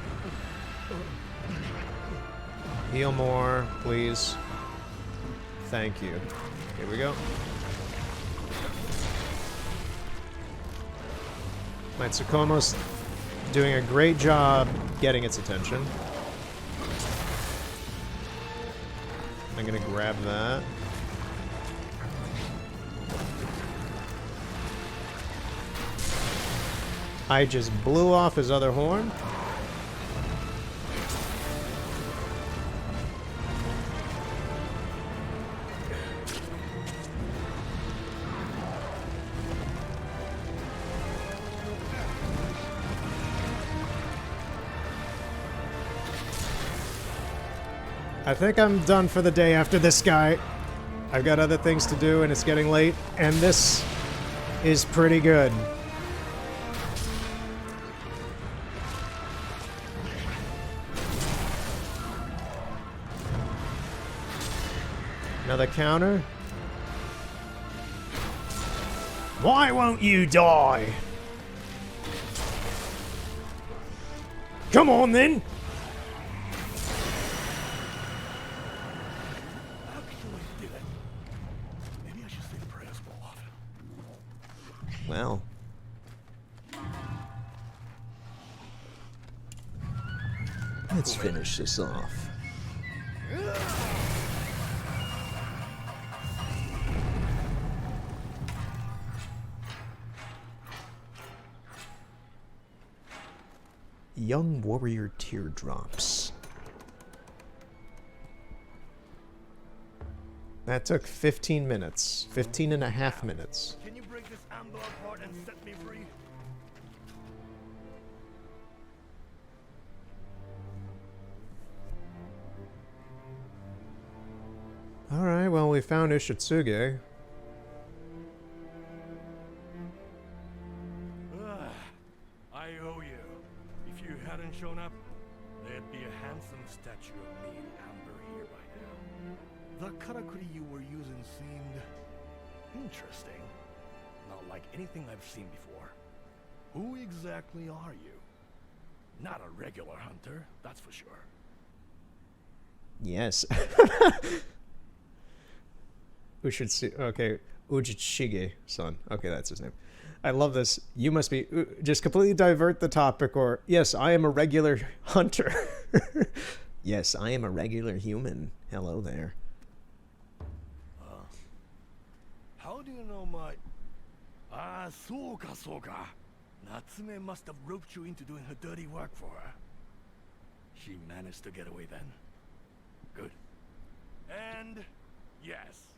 Heal more, please. Thank you. Here we go. My Tsukomo's doing a great job getting its attention. I'm gonna grab that. I just blew off his other horn. I think I'm done for the day after this guy. I've got other things to do and it's getting late, and this is pretty good. Another counter. Why won't you die? Come on then! Actually did it. Maybe I should say the prayers more often. Well. Let's finish this off. Young Warrior Teardrops. That took 15 minutes. 15 and a half minutes. Can you break this amber apart and set me free? Alright, well, we found Ushitsuge. I owe you. If you hadn't shown up, there'd be a handsome statue of me in amber here by now. The karakuri you were using seemed interesting. Not like anything I've seen before. Who exactly are you? Not a regular hunter, that's for sure. Yes. Ushitsuge. Okay. Ujichige-san. Okay, that's his name. I love this. You must be... Just completely divert the topic, or... Yes, I am a regular hunter. Yes, I am a regular human. Hello there. How do you know my... Ah, soka. Natsume must have roped you into doing her dirty work for her. She managed to get away then. Good. And... yes,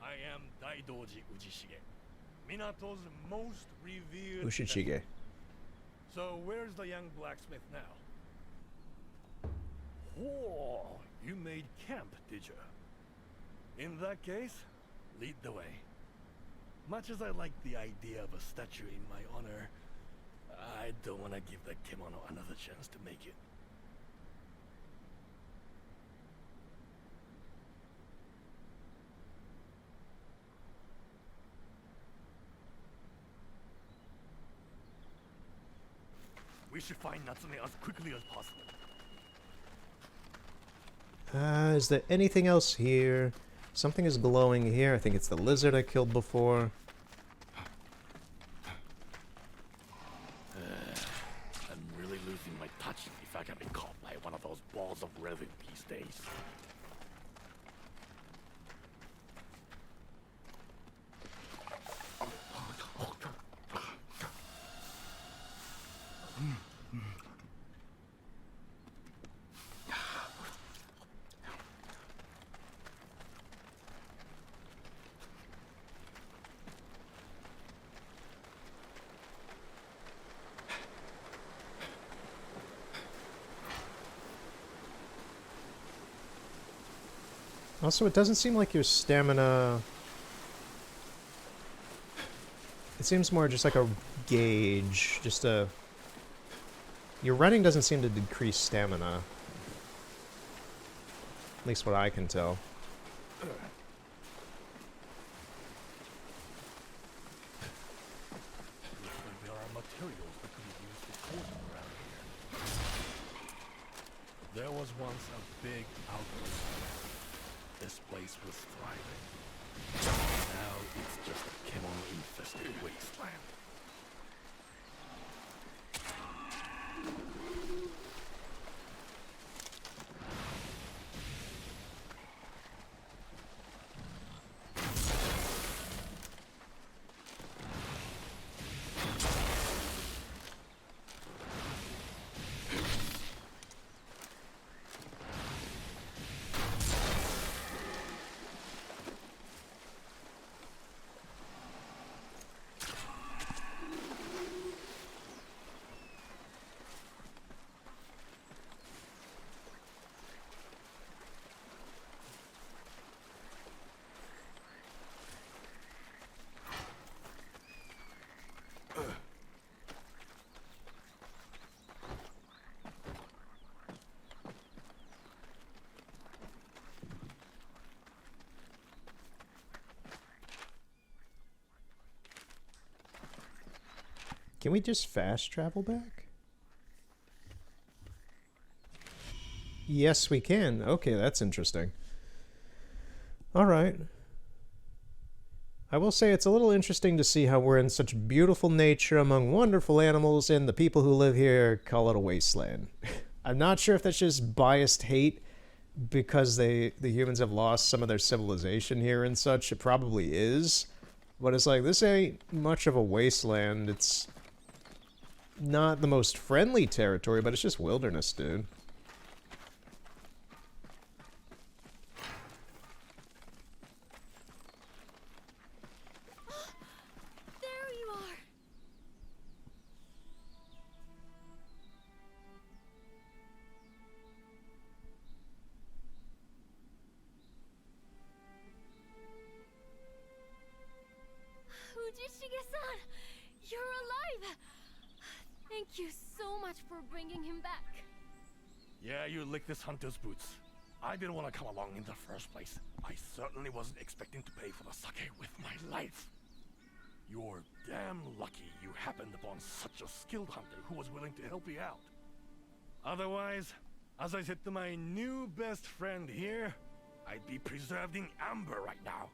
I am Daidoji Ujishige. Minato's most revered... Ushitsuge. So where's the young blacksmith now? Oh, you made camp, did you? In that case, lead the way. Much as I like the idea of a statue in my honor, I don't want to give the kimono another chance to make it. We should find Natsume as quickly as possible. Is there anything else here? Something is glowing here. I think it's the lizard I killed before. I'm really losing my touch if I can be caught by one of those balls of resin these days. Also, it doesn't seem like your stamina... It seems more just like a gauge, just a... Your running doesn't seem to decrease stamina. At least what I can tell. Looks like there are materials that could be used for clothing around here. There was once a big outpost. This place was thriving. Now it's just a kimono-infested wasteland. Can we just fast travel back? Yes, we can. Okay, that's interesting. Alright. I will say it's a little interesting to see how we're in such beautiful nature among wonderful animals, and the people who live here call it a wasteland. I'm not sure if that's just biased hate because the humans have lost some of their civilization here and such. It probably is. But it's like, this ain't much of a wasteland. It's not the most friendly territory, but it's just wilderness, dude. There you are! Ujishige-san! You're alive! Thank you so much for bringing him back. Yeah, you licked this hunter's boots. I didn't want to come along in the first place. I certainly wasn't expecting to pay for the sake with my life. You're damn lucky you happened upon such a skilled hunter who was willing to help you out. Otherwise, as I said to my new best friend here, I'd be preserved in amber right now,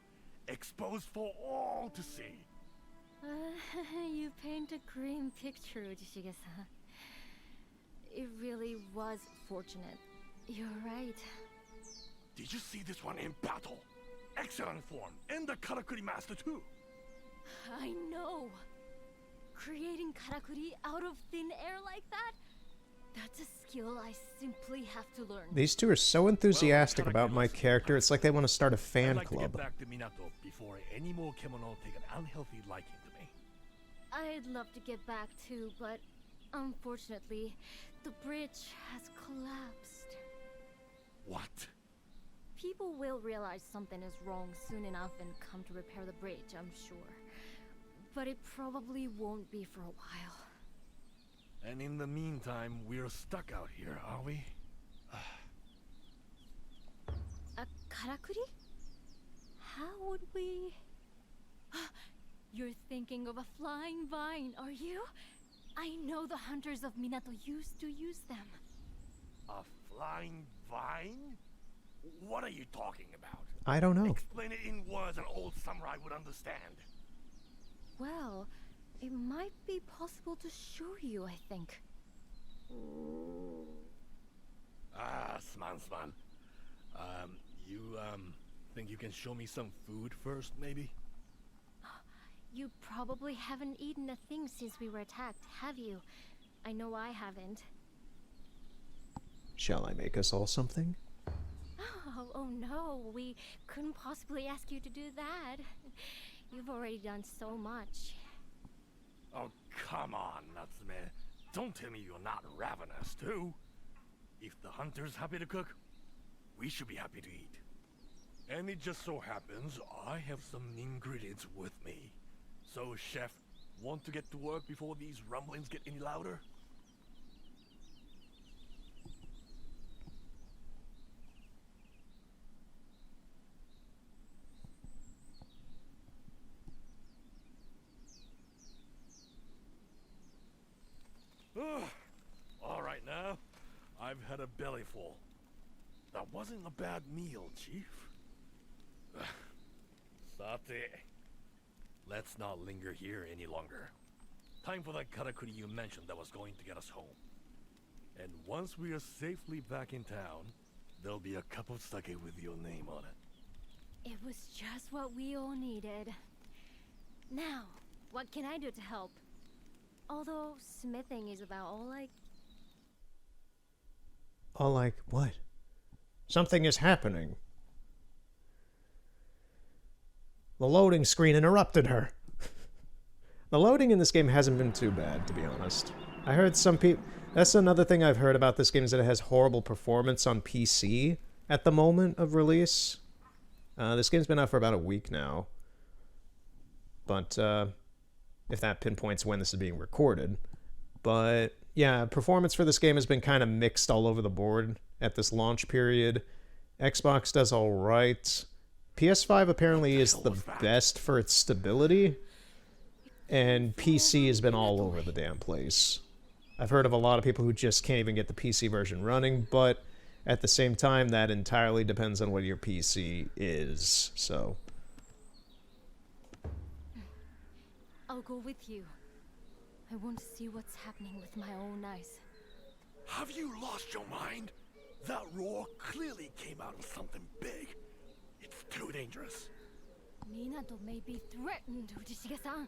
exposed for all to see. You paint a grim picture, Ujishige-san. It really was fortunate. You're right. Did you see this one in battle? Excellent form, and the Karakuri master too. I know. Creating karakuri out of thin air like that? That's a skill I simply have to learn. These two are so enthusiastic Well, about my Karakuri character, it's like they want to start a I'd fan like to club. get back to Minato before any more kemono take an unhealthy liking to me. I'd love to get back too, but unfortunately, the bridge has collapsed. What? People will realize something is wrong soon enough and come to repair the bridge, I'm sure. But it probably won't be for a while. And in the meantime, we're stuck out here, are we? A karakuri? How would we... You're thinking of a flying vine, are you? I know the hunters of Minato used to use them. A flying vine? What are you talking about? I don't know. Explain it in words an old samurai would understand. Well, it might be possible to show you, I think. Sman. You think you can show me some food first, maybe? You probably haven't eaten a thing since we were attacked, have you? I know I haven't. Shall I make us all something? Oh no, we couldn't possibly ask you to do that. You've already done so much. Oh, come on, Natsume. Don't tell me you're not ravenous, too. If the hunter's happy to cook, we should be happy to eat. And it just so happens I have some ingredients with me. So, chef, want to get to work before these rumblings get any louder? All right now, I've had a belly full. That wasn't a bad meal, Chief. Sate, let's not linger here any longer. Time for that karakuri you mentioned that was going to get us home. And once we are safely back in town, there'll be a cup of sake with your name on it. It was just what we all needed. Now, what can I do to help? Although smithing is about all I... All like, what? Something is happening. The loading screen interrupted her. The loading in this game hasn't been too bad, to be honest. I heard some people... That's another thing I've heard about this game, is that it has horrible performance on PC at the moment of release. This game's been out for about a week now. But, if that pinpoints when this is being recorded. But, yeah, performance for this game has been kind of mixed all over the board at this launch period. Xbox does alright. PS5 apparently is the best for its stability. and PC has been all over the damn place. I've heard of a lot of people who just can't even get the PC version running, but at the same time, that entirely depends on what your PC is, so... I'll go with you. I want to see what's happening with my own eyes. Have you lost your mind? That roar clearly came out of something big. It's too dangerous. Minato may be threatened, Uchishige-san.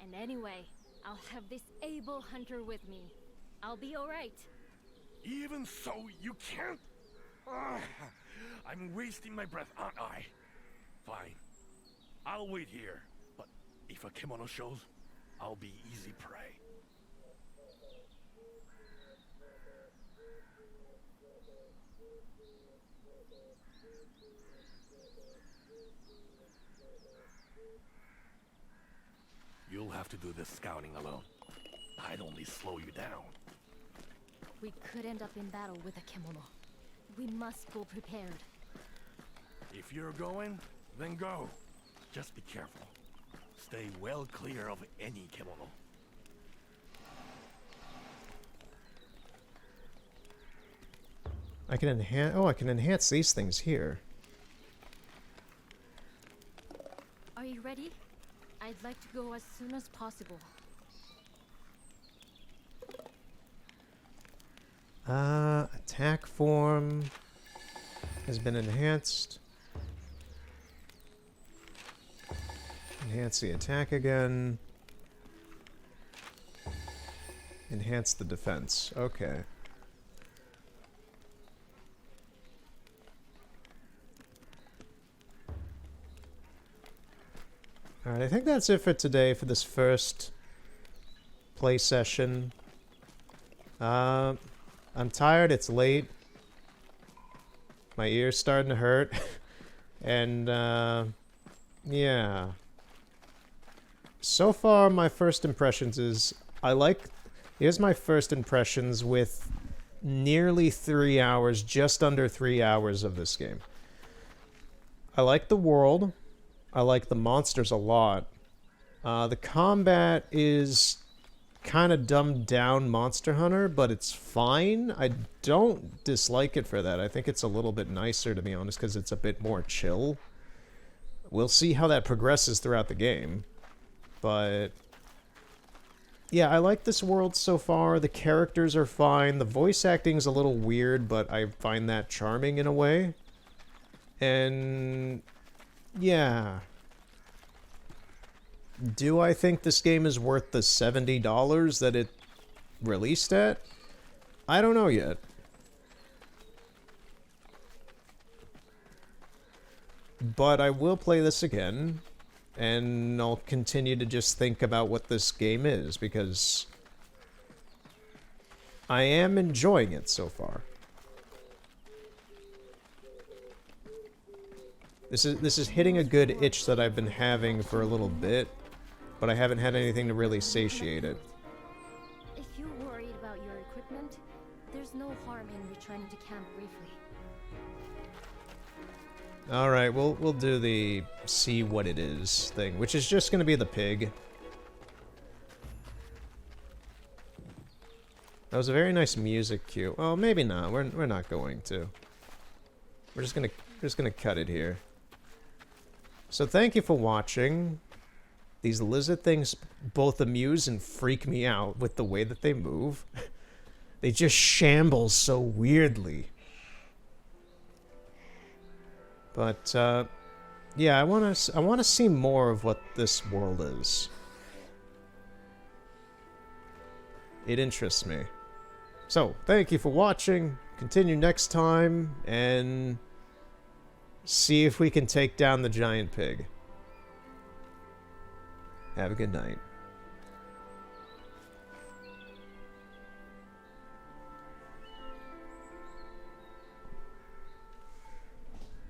And anyway, I'll have this able hunter with me. I'll be alright. Even so, you can't... Ugh, I'm wasting my breath, aren't I? Fine. I'll wait here. But if a kimono shows, I'll be easy prey. You'll have to do this scouting alone. I'd only slow you down. We could end up in battle with a kimono. We must go prepared. If you're going, then go. Just be careful. Stay well clear of any kimono. I can enhance... Oh, I can enhance these things here. Are you ready? I'd like to go as soon as possible. Attack form has been enhanced. Enhance the attack again. Enhance the defense. Okay. Alright, I think that's it for today for this first play session. I'm tired, it's late. My ear's starting to hurt. And, yeah. So far, my first impressions is... Here's my first impressions with nearly 3 hours, just under 3 hours of this game. I like the world. I like the monsters a lot. The combat is kind of dumbed down Monster Hunter, but it's fine. I don't dislike it for that. I think it's a little bit nicer, to be honest, because it's a bit more chill. We'll see how that progresses throughout the game. But yeah, I like this world so far. The characters are fine. The voice acting's a little weird, but I find that charming in a way. And yeah. Do I think this game is worth the $70 that it released at? I don't know yet. But I will play this again, and I'll continue to just think about what this game is, because I am enjoying it so far. This is hitting a good itch that I've been having for a little bit, but I haven't had anything to really satiate it. If you're worried about your equipment, there's no harm in returning to camp briefly. Alright, we'll do the see what it is thing, which is just gonna be the pig. That was a very nice music cue. Well, maybe not. We're not going to. We're just gonna cut it here. So thank you for watching. These lizard things both amuse and freak me out with the way that they move. They just shamble so weirdly. But yeah, I want to see more of what this world is. It interests me. So, thank you for watching. Continue next time and see if we can take down the giant pig. Have a good night.